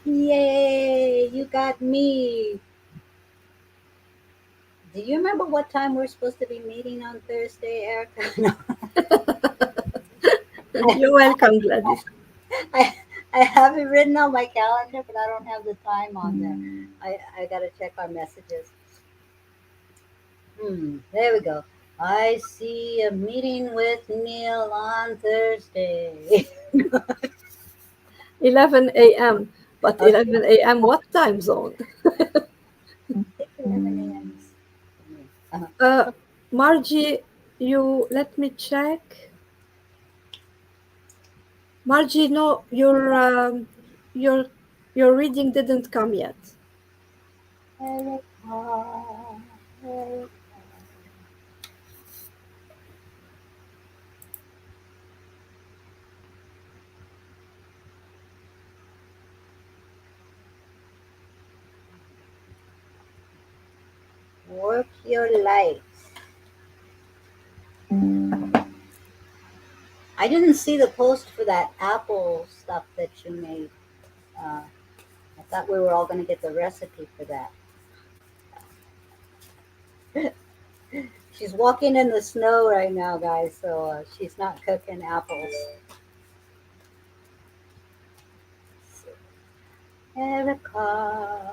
Speaker 1: Yay! You got me. Do you remember what time we're supposed to be meeting on Thursday, Erica? No.
Speaker 2: You're welcome, Gladys.
Speaker 1: I, I have it written on my calendar, but I don't have the time on there. I gotta check our messages. There we go. I see a meeting with Neil on Thursday.
Speaker 2: 11 a.m. But
Speaker 1: Okay,
Speaker 2: 11 a.m., what time zone?
Speaker 1: I think 11 a.m. is for me.
Speaker 2: Uh, Margie, you let me check. Margie, no, your your reading didn't come yet.
Speaker 1: Erica, Erica. Work your light. I didn't see the post for that Apple stuff that you made. Uh, I thought we were all going to get the recipe for that. She's walking in the snow right now, guys, so she's not cooking apples. Erica.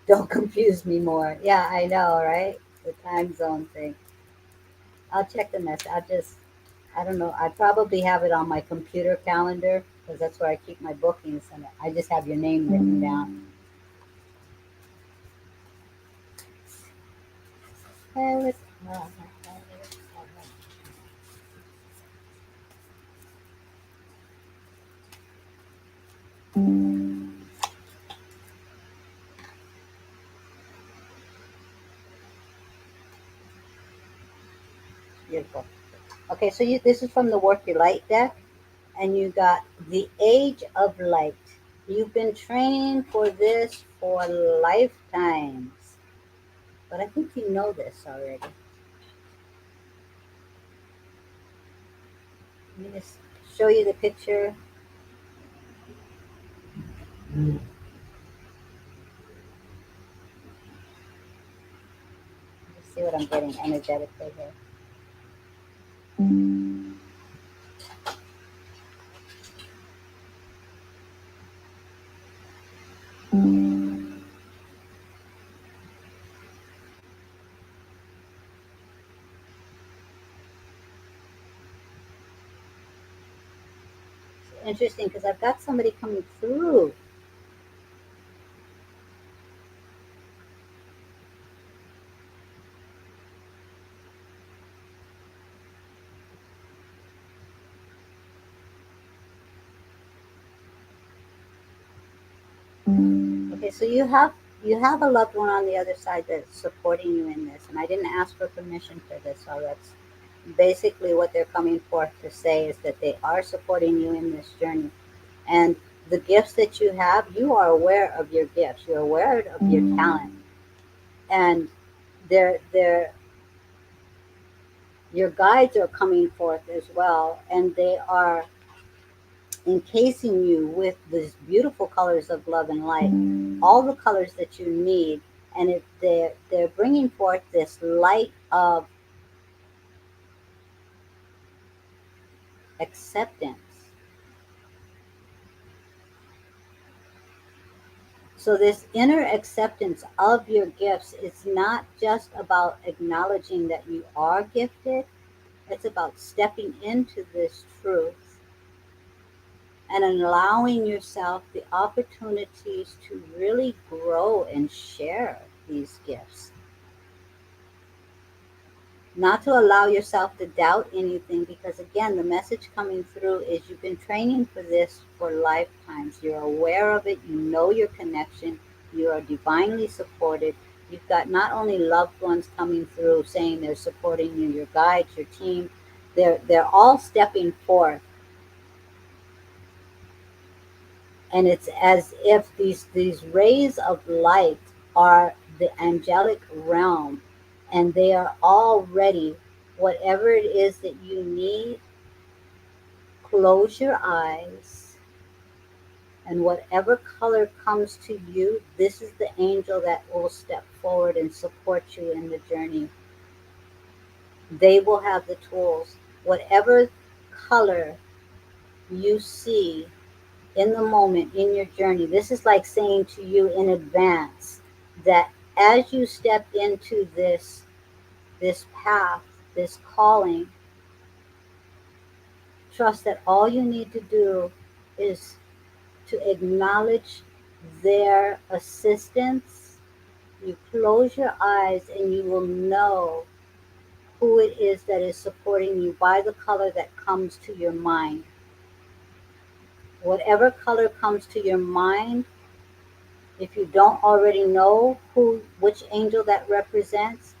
Speaker 1: Don't confuse me more. Yeah, I know, right? The time zone thing. I'll check the message. I don't know. I probably have it on my computer calendar because that's where I keep my bookings, and I just have your name written down. Erica. Beautiful. Okay, so this is from the Work Your Light deck, and you got the Age of Light. You've been training for this for lifetimes, but I think you know this already. Let me just show you the picture. Let's see what I'm getting energetically here. It's interesting because I've got somebody coming through. Okay, so you have a loved one on the other side that's supporting you in this, and I didn't ask for permission for this, so that's basically what they're coming forth to say is that they are supporting you in this journey. And the gifts that you have, you are aware of your gifts. You're aware of your talent, and they're your guides are coming forth as well, and they are encasing you with these beautiful colors of love and light, all the colors that you need, and they're bringing forth this light of acceptance. So this inner acceptance of your gifts, it's not just about acknowledging that you are gifted, it's about stepping into this truth and allowing yourself the opportunities to really grow and share these gifts. Not to allow yourself to doubt anything, because again, the message coming through is you've been training for this for lifetimes. You're aware of it, you know your connection, you are divinely supported. You've got not only loved ones coming through saying they're supporting you, your guides, your team, they're all stepping forth, and it's as if these rays of light are the angelic realm, and they are all ready. Whatever it is that you need, close your eyes, and whatever color comes to you, this is the angel that will step forward and support you in the journey. They will have the tools. Whatever color you see in the moment in your journey, this is like saying to you in advance that as you step into this path, this calling, trust that all you need to do is to acknowledge their assistance. You close your eyes and you will know who it is that is supporting you by the color that comes to your mind. Whatever color comes to your mind, if you don't already know which angel that represents,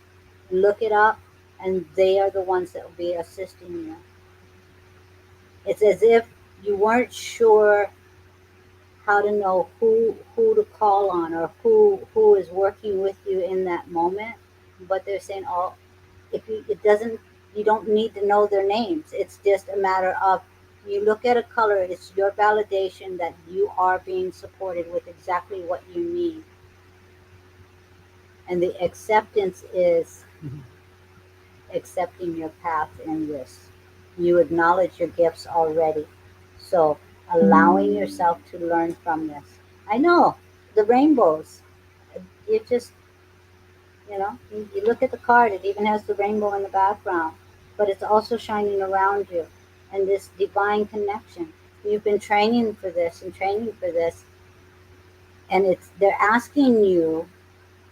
Speaker 1: look it up, and they are the ones that will be assisting you. It's as if you weren't sure how to know who to call on, or who is working with you in that moment, but they're saying, oh, if you it doesn't you don't need to know their names. It's just a matter of you look at a color, it's your validation that you are being supported with exactly what you need. And the acceptance is accepting your path in this. You acknowledge your gifts already. So allowing yourself to learn from this. I know the rainbows. It just, you look at the card, it even has the rainbow in the background, but it's also shining around you. And this divine connection. You've been training for this and training for this, and they're asking you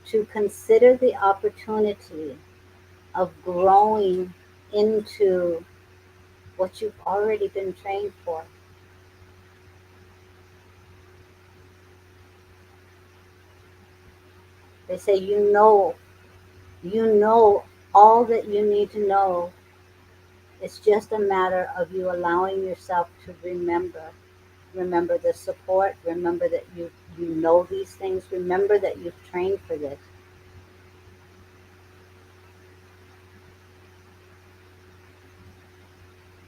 Speaker 1: to consider the opportunity of growing into what you've already been trained for. They say you know all that you need to know. It's just a matter of you allowing yourself to remember. Remember the support. Remember that you know these things. Remember that you've trained for this.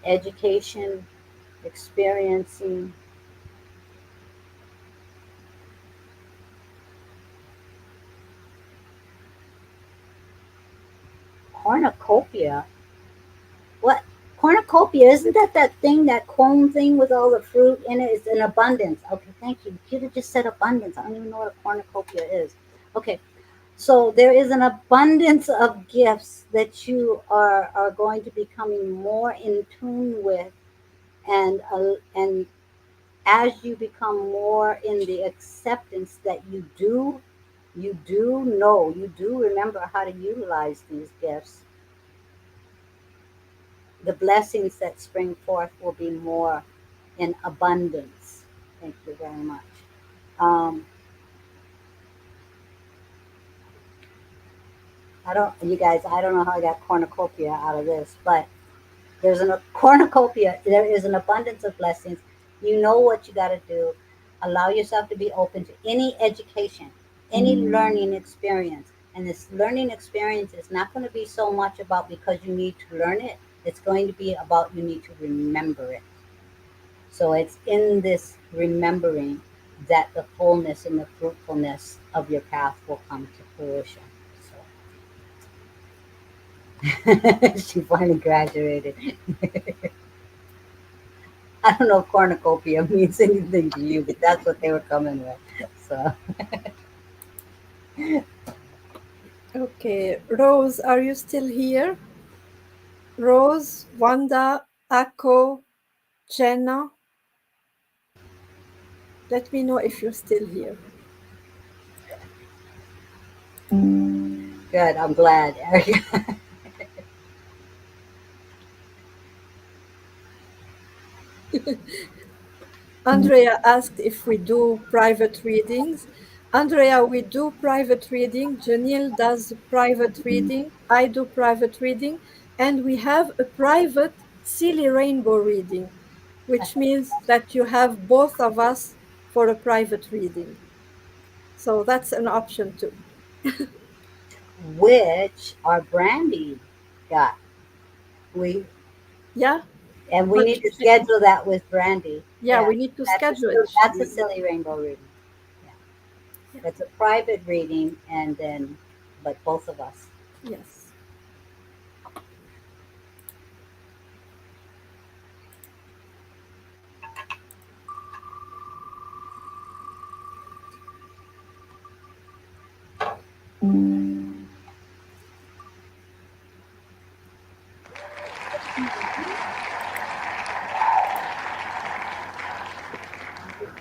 Speaker 1: Education, experiencing cornucopia. What cornucopia? Isn't that thing, that cone thing with all the fruit in it? It's an abundance. Okay, thank you. You could have just said abundance. I don't even know what a cornucopia is. Okay, so there is an abundance of gifts that you are going to be coming more in tune with, and as you become more in the acceptance that you do remember how to utilize these gifts, the blessings that spring forth will be more in abundance. Thank you very much. I don't, you guys, I don't know how I got cornucopia out of this, but there's a cornucopia. There is an abundance of blessings. You know what you got to do. Allow yourself to be open to any education, any learning experience. And this learning experience is not going to be so much about because you need to learn it. It's going to be about you need to remember it. So it's in this remembering that the fullness and the fruitfulness of your path will come to fruition. So she finally graduated. I don't know if cornucopia means anything to you, but that's what they were coming with. So
Speaker 2: Okay, Rose, are you still here? Rose, Wanda, Akko, Jenna, let me know if you're still here.
Speaker 1: good. I'm glad.
Speaker 2: Andrea asked if we do private readings. Andrea, we do private reading. Janelle does private reading. I do private reading. And we have a private Silly Rainbow reading, which means that you have both of us for a private reading. So that's an option too.
Speaker 1: Which our Brandy got. We
Speaker 2: Yeah,
Speaker 1: and we
Speaker 2: but
Speaker 1: need to schedule that with Brandy.
Speaker 2: yeah,
Speaker 1: Yeah,
Speaker 2: we need to schedule it.
Speaker 1: that's a silly rainbow reading. Yeah,
Speaker 2: Yeah,
Speaker 1: that's a private reading, and then but both of us.
Speaker 2: yes.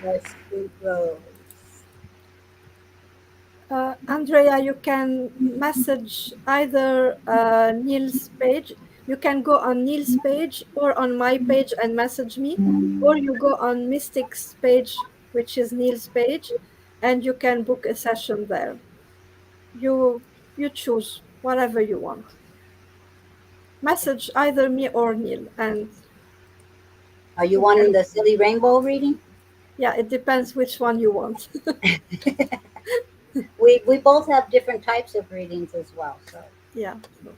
Speaker 1: Yes, we go.
Speaker 2: Andrea, you can message either Neil's page. You can go on Neil's page or on my page and message me, or you go on Mystic's page, which is Neil's page, and you can book a session there. You you choose whatever you want. Message either me or Neil, and
Speaker 1: Are you
Speaker 2: we can.
Speaker 1: wanting the silly rainbow reading?
Speaker 2: Yeah, it depends which one you want.
Speaker 1: We both have different types of readings as well. So,
Speaker 2: Yeah. So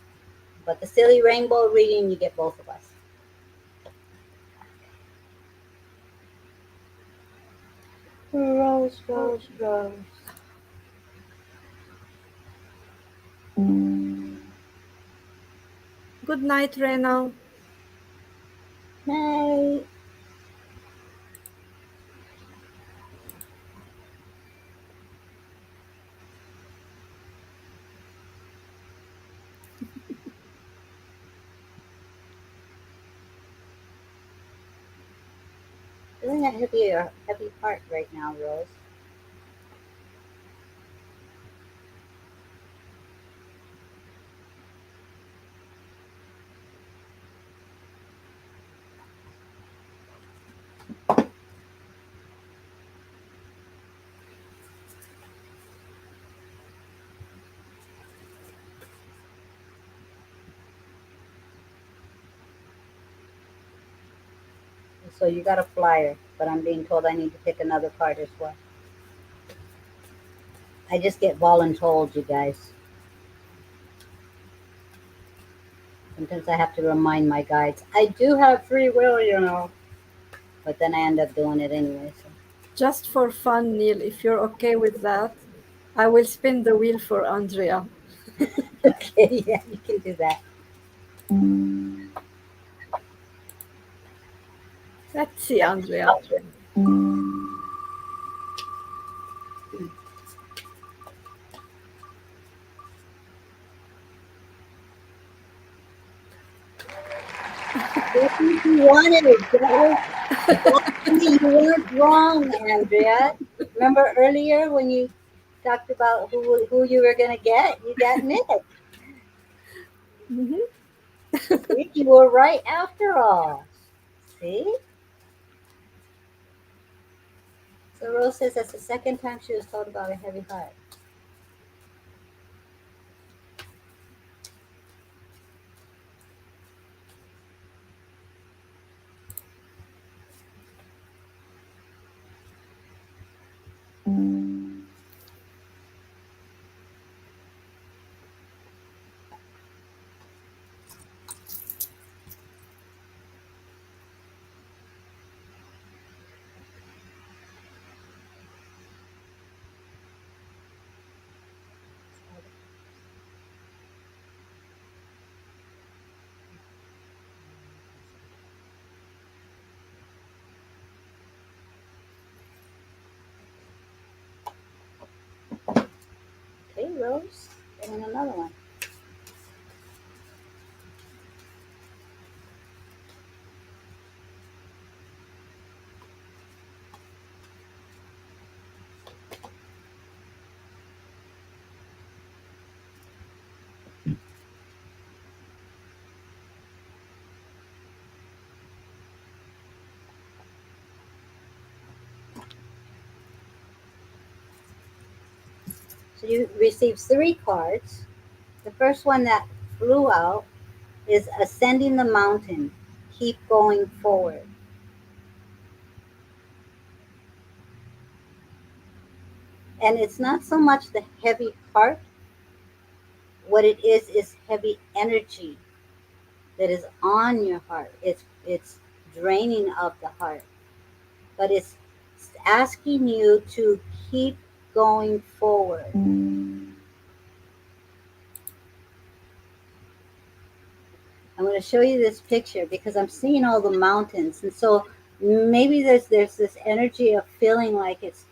Speaker 1: but the silly rainbow reading, you get both of us. Rose,
Speaker 2: oh,
Speaker 1: rose, rose.
Speaker 2: good night, Rena.
Speaker 1: Night. Feeling a heavy heart right now, Rose. So you got a flyer, but I'm being told I need to pick another card as well. I just get voluntold, you guys. Sometimes I have to remind my guides. I do have free will, you know. But then I end up doing it anyway. So.
Speaker 2: Just for fun, Neil, if you're okay with that, I will spin the wheel for Andrea.
Speaker 1: Okay, yeah, you can do that.
Speaker 2: Let's see, Andrea.
Speaker 1: What did you wanted? You weren't wrong, Andrea. Remember earlier when you talked about who you were gonna get? You got Nick.
Speaker 2: Mhm.
Speaker 1: See, you were right after all. See? So Rose says that's the second time she was told about a heavy heart. Okay, Rose. And another one. So you received three cards. The first one that flew out is ascending the mountain. Keep going forward. And it's not so much the heavy heart. What it is heavy energy that is on your heart. It's draining of the heart, but it's asking you to keep going forward. I'm going to show you this picture because I'm seeing all the mountains, and so maybe there's this energy of feeling like it's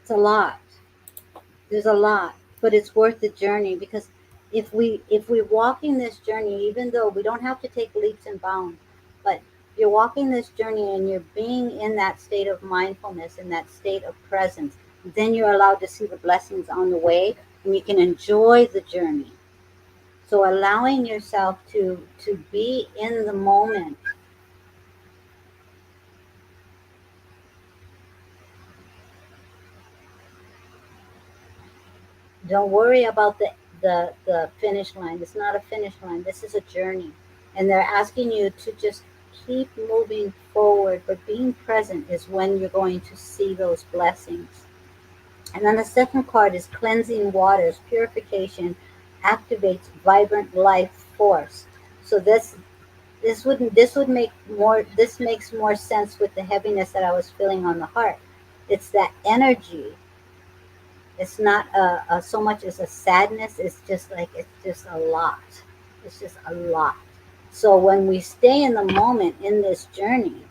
Speaker 1: a lot. There's a lot, but it's worth the journey because if we walking this journey, even though we don't have to take leaps and bounds, but you're walking this journey and you're being in that state of mindfulness, in that state of presence, then you're allowed to see the blessings on the way and you can enjoy the journey. So allowing yourself to be in the moment. Don't worry about the finish line. It's not a finish line. This is a journey. And they're asking you to just keep moving forward, but being present is when you're going to see those blessings. And then the second card is cleansing waters, purification activates vibrant life force. So this would make more this makes more sense with the heaviness that I was feeling on the heart. It's that energy. It's not so much as a sadness. It's just like it's just a lot. It's just a lot. So when we stay in the moment in this journey,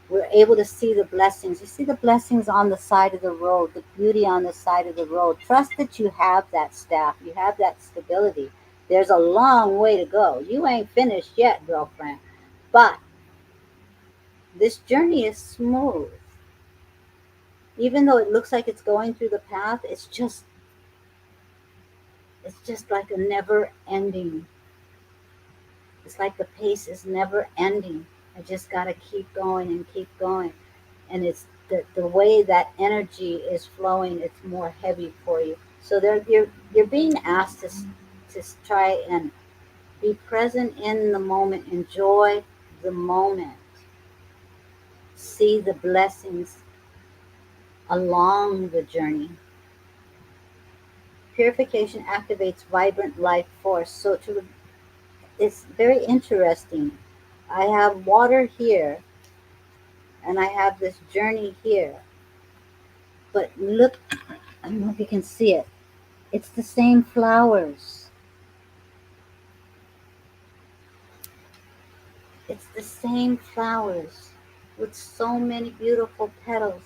Speaker 1: we're able to see the blessings. You see the blessings on the side of the road, the beauty on the side of the road. Trust that you have that staff. You have that stability. There's a long way to go. You ain't finished yet, girlfriend. But this journey is smooth. Even though it looks like it's going through the path, it's just like a never ending. It's like the pace is never ending. I just got to keep going and keep going. And it's the way that energy is flowing, it's more heavy for you. So you're being asked to try and be present in the moment, enjoy the moment, see the blessings along the journey. Purification activates vibrant life force. So it's very interesting. I have water here and I have this journey here. But look, I don't know if you can see it. It's the same flowers. It's the same flowers with so many beautiful petals.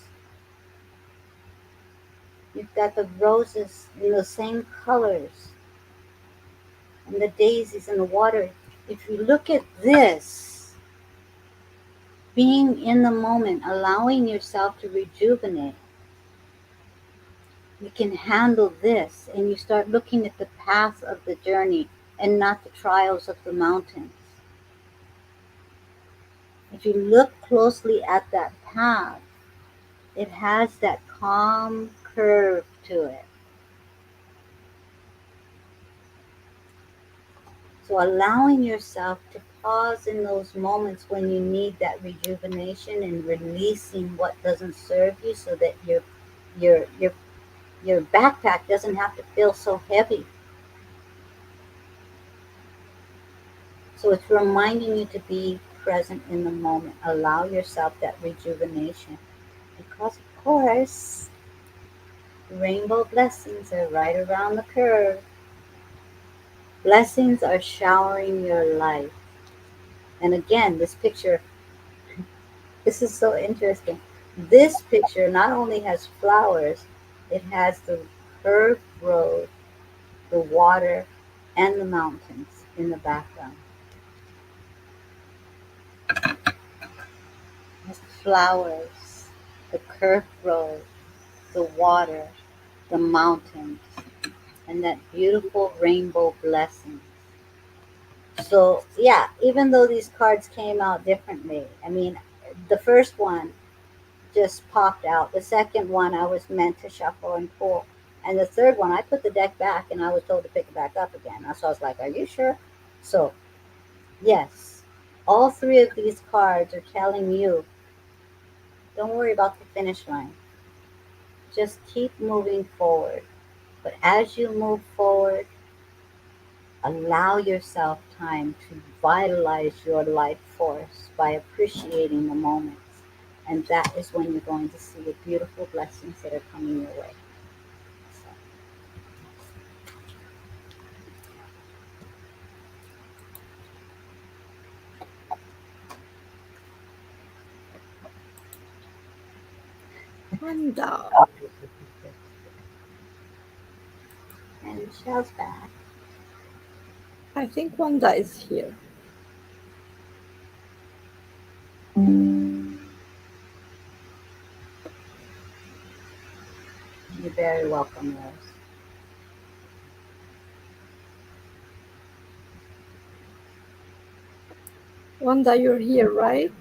Speaker 1: You've got the roses in the same colors and the daisies and the water. If you look at this, being in the moment, allowing yourself to rejuvenate, you can handle this and you start looking at the path of the journey and not the trials of the mountains. If you look closely at that path, it has that calm curve to it. So allowing yourself to Pause in those moments when you need that rejuvenation and releasing what doesn't serve you so that your your your backpack doesn't have to feel so heavy. So it's reminding you to be present in the moment. Allow yourself that rejuvenation. Because of course, rainbow blessings are right around the curve. Blessings are showering your life. And again, this picture, this is so interesting. This picture not only has flowers, it has the curved road, the water, and the mountains in the background. It has flowers, the curved road, the water, the mountains, and that beautiful rainbow blessing. So, yeah, even though these cards came out differently, I mean, the first one just popped out. The second one I was meant to shuffle and pull. And the third one, I put the deck back and I was told to pick it back up again. So I was like, are you sure? So, yes, all three of these cards are telling you don't worry about the finish line. Just keep moving forward. But as you move forward, allow yourself time to vitalize your life force by appreciating the moments. And that is when you're going to see the beautiful blessings that are coming your way. So,
Speaker 2: Wanda.
Speaker 1: and Michelle's back.
Speaker 2: I think Wanda is here.
Speaker 1: You're very welcome, Rose.
Speaker 2: Wanda, you're here, right?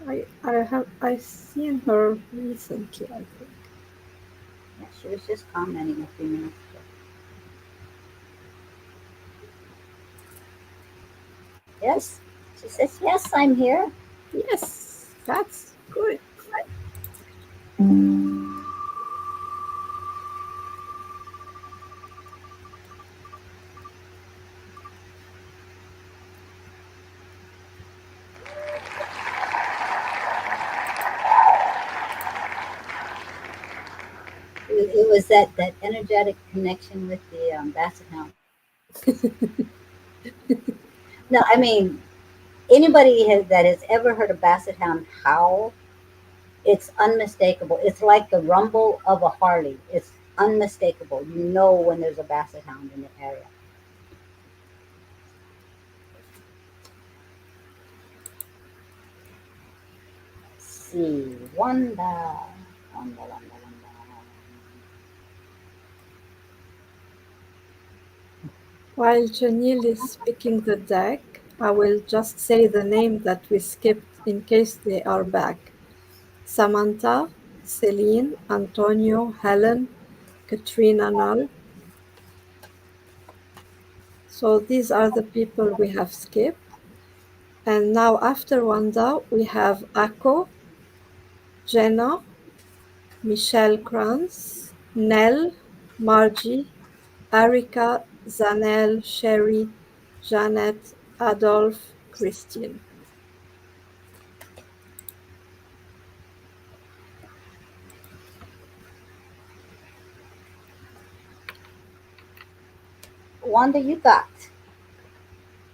Speaker 2: I seen her recently, I think.
Speaker 1: Yeah, she was just commenting a few minutes ago. Yes, she says, yes, I'm here.
Speaker 2: Yes, that's good.
Speaker 1: It was that energetic connection with the basset hound. No, I mean, that has ever heard a basset hound howl, it's unmistakable. It's like the rumble of a Harley. It's unmistakable. You know when there's a basset hound in the area. Let's see, Wanda, Wanda, Wanda, Wanda.
Speaker 2: While Janelle is picking the deck, I will just say the name that we skipped in case they are back. Samantha, Celine, Antonio, Helen, Katrina Null. So these are the people we have skipped. And now after Wanda, we have Akko, Jenna, Michelle Kranz, Nell, Margie, Arika, Zanel, Sherry, Janet, Adolphe, Christine.
Speaker 1: Wanda, you got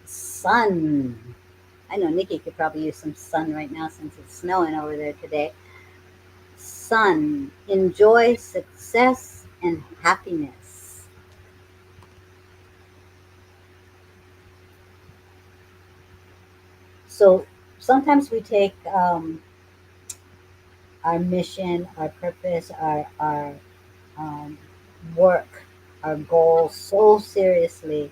Speaker 1: sun. I know Nikki could probably use some sun right now since it's snowing over there today. Sun, enjoy success and happiness. So sometimes we take our mission, our purpose, our um, work, our goals so seriously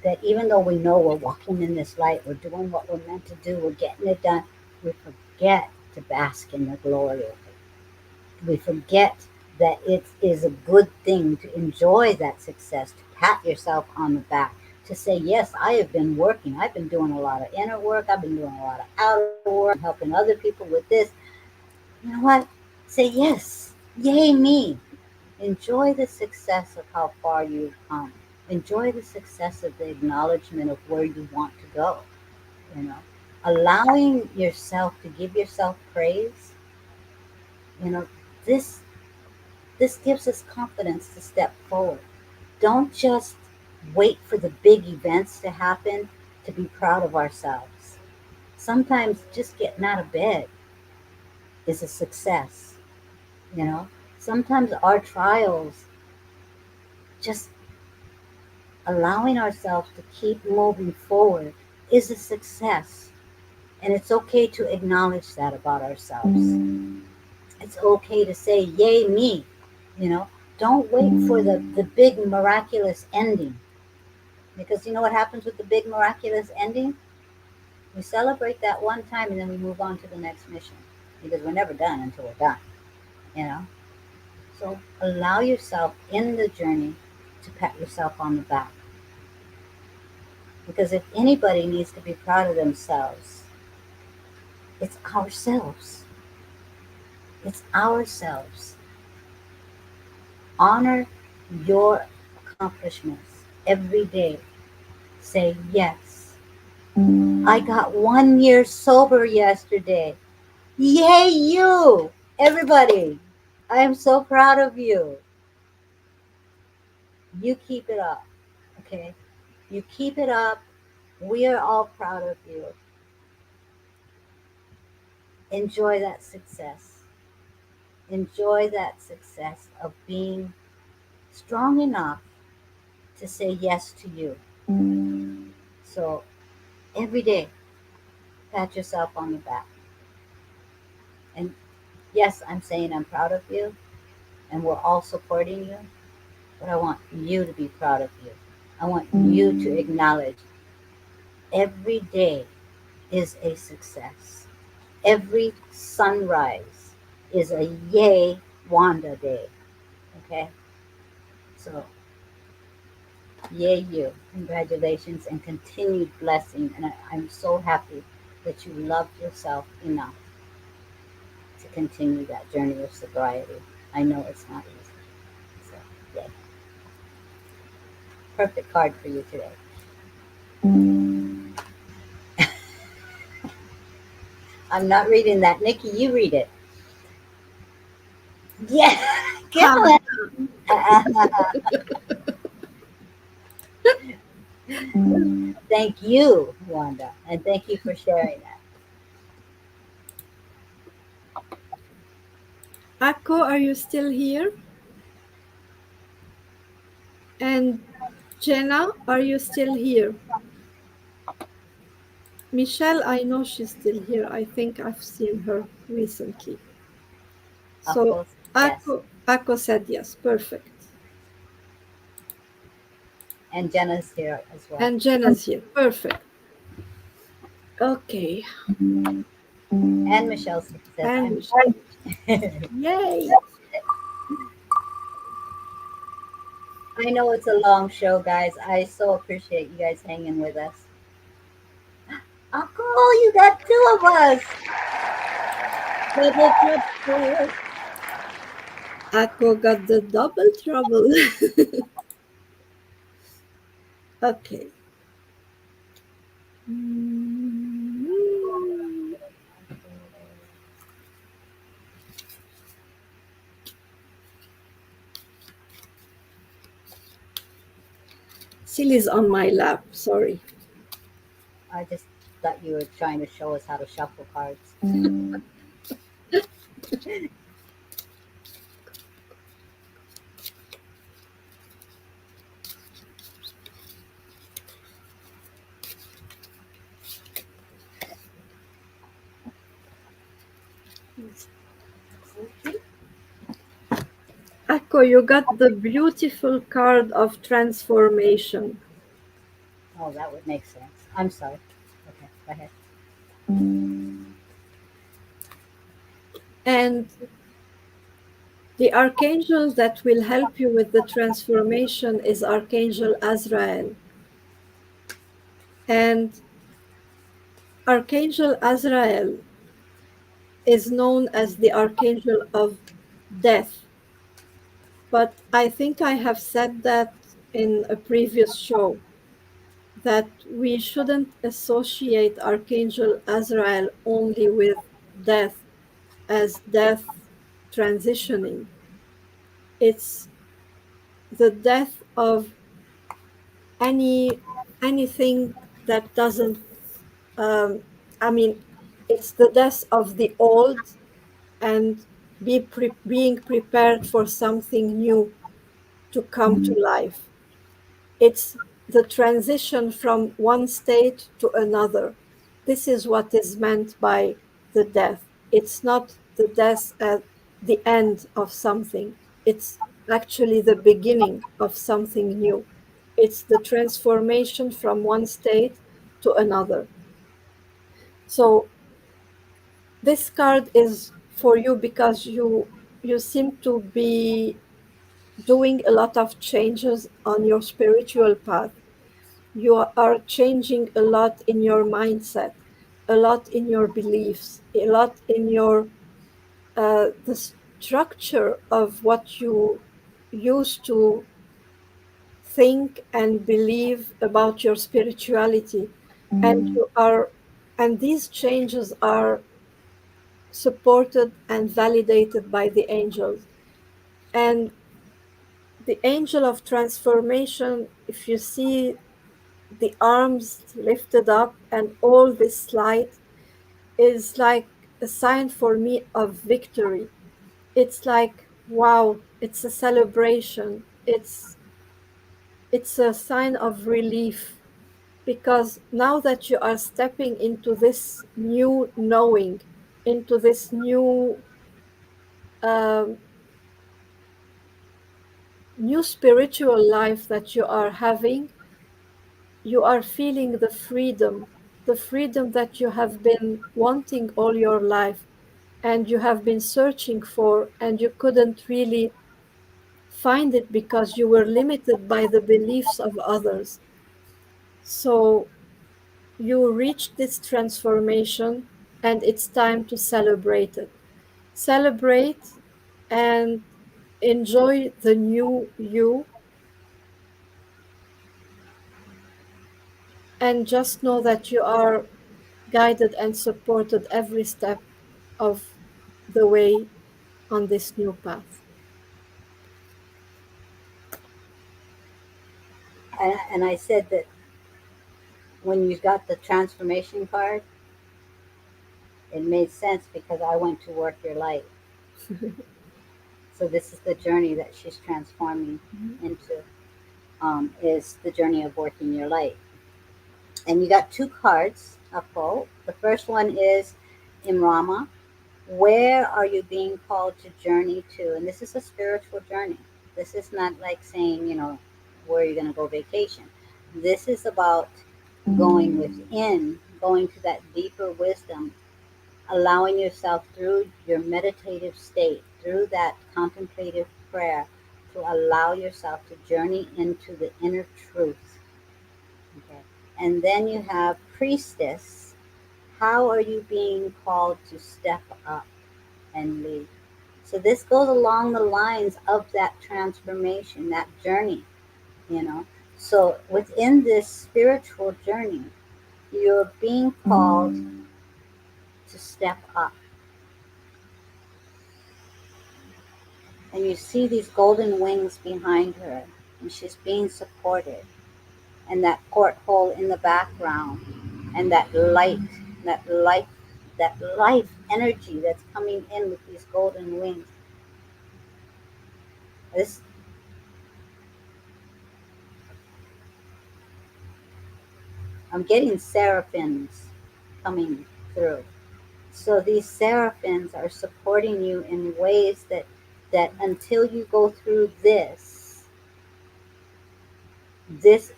Speaker 1: that even though we know we're walking in this light, we're doing what we're meant to do, we're getting it done, we forget to bask in the glory of it. We forget that it is a good thing to enjoy that success, to pat yourself on the back, to say, yes, I have been working. I've been doing a lot of inner work. I've been doing a lot of outer work. I've been helping other people with this. You know what? Say yes. Yay, me. Enjoy the success of how far you've come. Enjoy the success of the acknowledgement of where you want to go. You know, allowing yourself to give yourself praise. You know, this this gives us confidence to step forward. Don't just wait for the big events to happen to be proud of ourselves. Sometimes just getting out of bed is a success, you know. Sometimes our trials, just allowing ourselves to keep moving forward, is a success. And it's okay to acknowledge that about ourselves. It's okay to say, yay, me. You know, don't wait for the big miraculous ending. Because you know what happens with the big miraculous ending? We celebrate that one time and then we move on to the next mission. Because we're never done until we're done, you know? So allow yourself in the journey to pat yourself on the back. Because if anybody needs to be proud of themselves, it's ourselves. It's ourselves. Honor your accomplishments every day. Say, yes, I got 1 year sober yesterday. Yay, you! Everybody, I am so proud of you. You keep it up, okay? You keep it up. We are all proud of you. Enjoy that success. Enjoy that success of being strong enough to say yes to you. So every day, pat yourself on the back. And yes, I'm saying I'm proud of you, and we're all supporting you, but I want you to be proud of you. I want you to acknowledge every day is a success. Every sunrise is a yay Wanda day. Okay? So, yay you. Congratulations and continued blessing. And I'm so happy that you loved yourself enough to continue that journey of sobriety. I know it's not easy. So, yay. Perfect card for you today. I'm not reading that. Nikki, you read it. Yeah,
Speaker 2: Ha!
Speaker 1: Gimlet. Thank you, Wanda, and thank you for sharing that.
Speaker 2: Akko, are you still here? And Jenna, are you still here? Michelle, I know she's still here. I think I've seen her recently.
Speaker 1: Of
Speaker 2: So
Speaker 1: course, yes.
Speaker 2: Akko said yes. Perfect.
Speaker 1: And Jenna's here as well.
Speaker 2: And Jenna's here. Perfect. Okay.
Speaker 1: And Michelle says,
Speaker 2: And
Speaker 1: I'm
Speaker 2: Michelle.
Speaker 1: I
Speaker 2: Yay.
Speaker 1: know it's a long show, guys. I so appreciate you guys hanging with us. Oh, cool. You got two of us. Double trouble.
Speaker 2: Akko got the double trouble. Okay. Mm. Silly's on my lap. Sorry.
Speaker 1: I just thought you were trying to show us how to shuffle cards.
Speaker 2: Akko, you got the beautiful card of transformation.
Speaker 1: Oh, that would make sense. I'm sorry. Okay, go ahead.
Speaker 2: And the archangel that will help you with the transformation is Archangel Azrael. And Archangel Azrael is known as the Archangel of Death. But I think I have said that in a previous show that we shouldn't associate Archangel Azrael only with death as death transitioning. It's the death of any anything that doesn't um, I mean it's the death of the old and being prepared for something new to come to life. It's the transition from one state to another. This is what is meant by the death. It's not the death at the end of something, it's actually the beginning of something new. It's the transformation from one state to another. So this card is for you because you seem to be doing a lot of changes on your spiritual path. You are changing a lot in your mindset, a lot in your beliefs, a lot in your the structure of what you used to think and believe about your spirituality. And you are and these changes are supported and validated by the angels. And the angel of transformation, if you see the arms lifted up and all this light, is like a sign for me of victory. It's like, wow, it's a celebration. It's a sign of relief because now that you are stepping into this new knowing, into this um, new spiritual life that you are having, you are feeling the freedom that you have been wanting all your life and you have been searching for, and you couldn't really find it because you were limited by the beliefs of others. So you reached this transformation, and it's time to celebrate it. Celebrate and enjoy the new you, and just know that you are guided and supported every step of the way on this new path.
Speaker 1: And I said that when you got the transformation card, it made sense because I went to work your light. So this is the journey that she's transforming into, is the journey of working your light. And you got two cards, a quote. The first one is Imrama. Where are you being called to journey to? And this is a spiritual journey. This is not like saying, where are you going to go vacation? This is about going within, going to that deeper wisdom, allowing yourself through your meditative state, through that contemplative prayer, to allow yourself to journey into the inner truth. Okay. And then you have priestess. How are you being called to step up and lead? So this goes along the lines of that transformation, that journey, you know. So within this spiritual journey, you're being called to step up. And you see these golden wings behind her, and she's being supported, and that porthole in the background, and that life, that life energy that's coming in with these golden wings. This I'm getting seraphims coming through. So these seraphims are supporting you in ways that until you go through this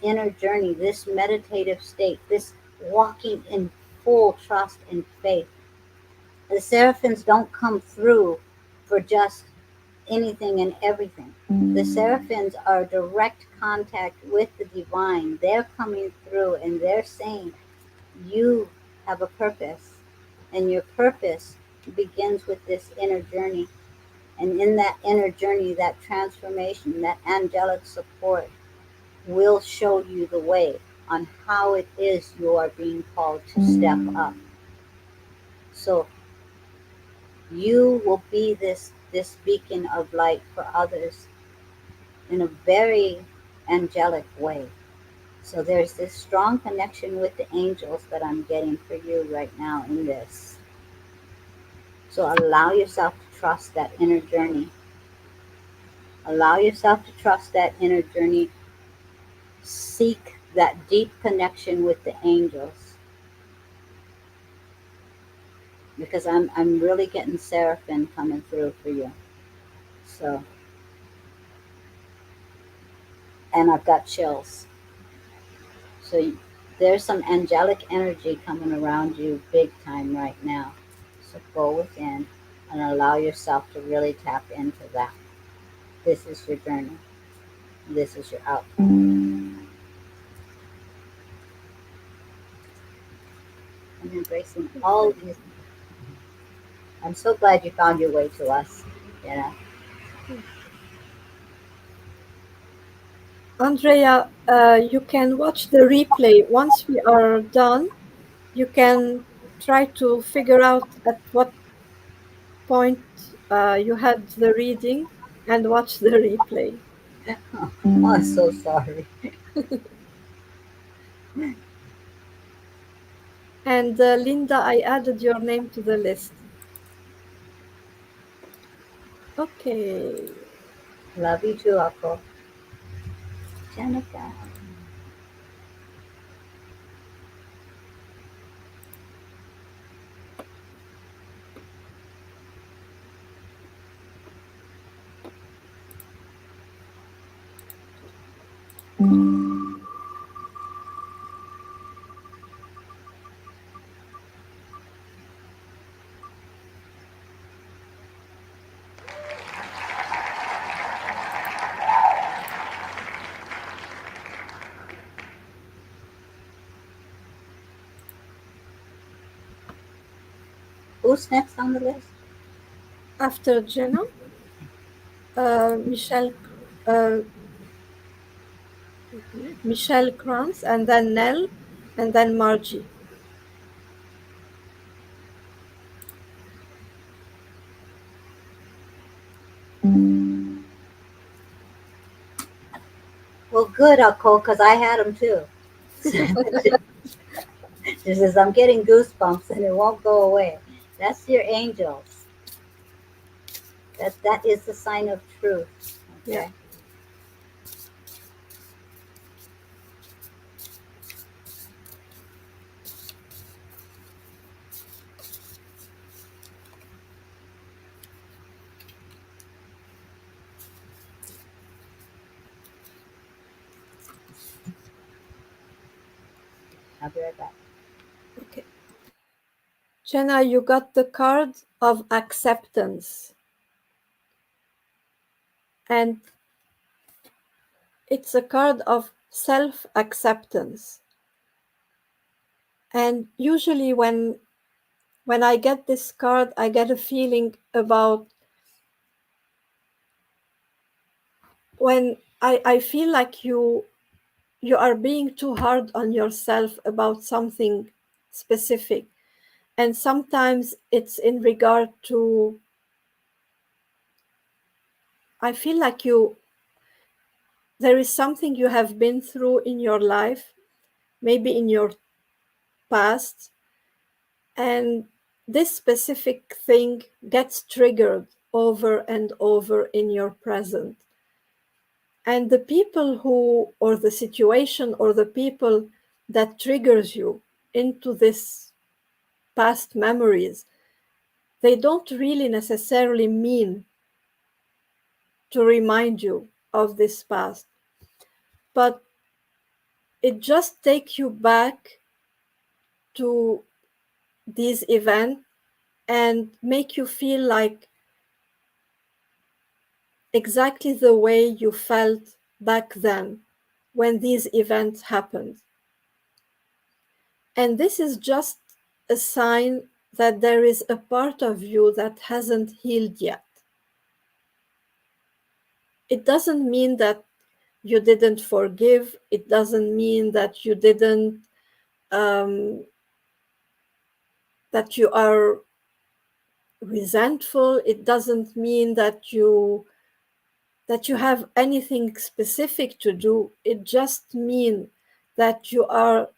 Speaker 1: inner journey, this meditative state, this walking in full trust and faith, the seraphims don't come through for just anything and everything. The seraphims are direct contact with the divine. They're coming through and they're saying, you have a purpose, and your purpose begins with this inner journey. And in that inner journey, that transformation, that angelic support will show you the way on how it is you are being called to step up. So you will be this beacon of light for others in a very angelic way. So there's this strong connection with the angels that I'm getting for you right now in this. So allow yourself to trust that inner journey. Allow yourself to trust that inner journey. Seek that deep connection with the angels because I'm really getting seraphim coming through for you. So, and I've got chills. So there's some angelic energy coming around you big time right now. So go within and allow yourself to really tap into that. This is your journey. This is your outcome. I'm embracing all these. I'm so glad you found your way to us. You know.
Speaker 2: Andrea, you can watch the replay once we are done. You can try to figure out at what point you had the reading and watch the replay.
Speaker 1: Oh, I'm so sorry.
Speaker 2: And Linda, I added your name to the list. Okay.
Speaker 1: Love you too, Uncle. Jenica. Who's next on the list?
Speaker 2: After Jenna, Michelle, uh, Michelle Kranz, and then Nell, and then Margie.
Speaker 1: Well, good, Uncle, because I had them too. She says, I'm getting goosebumps and it won't go away. That's your angels. That is the sign of truth.
Speaker 2: Yeah.
Speaker 1: Okay. I'll be right back.
Speaker 2: Okay. Jenna, you got the card of acceptance. And it's a card of self acceptance. And usually, when I get this card, I get a feeling about when I feel like you are being too hard on yourself about something specific. And sometimes it's in regard to, I feel like there is something you have been through in your life, maybe in your past, and this specific thing gets triggered over and over in your present. And the people who, or the situation, or the people that triggers you into this past memories, they don't really necessarily mean to remind you of this past, but it just takes you back to these events and make you feel like exactly the way you felt back then when these events happened. And this is just a sign that there is a part of you that hasn't healed yet. It doesn't mean that you didn't forgive, it doesn't mean that you didn't, that you are resentful, it doesn't mean that you have anything specific to do. It just means that you are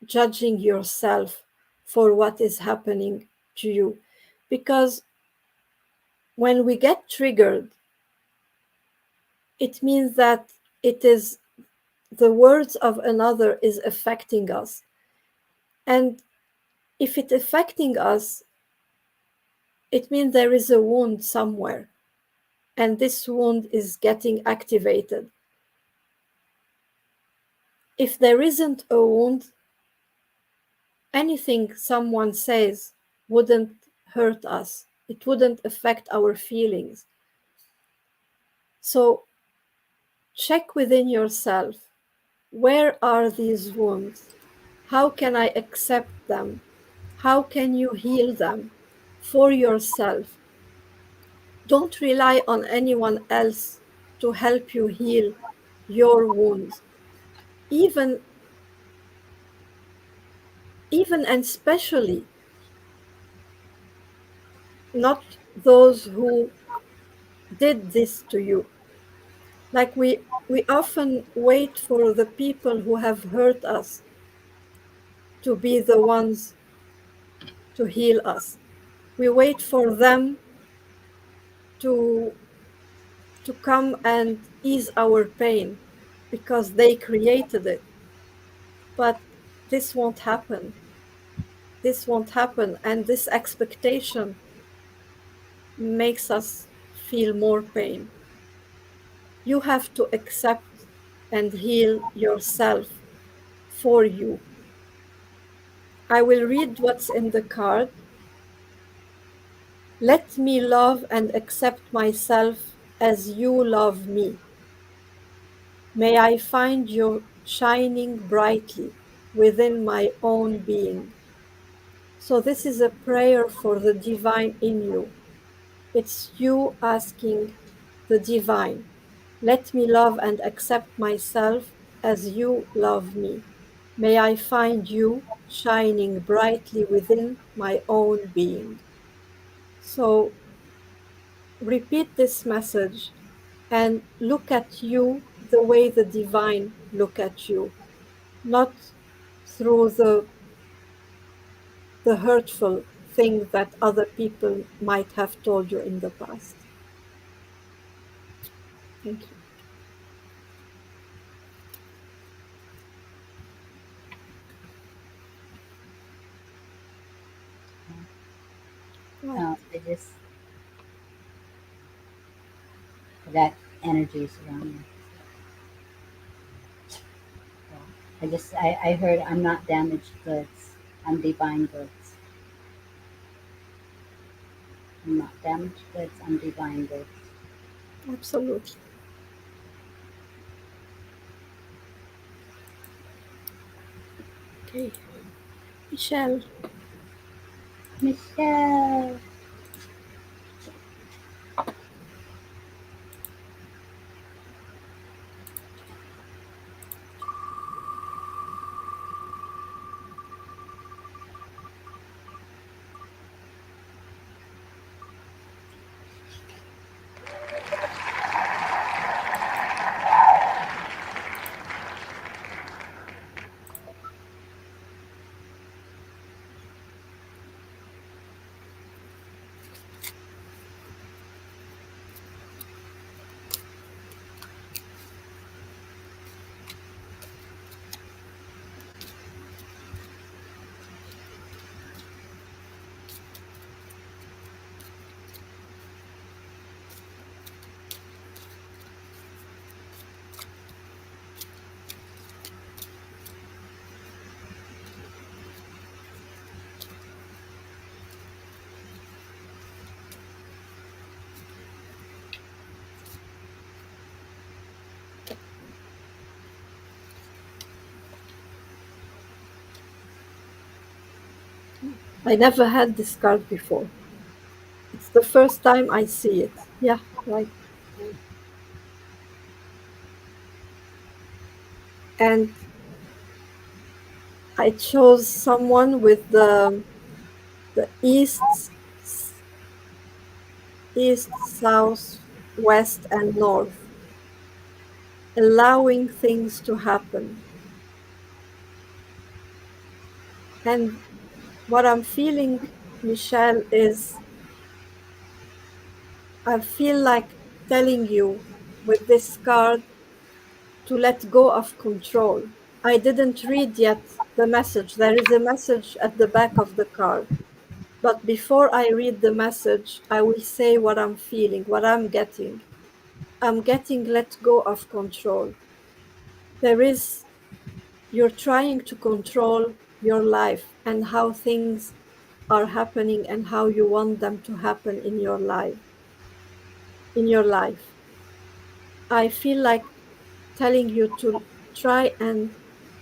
Speaker 2: judging yourself for what is happening to you. Because when we get triggered, it means that it is the words of another is affecting us. And if it's affecting us, it means there is a wound somewhere, and this wound is getting activated. If there isn't a wound, anything someone says wouldn't hurt us, it wouldn't affect our feelings. So check within yourself, where are these wounds? How can I accept them? How can you heal them for yourself? Don't rely on anyone else to help you heal your wounds. Even, even and especially not those who did this to you. Like we often wait for the people who have hurt us to be the ones to heal us. We wait for them to come and ease our pain because they created it. But this won't happen. This won't happen. And this expectation makes us feel more pain. You have to accept and heal yourself for you. I will read what's in the card. Let me love and accept myself as you love me. May I find you shining brightly within my own being. So, this is a prayer for the divine in you. It's you asking the divine, let me love and accept myself as you love me. May I find you shining brightly within my own being. So, repeat this message and look at you the way the divine look at you, not through the hurtful thing that other people might have told you in the past. Thank you. Right.
Speaker 1: I just that energy surrounding me. So, I heard I'm not damaged goods. I'm divine goods. I'm not damaged goods. I'm divine goods.
Speaker 2: Absolutely. Okay. Michelle.
Speaker 1: Michelle.
Speaker 2: I never had this card before. It's the first time I see it. Yeah, right. And I chose someone with the east, south, west, and north, allowing things to happen. And what I'm feeling, Michelle, is I feel like telling you with this card to let go of control. I didn't read yet the message. There is a message at the back of the card. But before I read the message, I will say what I'm feeling, what I'm getting. I'm getting let go of control. There is, you're trying to control your life and how things are happening and how you want them to happen in your life. In your life. I feel like telling you to try and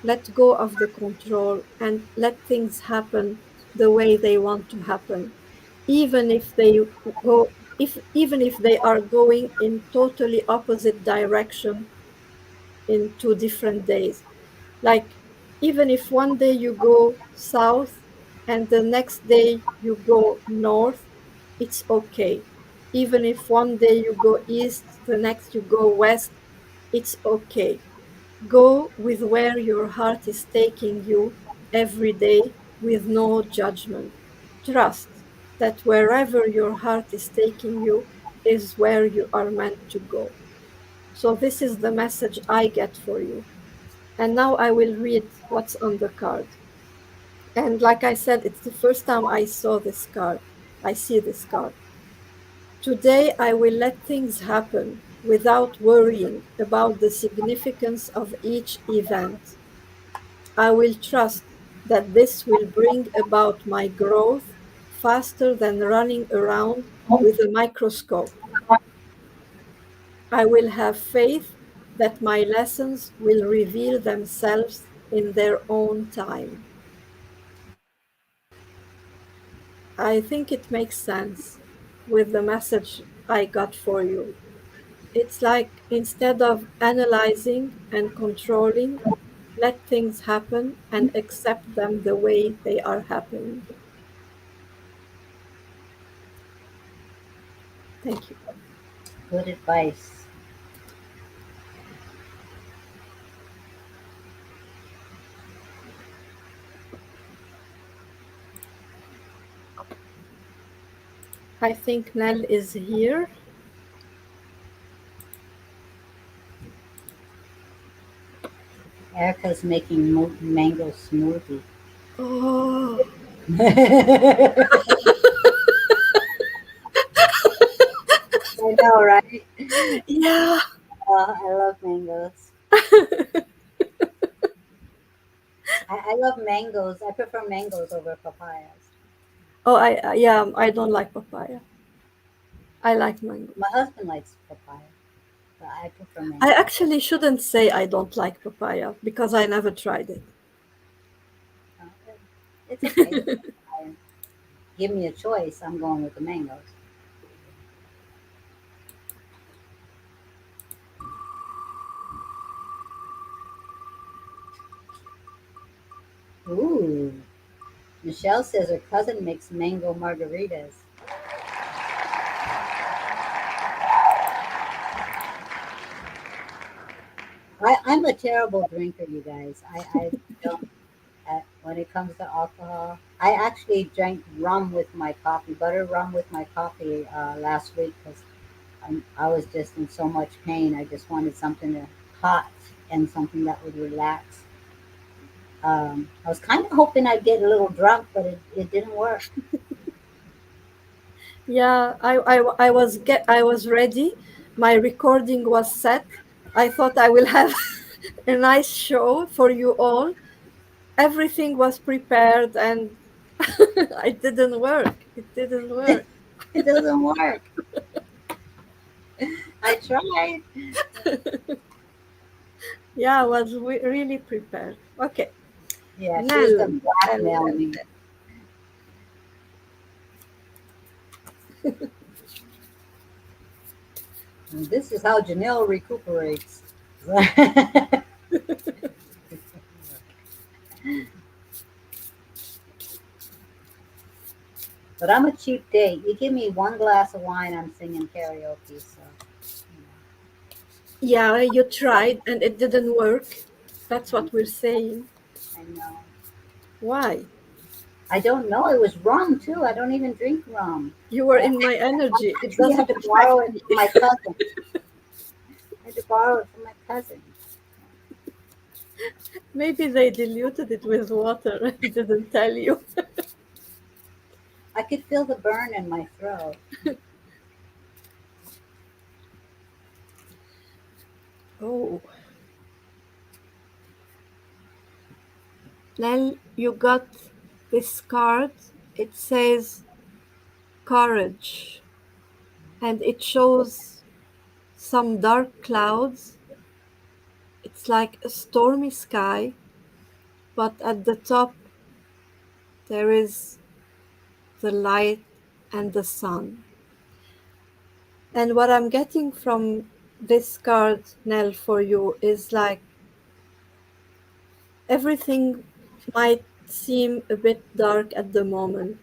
Speaker 2: let go of the control and let things happen the way they want to happen, even if they go if even if they are going in totally opposite direction in 2 different days. Like, even if one day you go south and the next day you go north, it's okay. Even if one day you go east, the next you go west, it's okay. Go with where your heart is taking you every day with no judgment. Trust that wherever your heart is taking you is where you are meant to go. So, this is the message I get for you. And now I will read what's on the card. And like I said, it's the first time I saw this card. I see this card. Today I will let things happen without worrying about the significance of each event. I will trust that this will bring about my growth faster than running around with a microscope. I will have faith that my lessons will reveal themselves in their own time. I think it makes sense with the message I got for you. It's like instead of analyzing and controlling, let things happen and accept them the way they are happening. Thank you.
Speaker 1: Good advice.
Speaker 2: I think Nell is here.
Speaker 1: Erica's making mango smoothie.
Speaker 2: Oh,
Speaker 1: I know, right?
Speaker 2: yeah.
Speaker 1: I love mangoes. I love mangoes. I prefer mangoes over papayas.
Speaker 2: Oh, yeah, I don't like papaya. I like
Speaker 1: My
Speaker 2: mangoes.
Speaker 1: husband likes papaya, but I prefer
Speaker 2: I
Speaker 1: mangoes.
Speaker 2: actually shouldn't say I don't like papaya because I never tried it.
Speaker 1: Uh, it's okay. I, give me a choice. I'm going with the mangoes. Ooh. Michelle says her cousin makes mango margaritas. I'm a terrible drinker, you guys. I don't, when it comes to alcohol. I actually drank rum with my coffee, butter rum with my coffee last week because I was just in so much pain. I just wanted something hot and something that would relax. I was kind of hoping I'd get a little drunk, but it didn't work.
Speaker 2: Yeah, I was ready. My recording was set. I thought I will have a nice show for you all. Everything was prepared and it didn't work. It didn't work.
Speaker 1: It doesn't work. I tried.
Speaker 2: Yeah, I was really prepared. Okay.
Speaker 1: Yeah, she was
Speaker 2: Nell,
Speaker 1: going to
Speaker 2: Nell,
Speaker 1: blackmail
Speaker 2: Nell.
Speaker 1: me. And this is how Janelle recuperates. But I'm a cheap date. You give me one glass of wine, I'm singing karaoke. So,
Speaker 2: Yeah, you tried and it didn't work. That's what we're saying.
Speaker 1: I know.
Speaker 2: Why?
Speaker 1: I don't know. It was rum too. I don't even drink rum.
Speaker 2: You were
Speaker 1: I
Speaker 2: in my energy. It
Speaker 1: actually had
Speaker 2: doesn't
Speaker 1: to borrow
Speaker 2: affect
Speaker 1: it
Speaker 2: me.
Speaker 1: from my cousin. I had to borrow it from my cousin.
Speaker 2: Maybe they diluted it with water and didn't tell you.
Speaker 1: I could feel the burn in my throat.
Speaker 2: Oh, then you got this card. It says courage and it shows some dark clouds. It's like a stormy sky, but at the top there is the light and the sun. And what I'm getting from this card, Nell, for you is like everything might seem a bit dark at the moment.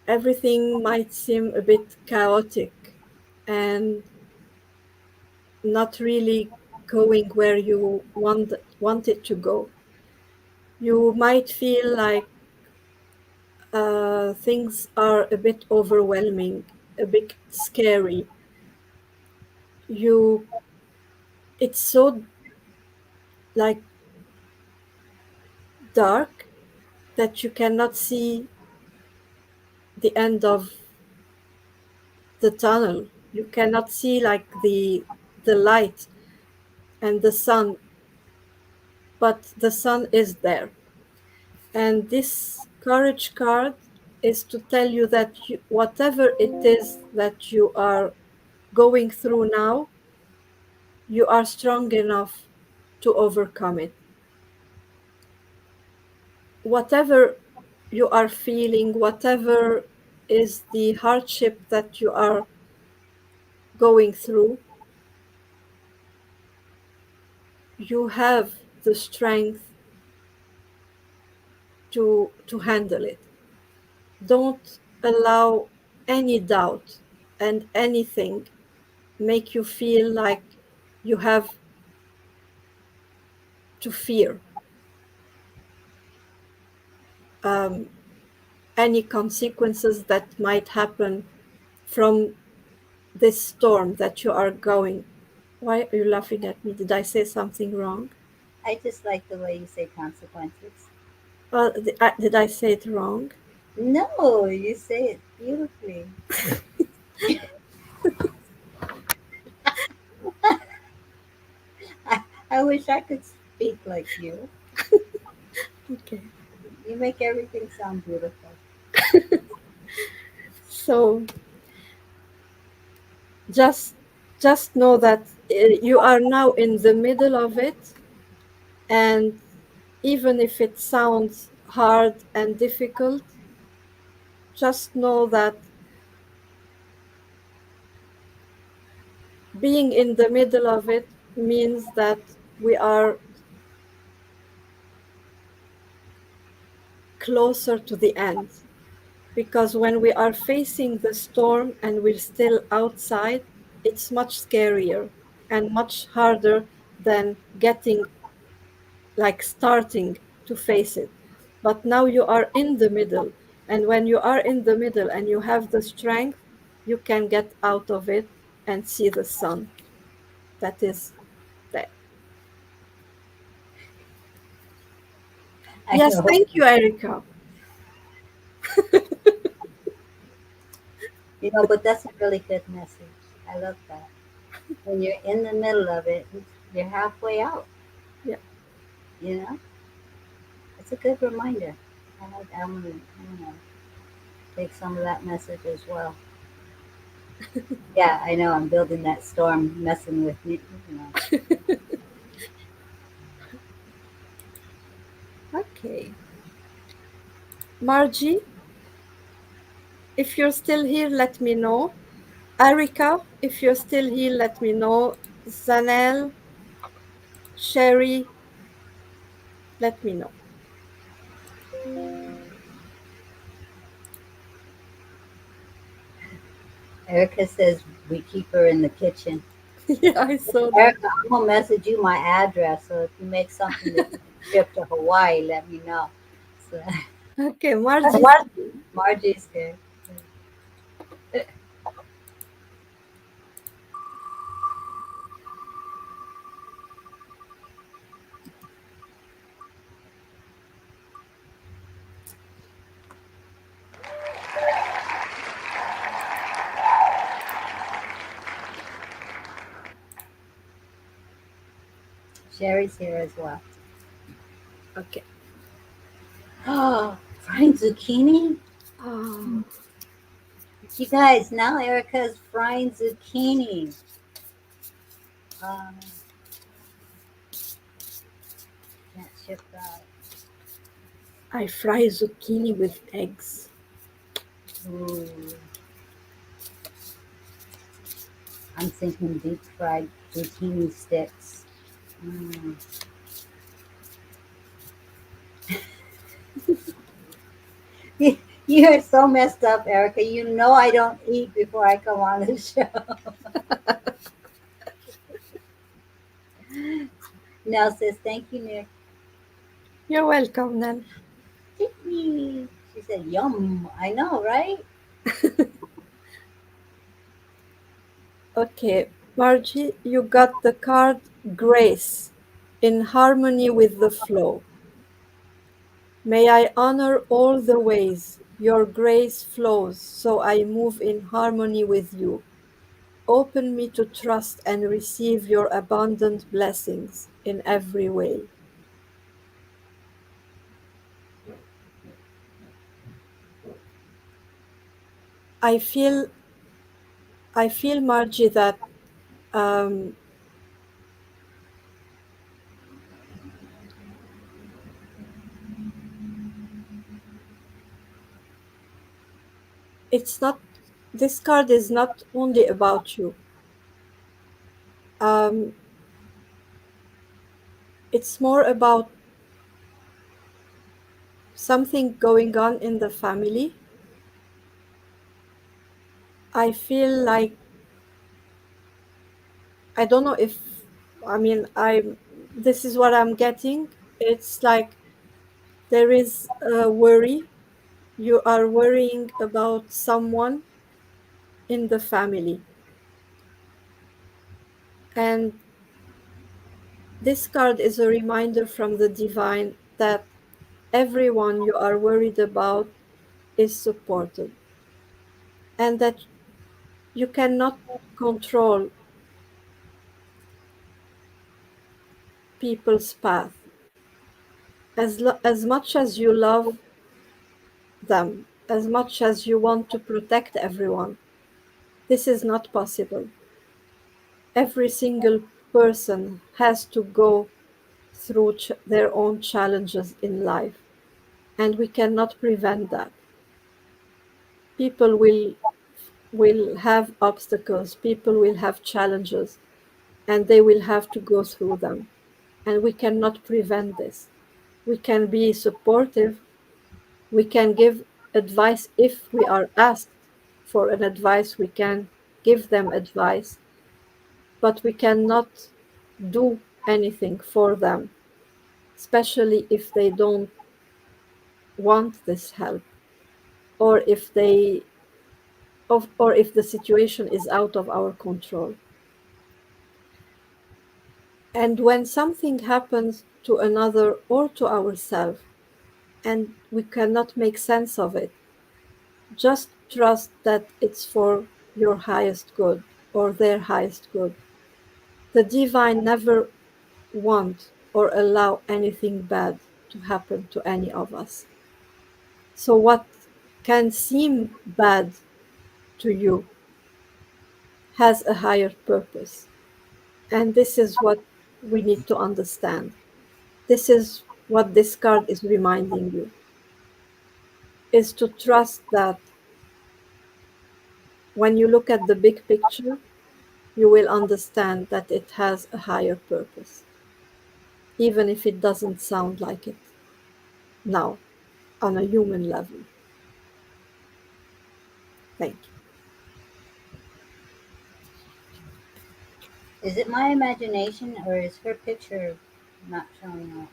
Speaker 2: Everything might seem a bit chaotic and not really going where you want it to go. You might feel like things are a bit overwhelming, a bit scary. You, it's so like dark that you cannot see the end of the tunnel. You cannot see like the light and the sun, but the sun is there. And this courage card is to tell you that you, whatever it is that you are going through now, you are strong enough to overcome it. Whatever you are feeling, whatever is the hardship that you are going through, you have the strength to handle it. Don't allow any doubt and anything make you feel like you have to fear um, any consequences that might happen from this storm that you are going. Why are you laughing at me? Did I say something wrong?
Speaker 1: I just like the way you say consequences.
Speaker 2: Did I say it wrong?
Speaker 1: No, you say it beautifully. I, I wish I could speak like you.
Speaker 2: Okay.
Speaker 1: You make everything sound beautiful.
Speaker 2: So just just know that you are now in the middle of it, and even if it sounds hard and difficult, just know that being in the middle of it means that we are closer to the end. Because when we are facing the storm and we're still outside, it's much scarier and much harder than getting, like, starting to face it. But now you are in the middle. And when you are in the middle and you have the strength, you can get out of it and see the sun that is there.
Speaker 1: I
Speaker 2: Yes,
Speaker 1: know.
Speaker 2: thank you, Erica.
Speaker 1: But that's a really good message. I love that. When you're in the middle of it, you're halfway out.
Speaker 2: Yeah.
Speaker 1: You know, it's a good reminder. I'm gonna take some of that message as well. Yeah, I know. I'm building that storm, messing with me. You know,
Speaker 2: Okay. Margie, if you're still here, let me know. Erica, If you're still here, let me know. Zanel, Sherry, let me know.
Speaker 1: Erica says we keep her in the kitchen.
Speaker 2: Yeah, I saw that.
Speaker 1: Erica, I'm gonna message you my address, so if you make something that you can ship to Hawaii, let me know. So,
Speaker 2: Okay, Margie's.
Speaker 1: Margie's good. Sherry's here as well.
Speaker 2: Okay.
Speaker 1: Oh, frying zucchini.
Speaker 2: Oh,
Speaker 1: You guys, now Erica's frying zucchini. Um, can't ship that.
Speaker 2: I fry zucchini with eggs.
Speaker 1: Ooh, I'm thinking deep fried zucchini sticks. Mm. You are so messed up, Erica. You know I don't eat before I come on the show. Nell says, thank you, Nick.
Speaker 2: You're welcome, Nan.
Speaker 1: Yippee. She said, yum. I know, right?
Speaker 2: Okay, Margie, you got the card Grace, in harmony with the flow. May I honor all the ways your grace flows so I move in harmony with you. Open me to trust and receive your abundant blessings in every way. I feel, I feel, Margie, that um, it's not. This card is not only about you. Um, it's more about something going on in the family. I feel like I don't know if I mean I this is what I'm getting. It's like there is a worry. You are worrying about someone in the family. And this card is a reminder from the divine that everyone you are worried about is supported and that you cannot control people's path. As much as you love them, as much as you want to protect everyone, this is not possible. Every single person has to go through their own challenges in life, and we cannot prevent that. People will have obstacles, people will have challenges, and they will have to go through them. And we cannot prevent this. We can be supportive, we can give advice if we are asked for an advice, we can give them advice, but we cannot do anything for them, especially if they don't want this help or if or if the situation is out of our control. And when something happens to another or to ourselves and we cannot make sense of it, just trust that it's for your highest good or their highest good. The divine never want or allow anything bad to happen to any of us. So what can seem bad to you has a higher purpose. And this is what we need to understand. This is what this card is reminding you, is to trust that when you look at the big picture, you will understand that it has a higher purpose, even if it doesn't sound like it now on a human level. Thank you.
Speaker 1: Is it my imagination or is her picture not showing up?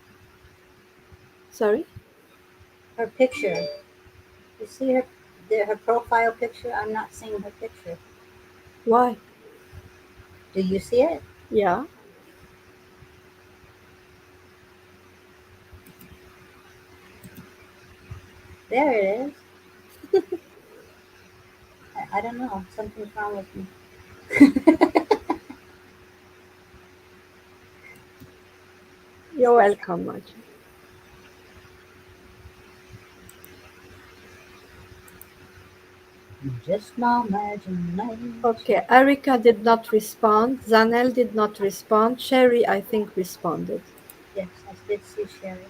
Speaker 2: Sorry?
Speaker 1: Her picture. You see her profile picture? I'm not seeing her picture.
Speaker 2: Why?
Speaker 1: Do you see it?
Speaker 2: Yeah.
Speaker 1: There it is. I don't know. Something's wrong with me.
Speaker 2: You're welcome, Maji.
Speaker 1: Just my imagination.
Speaker 2: Okay, Erika did not respond. Zanel did not respond. Sherry, I think, responded.
Speaker 1: Yes, I did see Sherry.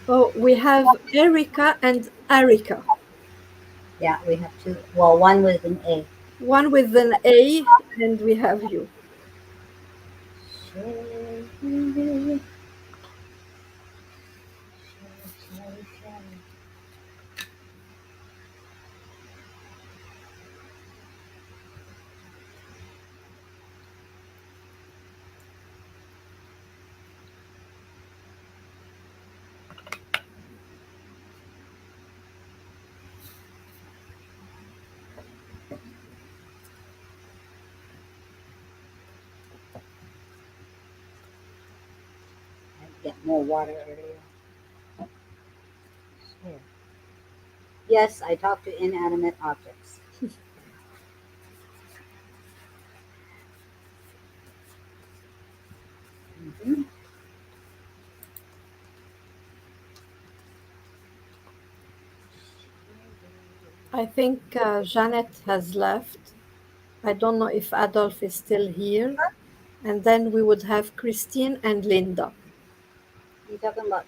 Speaker 2: Oh, we have Erika and Erika.
Speaker 1: Yeah, we have two. Well, one with an A.
Speaker 2: One with an A, and we have you.
Speaker 1: Sherry, Sherry, Sherry, Sherry. I had to get more water earlier. Sherry. Yes, I talk to inanimate objects. Hmm.
Speaker 2: I think Janet has left. I don't know if Adolf is still here. And then we would have Christine and Linda.
Speaker 1: You talking about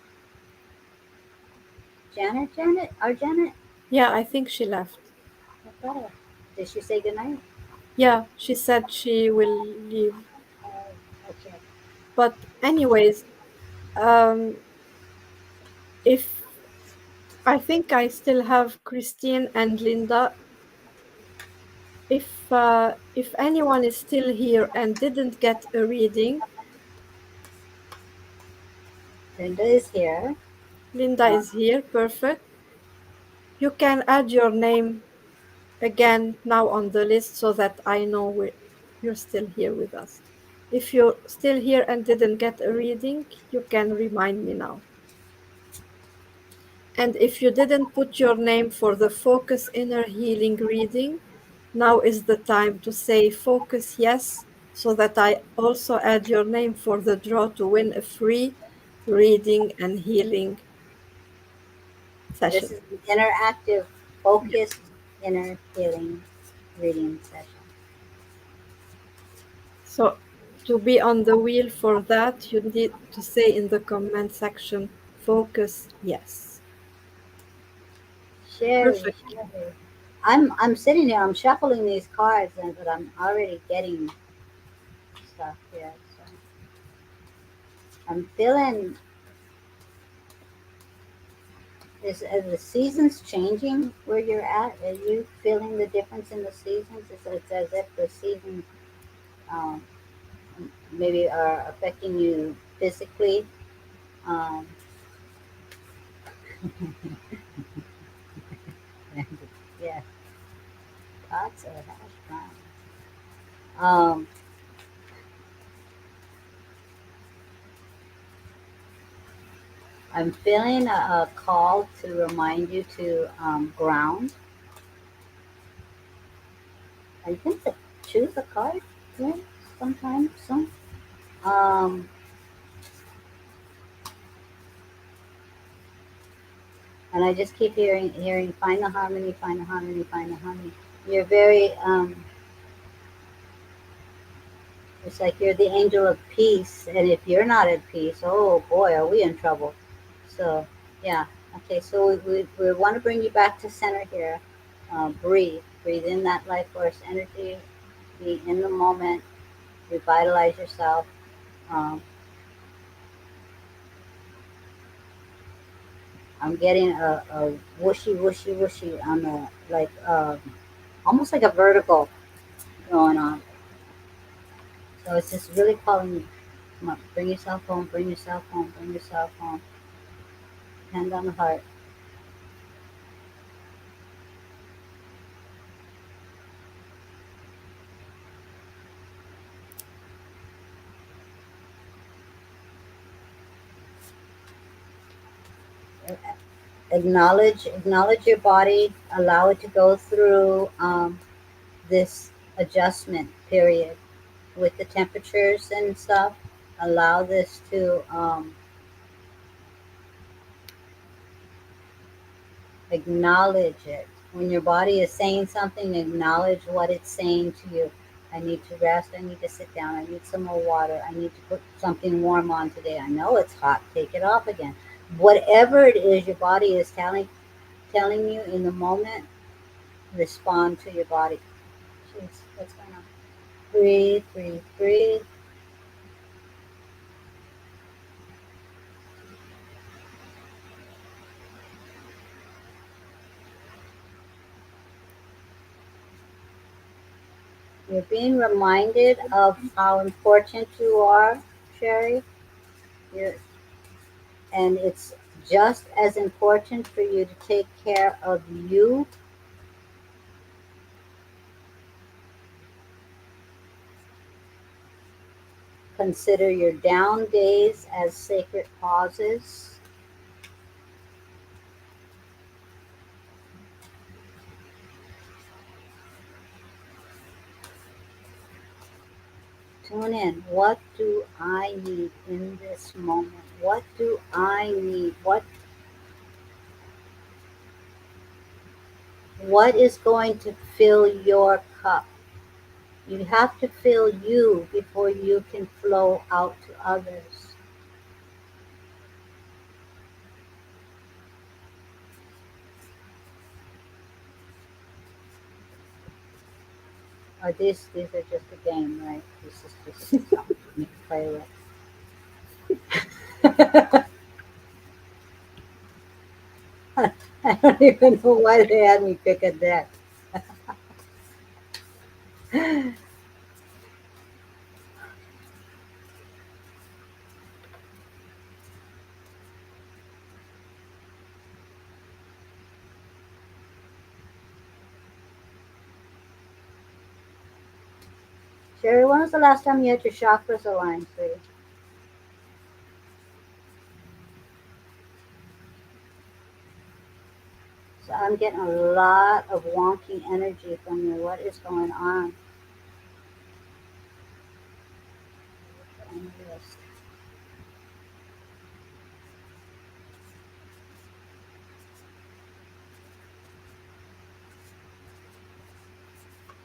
Speaker 1: Janet? Janet? Our Janet?
Speaker 2: Yeah, I think she left.
Speaker 1: I thought of. Did she say goodnight?
Speaker 2: Yeah, she said she will leave.
Speaker 1: Okay.
Speaker 2: But, anyways, um, if I think I still have Christine and Linda. If anyone is still here and didn't get a reading,
Speaker 1: Linda is here.
Speaker 2: Linda
Speaker 1: Uh,
Speaker 2: is here. Perfect. You can add your name again now on the list so that I know you're still here with us. If you're still here and didn't get a reading, you can remind me now. And if you didn't put your name for the Focus Inner Healing reading, now is the time to say Focus Yes, so that I also add your name for the draw to win a free reading and healing
Speaker 1: this
Speaker 2: session.
Speaker 1: is an interactive, focused inner healing reading session.
Speaker 2: So, to be on the wheel for that, you need to say in the comment section Focus Yes.
Speaker 1: Sherry,
Speaker 2: Perfect.
Speaker 1: Sherry. I'm sitting here. I'm shuffling these cards, but I'm already getting stuff here. So I'm feeling. Are the seasons changing where you're at? Are you feeling the difference in the seasons? It's as if the seasons um, maybe are affecting you physically. Um, yeah, lots of hash browns. I'm feeling a call to remind you to ground. I think that. choose a card, yeah, sometime soon. Um, and I just keep hearing, find the harmony, find the harmony, find the harmony. You're very, it's like you're the angel of peace, and if you're not at peace, oh boy, are we in trouble. So, yeah, okay, so we want to bring you back to center here. Breathe in that life force energy, be in the moment, revitalize yourself. Um, I'm getting a whooshy, whooshy, whooshy on the, like, almost like a vertical going on. So it's just really calling you. Come on, bring yourself home, bring yourself home, bring yourself home. Hand on the heart. Acknowledge your body. Allow it to go through this adjustment period with the temperatures and stuff. Allow this to acknowledge it. When your body is saying something, acknowledge what it's saying to you. I need to rest. I need to sit down. I need some more water. I need to put something warm on today. I know it's hot. Take it off again. Whatever it is your body is telling you in the moment, respond to your body. Jeez, what's going on? Breathe, breathe, breathe. You're being reminded of how important you are, Sherry. You're, and it's just as important for you to take care of you. Consider your down days as sacred pauses. Tune in. What do I need in this moment? What do I need? What is going to fill your cup? You have to fill you before you can flow out to others. Or these are just a game, right? This is just something you can play with. I don't even know why they had me pick a deck. Sherry, when was the last time you had your chakras aligned, sweetie? So I'm getting a lot of wonky energy from you. What is going on? On the list.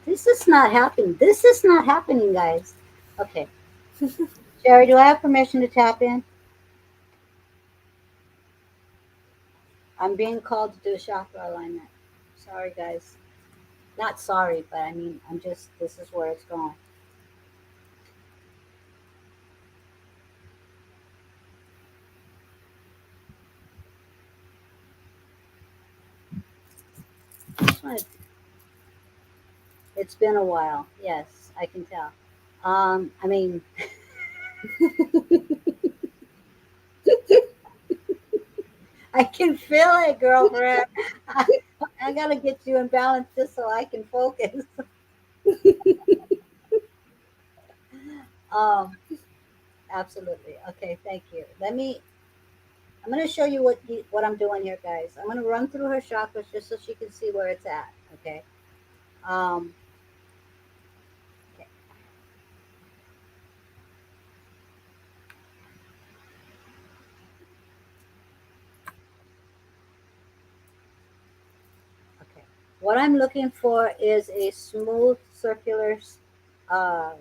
Speaker 1: This is not happening. This is not happening, guys. Okay. Sherry, do I have permission to tap in? I'm being called to do chakra alignment. Sorry, guys. Not sorry, but I mean, this is where it's going. It's been a while. Yes, I can tell. I mean, I can feel it, girlfriend. I, I gotta get you in balance just so I can focus. Um, absolutely. Okay, thank you. I'm gonna show you what I'm doing here, guys. I'm gonna run through her chakras just so she can see where it's at. Okay. Um, What I'm looking for is a smooth circular uh,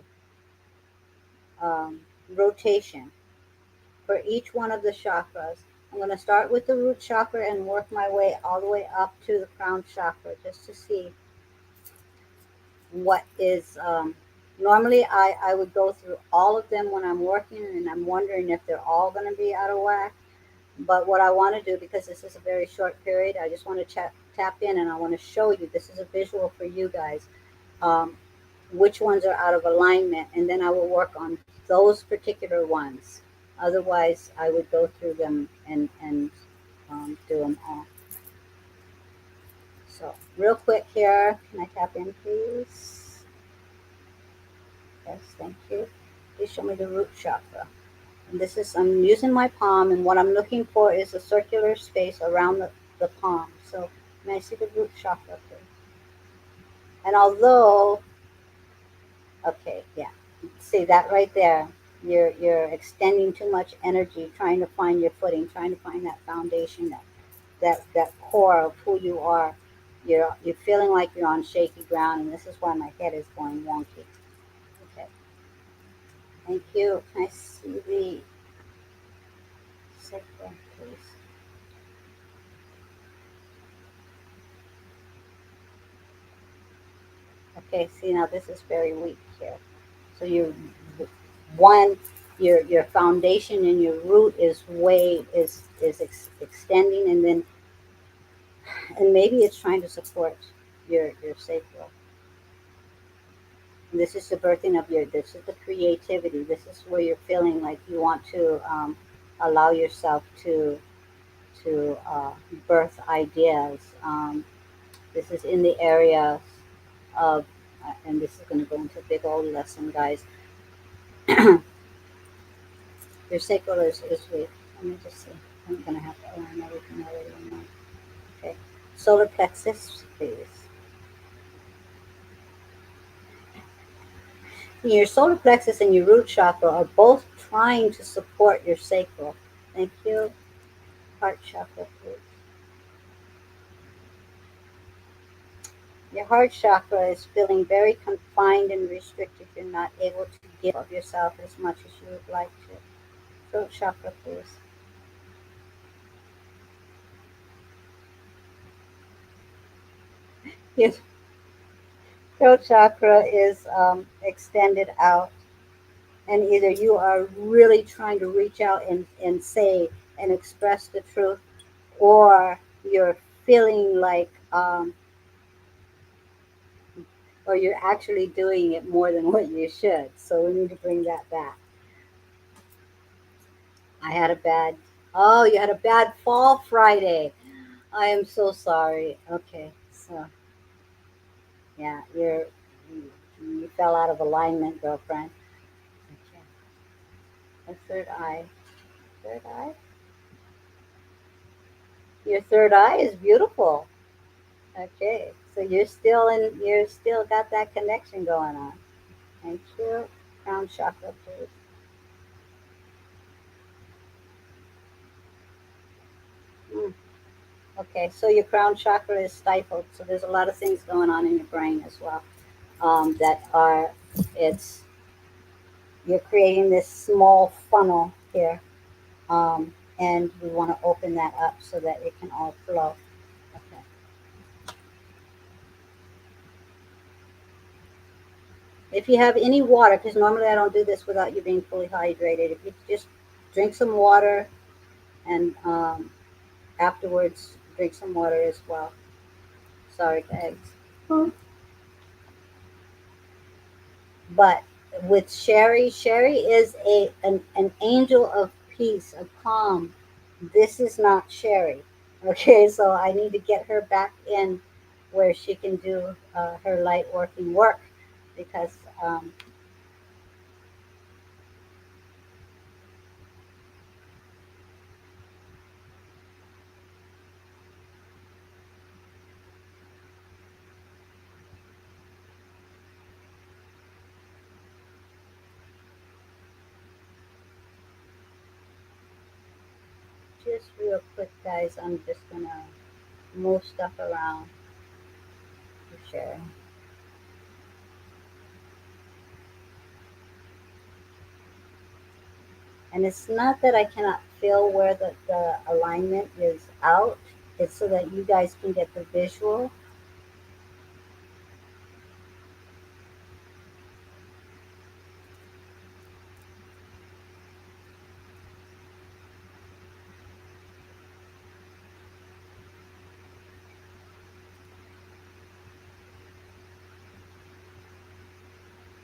Speaker 1: um, rotation for each one of the chakras. I'm going to start with the root chakra and work my way all the way up to the crown chakra just to see what is. Normally, I would go through all of them when I'm working, and I'm wondering if they're all going to be out of whack. But what I want to do, because this is a very short period, I just want to tap in and I want to show you. This is a visual for you guys. Um, which ones are out of alignment, and then I will work on those particular ones. Otherwise, I would go through them and do them all. So, real quick here, can I tap in, please? Yes, thank you. Please show me the root chakra. And this is, I'm using my palm, and what I'm looking for is a circular space around the palm. So, may I see the root chakra, please? And although, okay, yeah, see that right there. You're extending too much energy, trying to find your footing, trying to find that foundation, that core of who you are. You're feeling like you're on shaky ground, and this is why my head is going wonky. Okay, thank you. Can I see the sacral, please? Okay, see now this is very weak here. So one, your foundation and your root is extending, and maybe it's trying to support your sacral. And this is the birthing of your. This is the creativity. This is where you're feeling like you want to allow yourself to birth ideas. This is in the area of, and this is going to go into a big old lesson, guys. Your sacral is weak. Let me just see. I'm going to have to learn everything already. Know. Okay. Solar plexus, please. Your solar plexus and your root chakra are both trying to support your sacral. Thank you. Heart chakra, please. Your heart chakra is feeling very confined and restricted. You're not able to give of yourself as much as you would like to. Throat chakra, please. Your throat chakra is extended out, and either you are really trying to reach out and say and express the truth, or you're feeling like or you're actually doing it more than what you should. So we need to bring that back. I had a bad, oh, you had a bad fall Friday. I am so sorry. Okay, so yeah, you fell out of alignment, girlfriend. Okay, a third eye, third eye. Your third eye is beautiful. Okay, so you're still got that connection going on. Thank you. Crown chakra, please. Mm. Okay, so your crown chakra is stifled. So there's a lot of things going on in your brain as well. That are it's you're creating this small funnel here, and we want to open that up so that it can all flow. Okay. If you have any water, because normally I don't do this without you being fully hydrated. If you just drink some water and afterwards drink some water as well. Sorry, guys. But with Sherry, Sherry is an angel of peace, of calm. This is not Sherry. Okay, so I need to get her back in where she can do her light working work because just real quick, guys, I'm just gonna move stuff around. for sharing. And it's not that I cannot feel where the alignment is out. It's so that you guys can get the visual.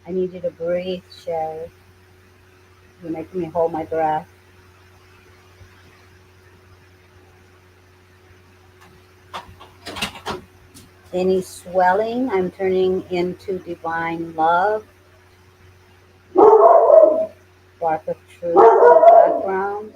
Speaker 1: I need you to breathe, Sherry. You're making me hold my breath. Any swelling, I'm turning into divine love, spark of truth in the background.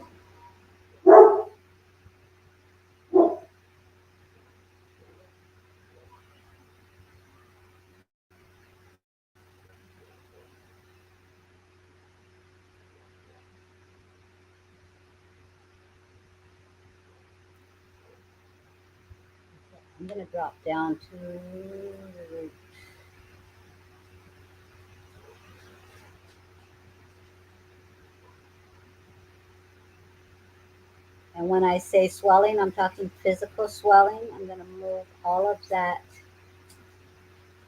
Speaker 1: I'm going to drop down to the root. And when I say swelling, I'm talking physical swelling. I'm going to move all of that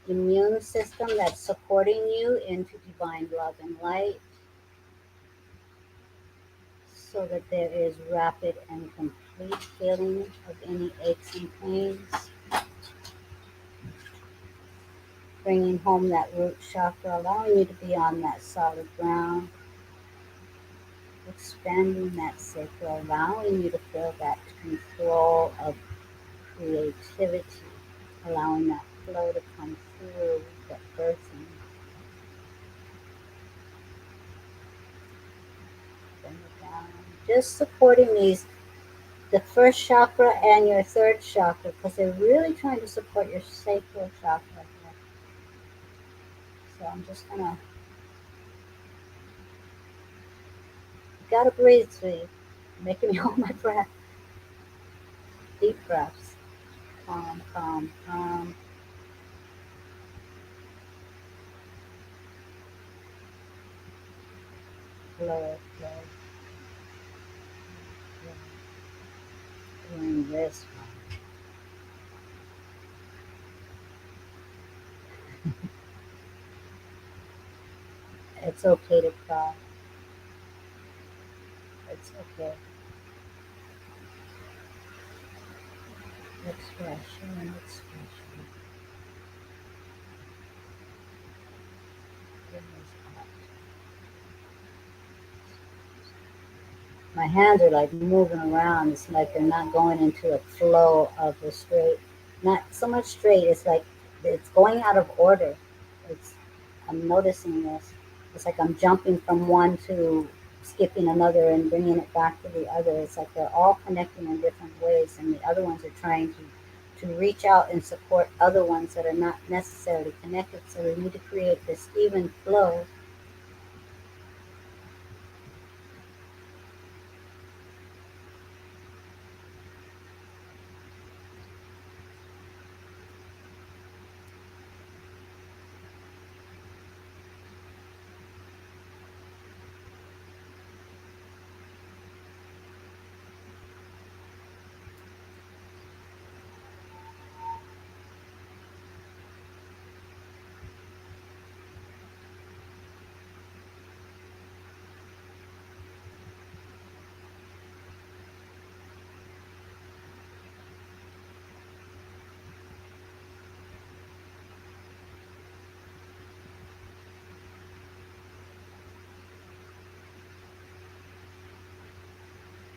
Speaker 1: immune system that's supporting you into divine love and light so that there is rapid and complete healing of any aches and pains. Bringing home that root chakra, allowing you to be on that solid ground, expanding that sacral, allowing you to feel that control of creativity, allowing that flow to come through, that birthing, bring it down. Just supporting these, the first chakra and your third chakra, because they're really trying to support your sacral chakra here. So I'm just gonna, you gotta breathe, sweetie. Making me hold my breath. Deep breaths. Calm, calm, calm. Flow, flow, flow. Doing this one. It's okay to cry. It's okay. Expression, expression. Bring this out. My hands are like moving around. It's like they're not going into a flow of the straight. Not so much straight. It's like it's going out of order. It's I'm noticing this. It's like I'm jumping from one to skipping another and bringing it back to the other. It's like they're all connecting in different ways, and the other ones are trying to reach out and support other ones that are not necessarily connected. So we need to create this even flow.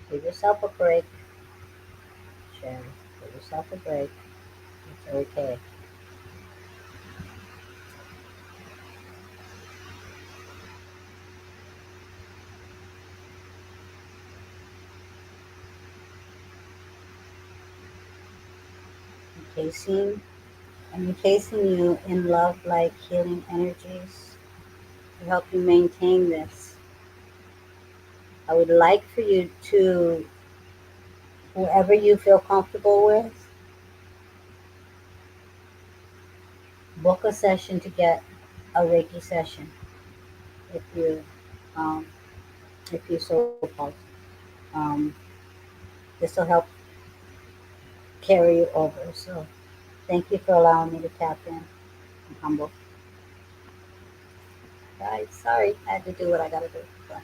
Speaker 1: Give yourself a break, Sharon. Give yourself a break. It's okay. Encasing, I'm encasing you in love like healing energies to help you maintain this. I would like for you to, whoever you feel comfortable with, book a session to get a Reiki session if you um, if you so called. Um, this will help carry you over. So thank you for allowing me to tap in. I'm humble. Guys, sorry, I had to do what I got to do. But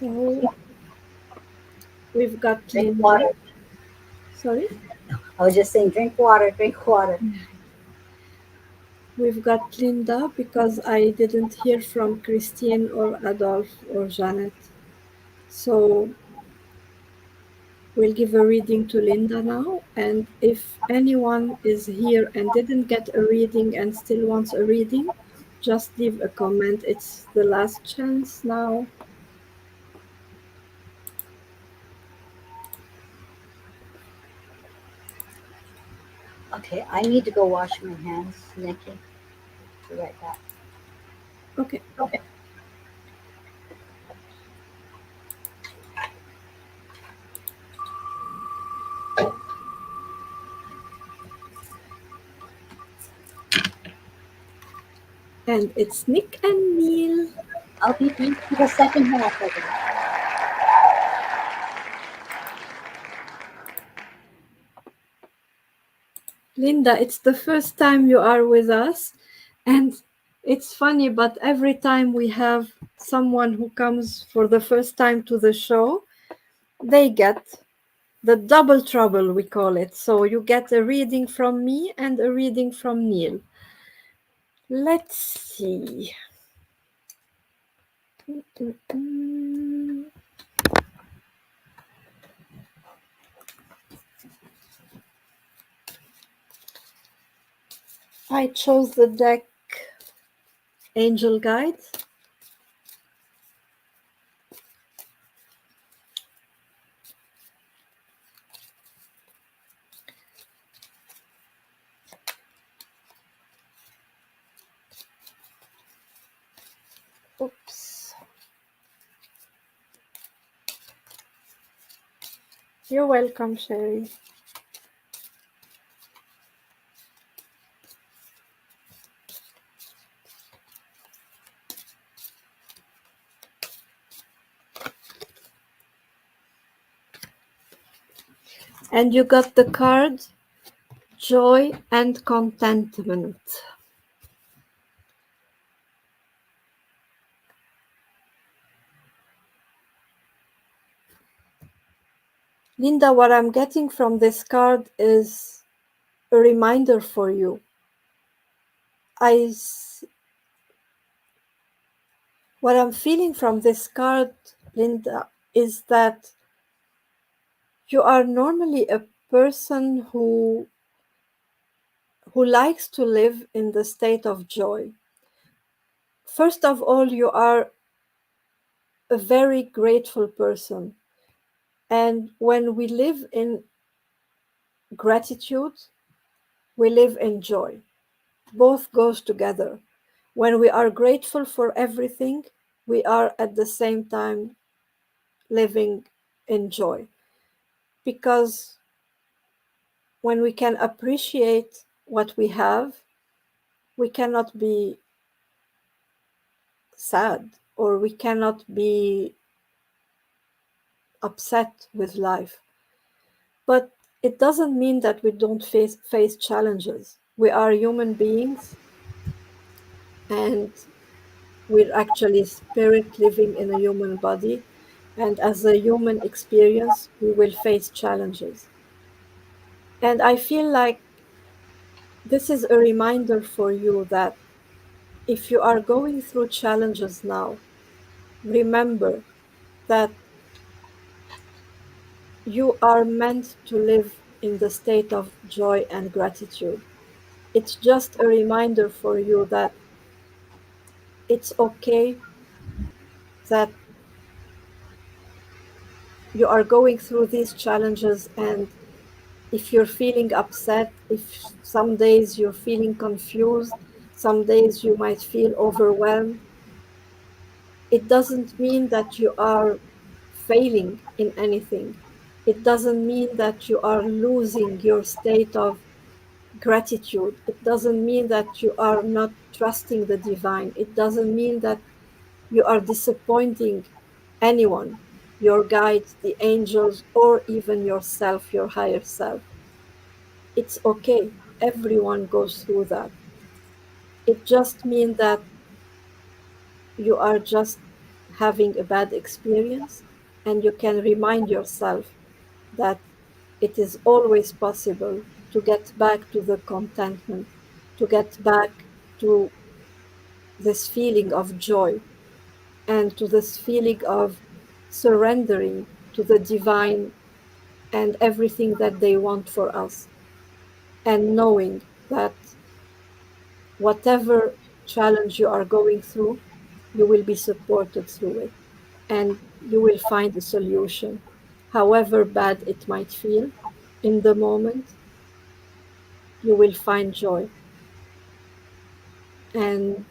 Speaker 2: So we've got
Speaker 1: drink
Speaker 2: Linda.
Speaker 1: water.
Speaker 2: Sorry?
Speaker 1: I was just saying, drink water, drink water.
Speaker 2: We've got Linda because I didn't hear from Christine or Adolphe or Janet. So we'll give a reading to Linda now. And if anyone is here and didn't get a reading and still wants a reading, just leave a comment. It's the last chance now.
Speaker 1: Okay, I need to go wash my hands, Nikki. Be right back.
Speaker 2: Okay.
Speaker 1: Okay.
Speaker 2: And it's Nick and Neil.
Speaker 1: I'll be back for the second half of it.
Speaker 2: Linda, it's the first time you are with us. And it's funny, but every time we have someone who comes for the first time to the show, they get the double trouble, we call it. So you get a reading from me and a reading from Neil. Let's see. Mm. I chose the deck Angel Guides. Oops. You're welcome, Sherry. And you got the card Joy and Contentment. Linda, what I'm getting from this card is a reminder for you. I, what I'm feeling from this card, Linda, is that you are normally a person who likes to live in the state of joy. First of all, you are a very grateful person. And when we live in gratitude, we live in joy. Both goes together. When we are grateful for everything, we are at the same time living in joy. Because when we can appreciate what we have, we cannot be sad or we cannot be upset with life. But it doesn't mean that we don't face challenges. We are human beings and we're actually spirit living in a human body. And as a human experience, we will face challenges. And I feel like this is a reminder for you that if you are going through challenges now, remember that you are meant to live in the state of joy and gratitude. It's just a reminder for you that it's okay that you are going through these challenges. And if you're feeling upset, if some days you're feeling confused, some days you might feel overwhelmed, It doesn't mean that you are failing in anything. It doesn't mean that you are losing your state of gratitude. It doesn't mean that you are not trusting the divine. It doesn't mean that you are disappointing anyone, your guides, the angels, or even yourself, your higher self. It's okay. Everyone goes through that. It just means that you are just having a bad experience, and you can remind yourself that it is always possible to get back to the contentment, to get back to this feeling of joy, and to this feeling of surrendering to the divine and everything that they want for us, and knowing that whatever challenge you are going through, you will be supported through it, and you will find a solution. However bad it might feel in the moment, you will find joy. And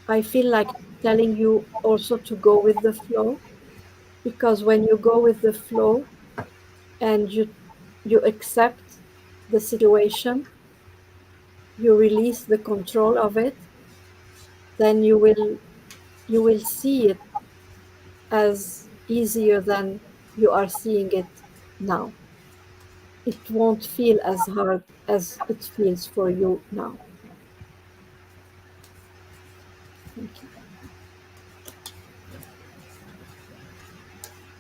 Speaker 2: I feel like telling you also to go with the flow, because when you go with the flow and you accept the situation, you release the control of it, then you will see it as easier than you are seeing it now. It won't feel as hard as it feels for you now. Thank you.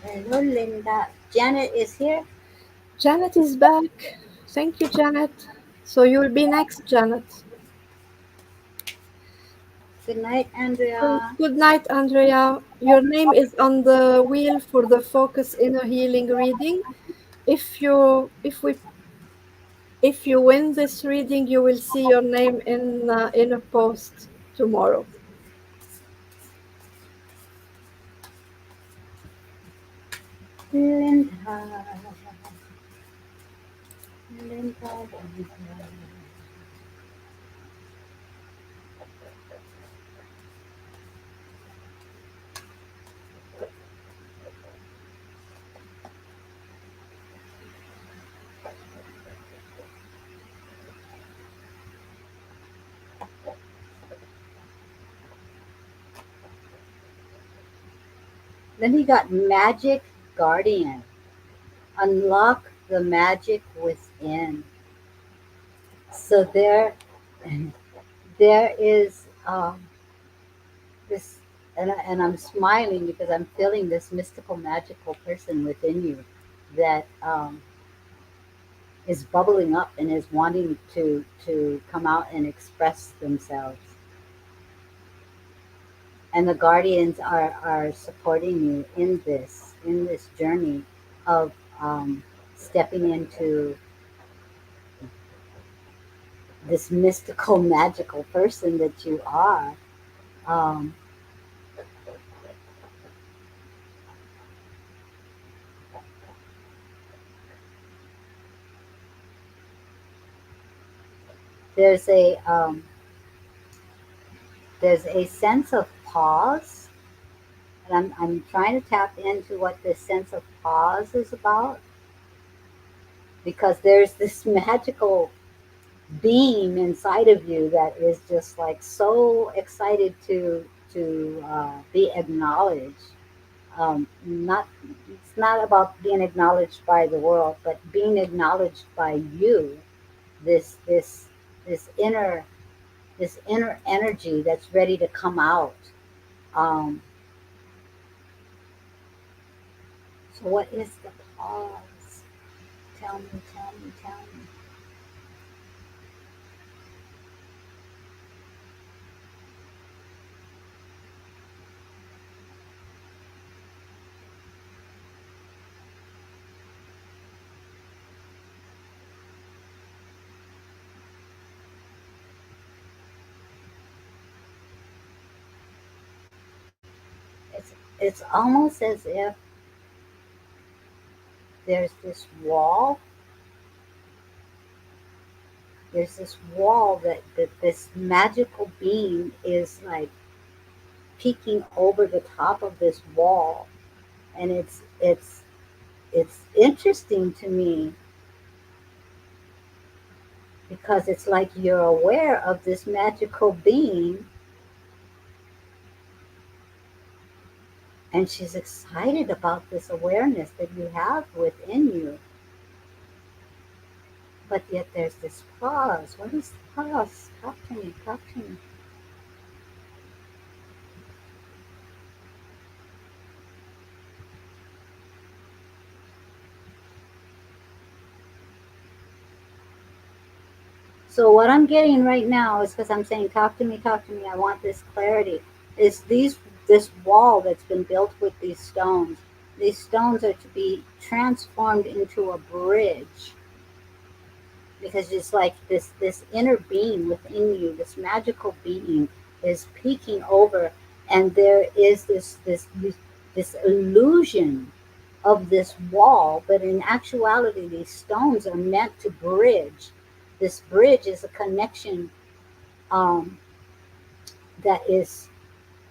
Speaker 1: Hello, Linda. Janet is here.
Speaker 2: Janet is back. Thank you, Janet. So you'll be next, Janet.
Speaker 1: Good night, Andrea.
Speaker 2: Good night, Andrea. Your name is on the wheel for the Focus Inner Healing reading. If you win this reading, you will see your name in a post tomorrow.
Speaker 1: Linda. Linda. Then he got Magic Guardian. Unlock the magic within. So there is this, and I'm smiling because I'm feeling this mystical, magical person within you that is bubbling up and is wanting to come out and express themselves. And the guardians are supporting you in this journey of stepping into this mystical, magical person that you are. Um, there's a there's a sense of pause, and I'm trying to tap into what this sense of pause is about, because there's this magical being inside of you that is just like so excited to be acknowledged. Not It's not about being acknowledged by the world, but being acknowledged by you. This this this inner this inner energy that's ready to come out. Um, so what is the pause? Tell me, tell me, tell me. It's almost as if there's this wall there's this wall that this magical being is like peeking over the top of this wall, and it's interesting to me because it's like you're aware of this magical being, and she's excited about this awareness that you have within you. But yet there's this pause. What is the pause? Talk to me, talk to me. So what I'm getting right now is, because I'm saying talk to me, talk to me, I want this clarity, is this wall that's been built with these stones. These stones are to be transformed into a bridge, because it's like this inner being within you, this magical being is peeking over, and there is this illusion of this wall, but in actuality these stones are meant to bridge. This bridge is a connection, um, that is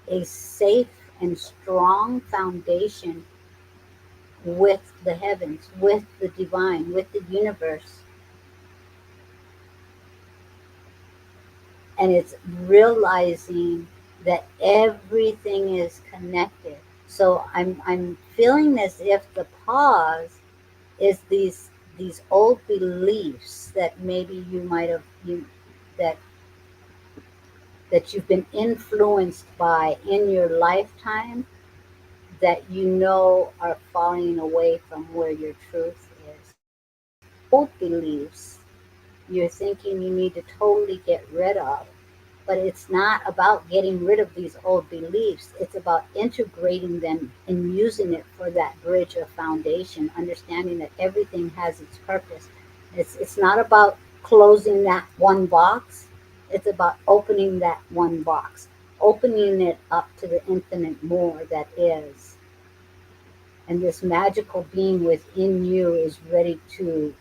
Speaker 1: a safe and strong foundation with the heavens, with the divine, with the universe. And it's realizing that everything is connected. So I'm feeling as if the pause is these old beliefs that maybe you might have you that that you've been influenced by in your lifetime, that you know are falling away from where your truth is. Old beliefs you're thinking you need to totally get rid of. But it's not about getting rid of these old beliefs. It's about integrating them and using it for that bridge or foundation, understanding that everything has its purpose. It's not about closing that one box. It's about opening that one box, opening it up to the infinite more that is. And this magical being within you is ready to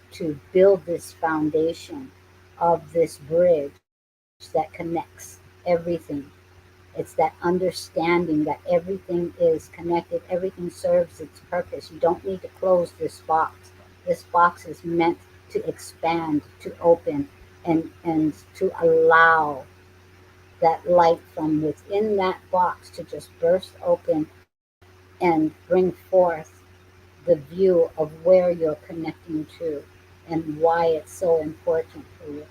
Speaker 1: build this foundation of this bridge that connects everything. It's that understanding that everything is connected, everything serves its purpose. You don't need to close this box. This box is meant to expand, to open, and to allow that light from within that box to just burst open and bring forth the view of where you're connecting to and why it's so important for you.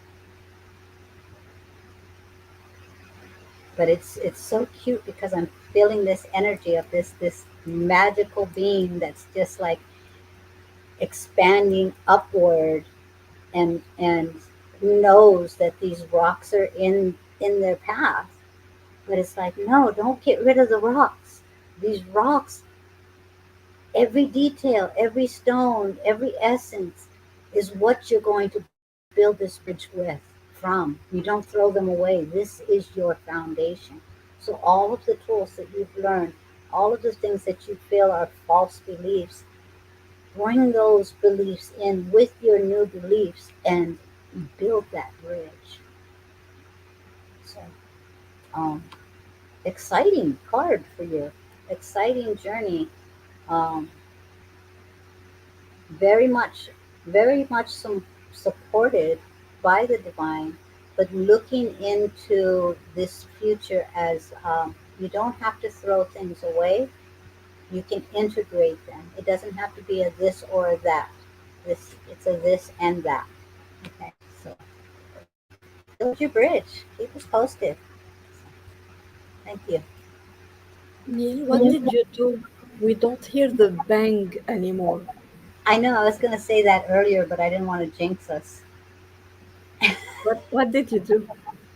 Speaker 1: But it's so cute because I'm feeling this energy of this magical being that's just like expanding upward, and knows that these rocks are in their path. But it's like, no, don't get rid of the rocks. These rocks, every detail, every stone, every essence is what you're going to build this bridge with from. You don't throw them away. This is your foundation. So all of the tools that you've learned, all of the things that you feel are false beliefs, bring those beliefs in with your new beliefs and build that bridge. So, um, exciting card for you. Exciting journey. Um, very much, very much supported by the divine, but looking into this future as, you don't have to throw things away. You can integrate them. It doesn't have to be a this or a that. It's a this and that. Okay, so build your bridge. Keep us posted. Thank you.
Speaker 2: Neil, what did you do? We don't hear the bang anymore.
Speaker 1: I know I was going to say that earlier, but I didn't want to jinx us.
Speaker 2: What did you do?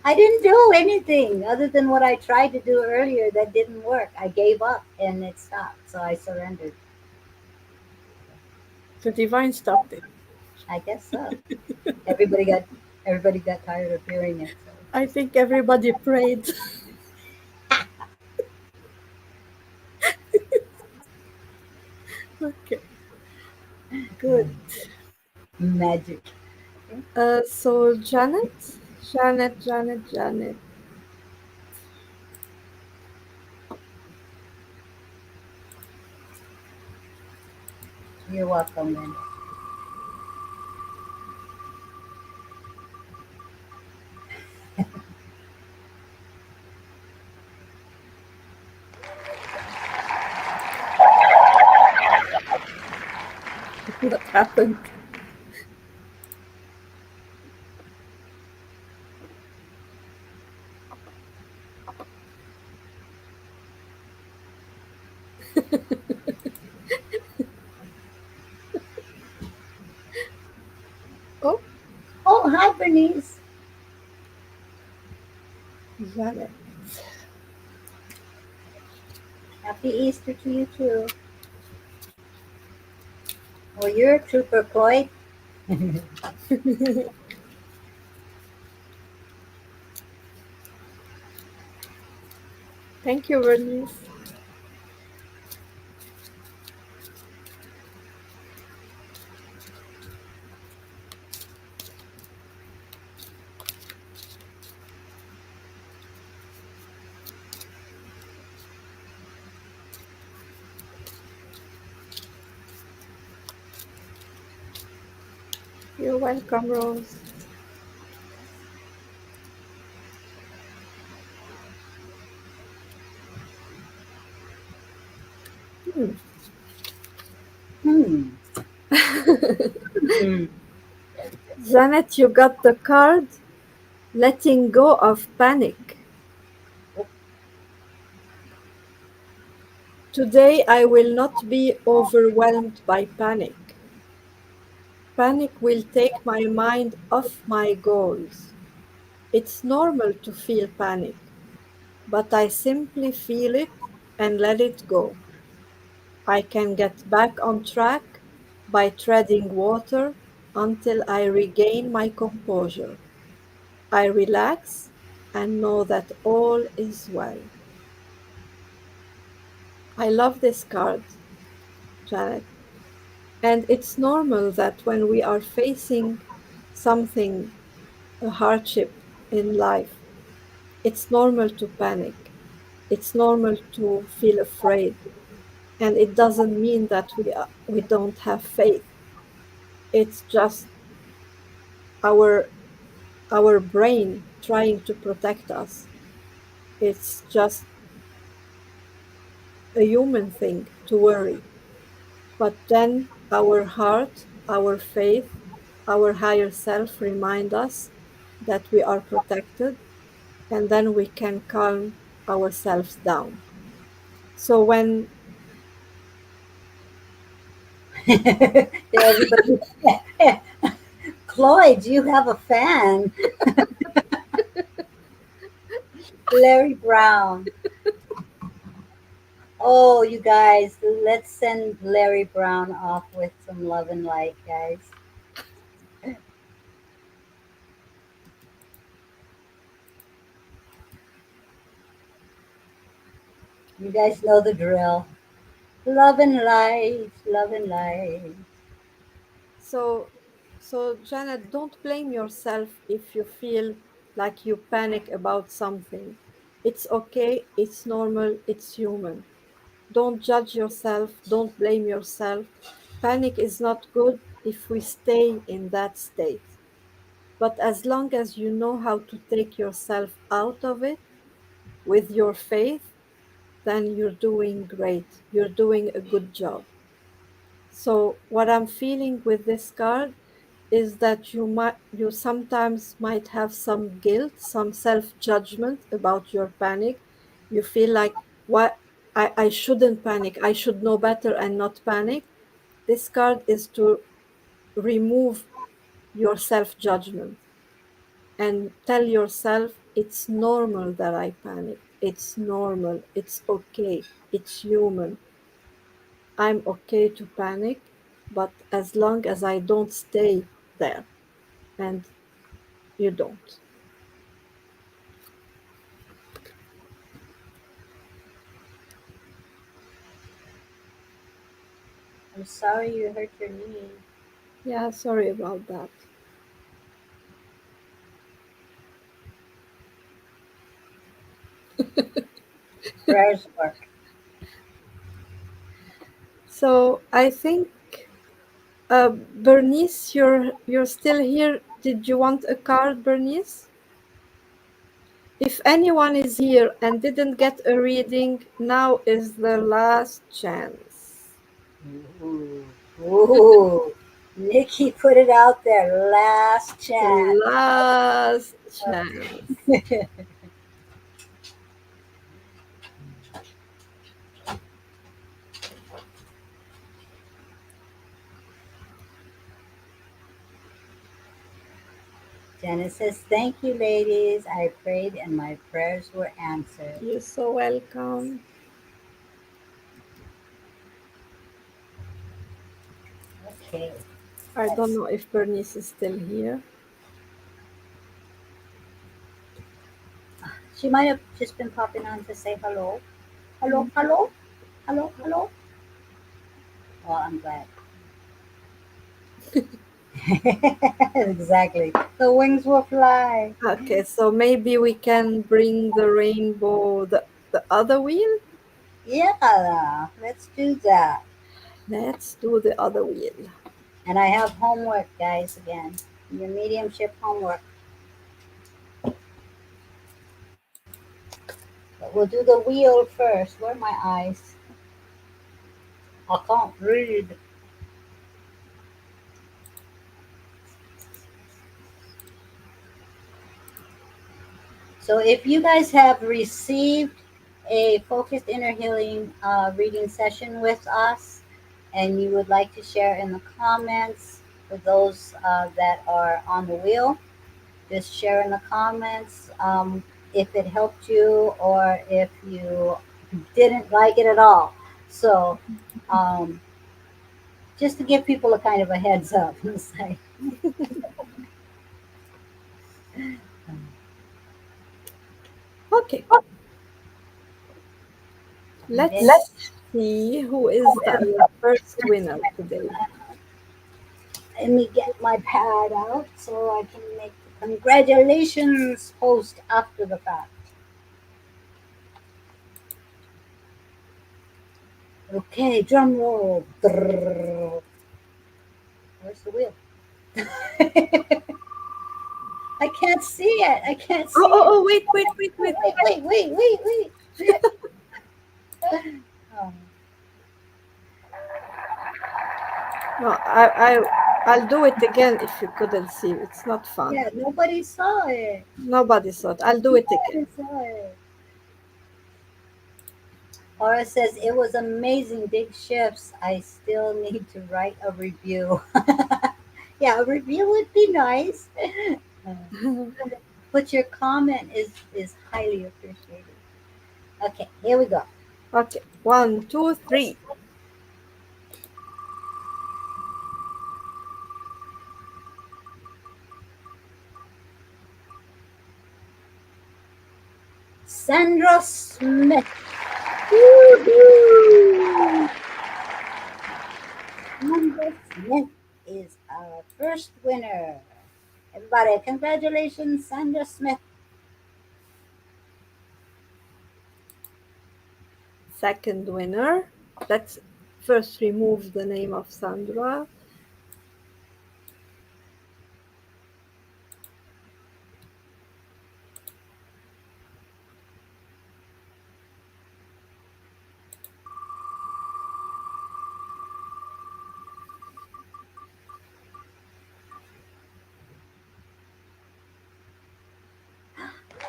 Speaker 1: I didn't do anything other than what I tried to do earlier that didn't work. I gave up and it stopped, so I surrendered.
Speaker 2: The divine stopped it.
Speaker 1: I guess so. Everybody got everybody got tired of hearing it. So.
Speaker 2: I think everybody prayed. Okay, good.
Speaker 1: Magic.
Speaker 2: So Janet.
Speaker 1: You're welcome, Linda.
Speaker 2: What happened? Oh,
Speaker 1: Oh, hi, Bernice.
Speaker 2: Janet.
Speaker 1: Happy Easter to you too. Well, you're a trooper, Chloe.
Speaker 2: Thank you, Bernice. You're welcome, Rose. Hmm.
Speaker 1: Hmm. Hmm.
Speaker 2: Janet, you got the card. Letting go of panic. Today I will not be overwhelmed by panic. Panic will take my mind off my goals. It's normal to feel panic, but I simply feel it and let it go. I can get back on track by treading water until I regain my composure. I relax and know that all is well. I love this card, Janet. And it's normal that when we are facing something, a hardship in life, it's normal to panic. It's normal to feel afraid. And it doesn't mean that we don't have faith. It's just our our brain trying to protect us. It's just a human thing to worry. But then our heart, our faith, our higher self remind us that we are protected, and then we can calm ourselves down. So when
Speaker 1: Everybody. Chloe, do you have a fan? Larry Brown. Oh, you guys, let's send Larry Brown off with some love and light, guys. You guys know the drill. Love and light, love and light.
Speaker 2: so so Janet, don't blame yourself if you feel like you panic about something. It's okay, it's normal, it's human. Don't judge yourself, don't blame yourself. Panic is not good if we stay in that state. But as long as you know how to take yourself out of it with your faith, then you're doing great. You're doing a good job. So what I'm feeling with this card is that you sometimes might have some guilt, some self-judgment about your panic. You feel like what I shouldn't panic. I should know better and not panic. This card is to remove your self-judgment and tell yourself it's normal that I panic. It's normal. It's okay. It's human. I'm okay to panic, but as long as I don't stay there, and you don't.
Speaker 1: I'm sorry you hurt your knee.
Speaker 2: Yeah, sorry about that.
Speaker 1: Prayers work.
Speaker 2: So I think, Bernice, you're still here. Did you want a card, Bernice? If anyone is here and didn't get a reading, now is the last chance.
Speaker 1: Ooh, ooh. Nikki put it out there. Last chance.
Speaker 2: Last chance.
Speaker 1: Janice says, "Thank you, ladies. I prayed and my prayers were answered."
Speaker 2: You're so welcome.
Speaker 1: Okay,
Speaker 2: I don't
Speaker 1: let's.
Speaker 2: know if Bernice is still here.
Speaker 1: She might have just been popping on to say hello. Hello, hello, hello, hello. Well, I'm glad. Exactly. The wings will fly.
Speaker 2: Okay, so maybe we can bring the rainbow, the other wheel?
Speaker 1: Yeah, let's do that.
Speaker 2: Let's do the other wheel.
Speaker 1: And I have homework, guys, again. Your mediumship homework. But we'll do the wheel first. Where are my eyes? I can't read. So if you guys have received a focused inner healing reading session with us and you would like to share in the comments for those that are on the wheel, just share in the comments if it helped you or if you didn't like it at all. So um, just to give people a kind of a heads up. It's like,
Speaker 2: Okay,
Speaker 1: and then
Speaker 2: let's see who is our first winner today.
Speaker 1: let me get my pad out so I can make the congratulations post after the fact. Okay, drum roll. Where's the wheel? I can't see it. I can't
Speaker 2: Oh,
Speaker 1: see
Speaker 2: oh,
Speaker 1: it.
Speaker 2: oh, wait, wait, wait, wait.
Speaker 1: Wait. Um,
Speaker 2: No, I'll do it again if you couldn't see. It's not fun.
Speaker 1: yeah, nobody saw it.
Speaker 2: Nobody saw it. I'll do it again.
Speaker 1: Nobody saw it. Laura says it was amazing, big shifts. I still need to write a review. Yeah, a review would be nice. Uh, but your comment is highly appreciated. Okay, here we go.
Speaker 2: Okay, one, two, three.
Speaker 1: Sandra Smith. Woohoo! Sandra Smith is our first winner. Everybody, congratulations, Sandra Smith.
Speaker 2: Second winner. Let's first remove the name of Sandra.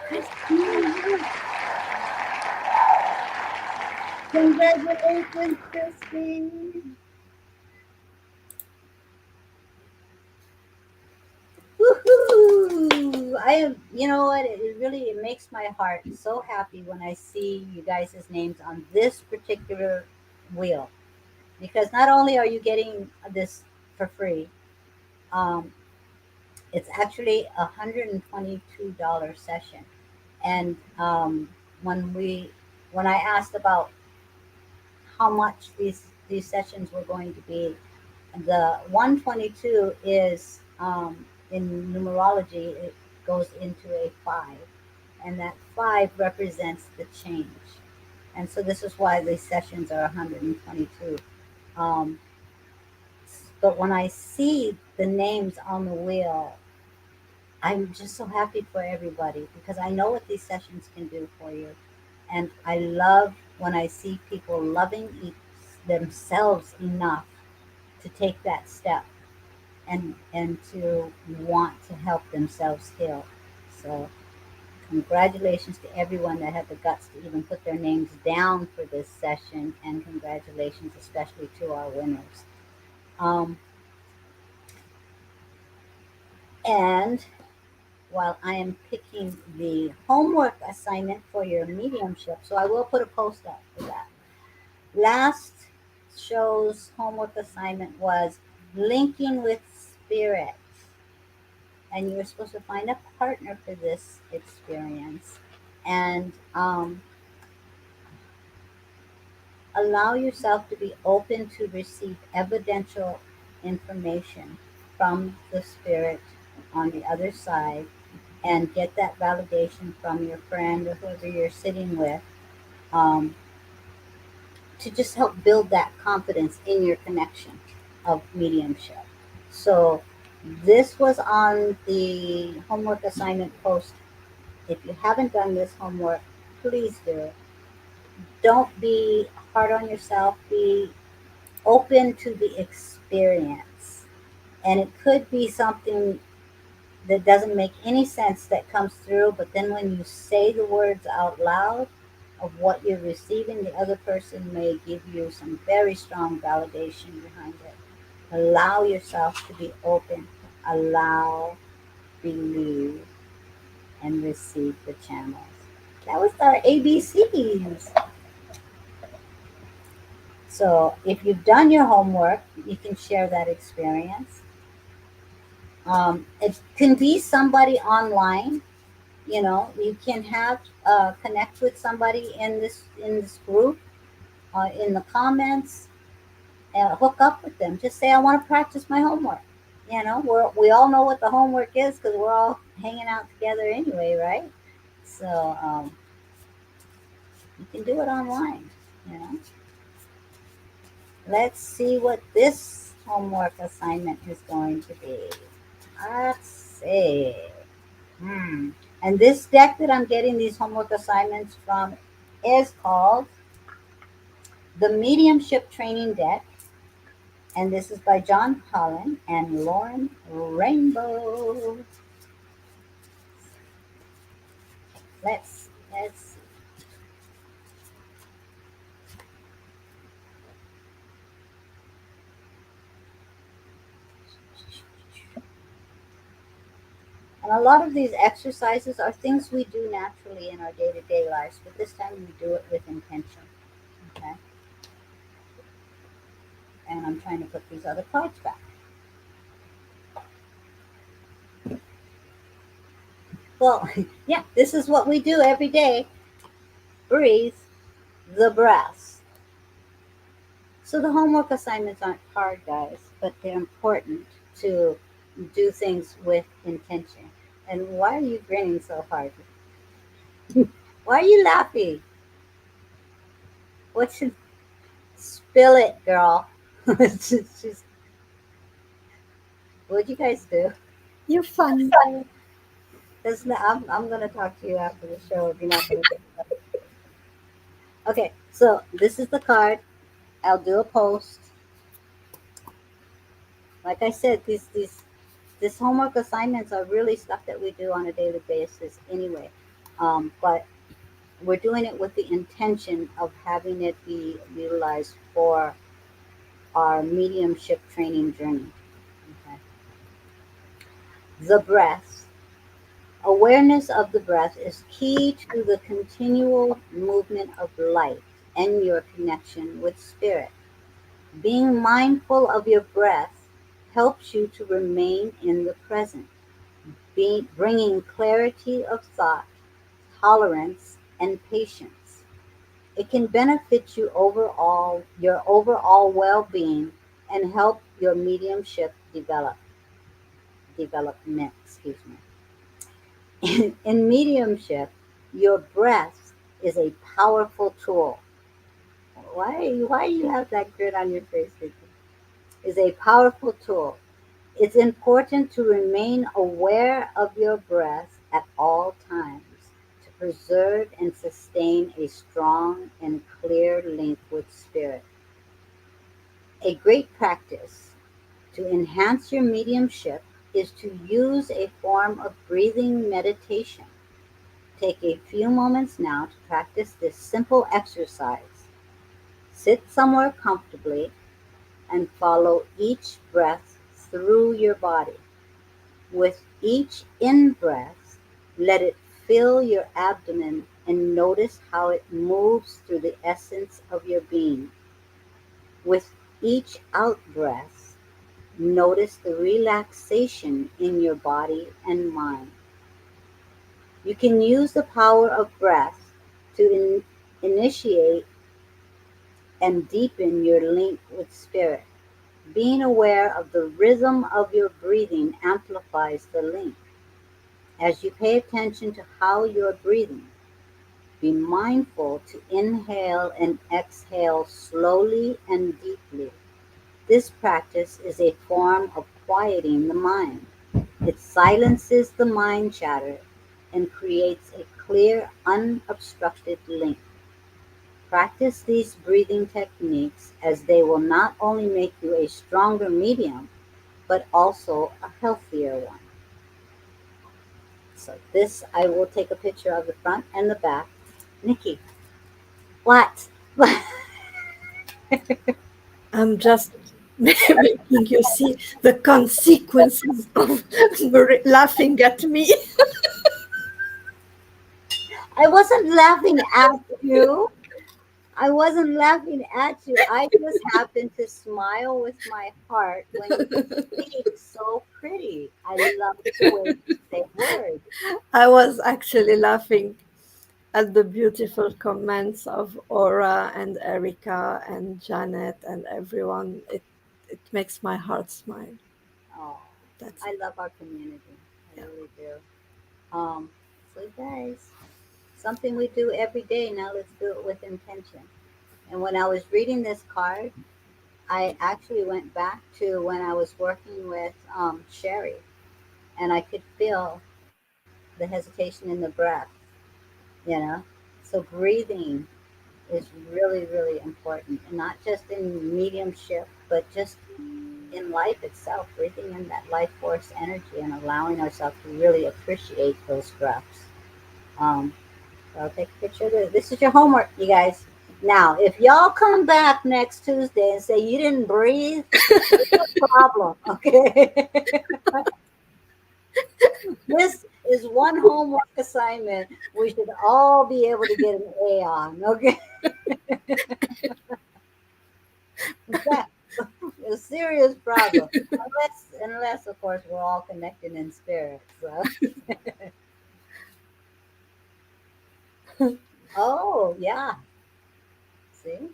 Speaker 1: Christine. Congratulations, Christine. Woohoo! I am, you know what? It really it makes my heart so happy when I see you guys' names on this particular wheel because not only are you getting this for free, um, it's actually $122 session. And when we when I asked about how much these sessions were going to be, the 122 is in numerology it goes into a 5, and that 5 represents the change. And so this is why these sessions are 122. Um, but when I see the names on the wheel, I'm just so happy for everybody because I know what these sessions can do for you. And I love when I see people loving themselves enough to take that step and to want to help themselves heal. So congratulations to everyone that had the guts to even put their names down for this session, and congratulations especially to our winners. Um, and while I am picking the homework assignment for your mediumship, so I will put a post up for that. Last show's homework assignment was linking with spirit, and you were supposed to find a partner for this experience, and allow yourself to be open to receive evidential information from the spirit on the other side, and get that validation from your friend or whoever you're sitting with, um, to just help build that confidence in your connection of mediumship. So this was on the homework assignment post. If you haven't done this homework, please do it. Don't be hard on yourself. Be open to the experience. And it could be something that doesn't make any sense that comes through, but then when you say the words out loud of what you're receiving, the other person may give you some very strong validation behind it. Allow yourself to be open. Allow, believe, and receive the channels. That was our ABCs. So if you've done your homework, you can share that experience. It can be somebody online. You can have connect with somebody in this group, in the comments, hook up with them. Just say, I want to practice my homework. We all know what the homework is because we're all hanging out together anyway, right? So you can do it online. You know, let's see what this homework assignment is going to be. Let's see. Hmm. And this deck that I'm getting these homework assignments from is called the Mediumship Training Deck. And this is by John Holland and Lauren Rainbow. Let's And a lot of these exercises are things we do naturally in our day to day lives, but this time we do it with intention. Okay? And I'm trying to put these other cards back. Well, yeah, this is what we do every day. Breathe the breath. So the homework assignments aren't hard, guys, but they're important to do things with intention. And why are you grinning so hard? Why are you laughing? What's your spill it, girl? Just, what'd you guys do?
Speaker 2: You're funny.
Speaker 1: I'm gonna talk to you after the show if you're not gonna get it. Okay, so this is the card. I'll do a post. Like I said, these homework assignments are really stuff that we do on a daily basis anyway. But we're doing it with the intention of having it be utilized for our mediumship training journey. Okay. The breath. Awareness of the breath is key to the continual movement of life and your connection with spirit. Being mindful of your breath helps you to remain in the present, bringing clarity of thought, tolerance, and patience. It can benefit your overall well-being, and help your mediumship development. Excuse me. In mediumship, Your breath is a powerful tool. Why you have that grin on your face, Vicky? Is a powerful tool. It's important to remain aware of your breath at all times to preserve and sustain a strong and clear link with spirit. A great practice to enhance your mediumship is to use a form of breathing meditation. Take a few moments now to practice this simple exercise. Sit somewhere comfortably and follow each breath through your body. With each in breath, let it fill your abdomen and notice how it moves through the essence of your being. With each out breath, notice the relaxation in your body and mind. You can use the power of breath to initiate and deepen your link with spirit. Being aware of the rhythm of your breathing amplifies the link. As you pay attention to how you are breathing, be mindful to inhale and exhale slowly and deeply. This practice is a form of quieting the mind. It silences the mind chatter and creates a clear, unobstructed link. Practice these breathing techniques as they will not only make you a stronger medium, but also a healthier one. So this, I will take a picture of the front and the back. Nikki, what?
Speaker 2: I'm just making you see the consequences of laughing at me.
Speaker 1: I wasn't laughing at you. I wasn't laughing at you. I just happened to smile with my heart when you speak so pretty. I love the way you say words.
Speaker 2: I was actually laughing at the beautiful comments of Aura and Erica and Janet and everyone. It makes my heart smile.
Speaker 1: Oh,
Speaker 2: That's
Speaker 1: I love our community. I
Speaker 2: yeah.
Speaker 1: really do. Um, so guys, something we do every day. Now let's do it with intention. And when I was reading this card, I actually went back to when I was working with Sherry, and I could feel the hesitation in the breath. You know, so breathing is really, really important, and not just in mediumship, but just in life itself. Breathing in that life force energy and allowing ourselves to really appreciate those breaths. Um, so I'll take a picture of this. This is your homework, you guys. Now, if y'all come back next Tuesday and say you didn't breathe, there's a problem, okay? This is one homework assignment we should all be able to get an A on, okay? That's a serious problem. Unless of course we're all connected in spirit. So, oh yeah, see.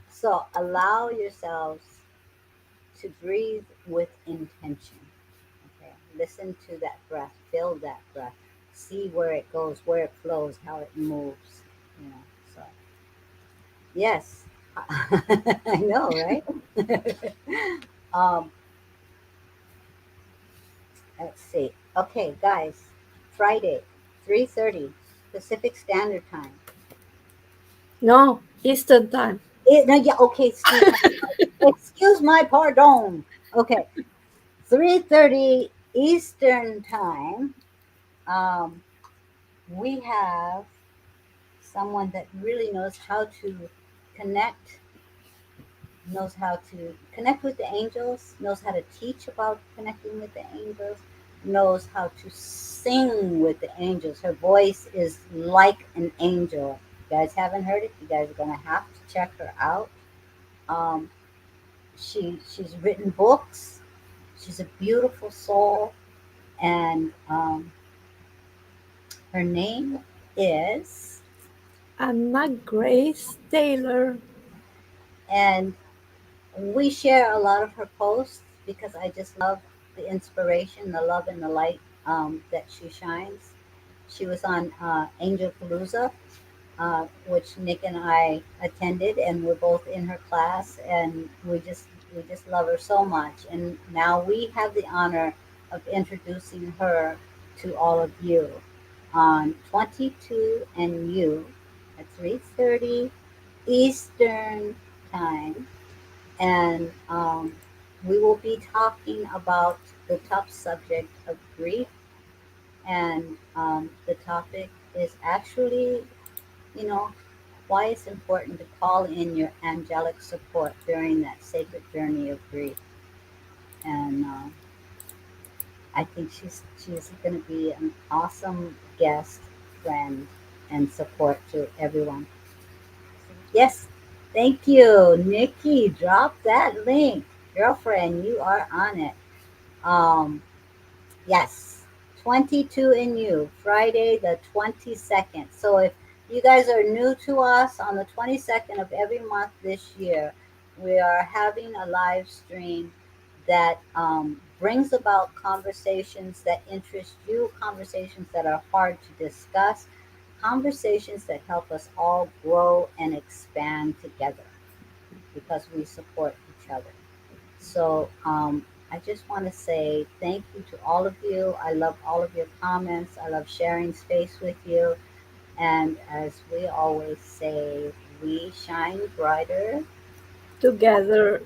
Speaker 1: So allow yourselves to breathe with intention. Okay, listen to that breath, feel that breath, see where it goes, where it flows, how it moves. You know. So yes, I know, right? um, let's see. Okay, guys, Friday, 3:30 Pacific Standard Time.
Speaker 2: No, Eastern time.
Speaker 1: No, yeah, okay, excuse my pardon. Okay, 3:30 Eastern Time. Um, we have someone that really connect, knows how to connect with the angels, knows how to teach about connecting with the angels, knows how to sing with the angels. Her voice is like an angel. You guys haven't heard it, you guys are gonna have to check her out. Um, she's written books. She's a beautiful soul, and her name is.
Speaker 2: Anna Grace Taylor.
Speaker 1: And we share a lot of her posts because I just love the inspiration, the love, and the light that she shines. She was on Angel Palooza, which Nick and I attended, and we're both in her class, and we just love her so much. And now we have the honor of introducing her to all of you on 22 and You at 3:30 Eastern Time, and we will be talking about the tough subject of grief. And the topic is actually, you know, why it's important to call in your angelic support during that sacred journey of grief. And I think she's going to be an awesome guest, friend, and support to everyone. Yes, thank you, Nikki. Drop that link, girlfriend. You are on it. Um, Yes, 22 in You, Friday the 22nd. So if you guys are new to us, on the 22nd of every month this year, we are having a live stream that brings about conversations that interest you, conversations that are hard to discuss, conversations that help us all grow and expand together because we support each other. So I just want to say thank you to all of you. I love all of your comments. I love sharing space with you. And as we always say, we shine brighter.
Speaker 2: Together.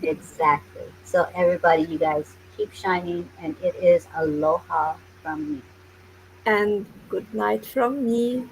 Speaker 1: Exactly. So, everybody, you guys keep shining. And it is aloha from me.
Speaker 2: And good night from me.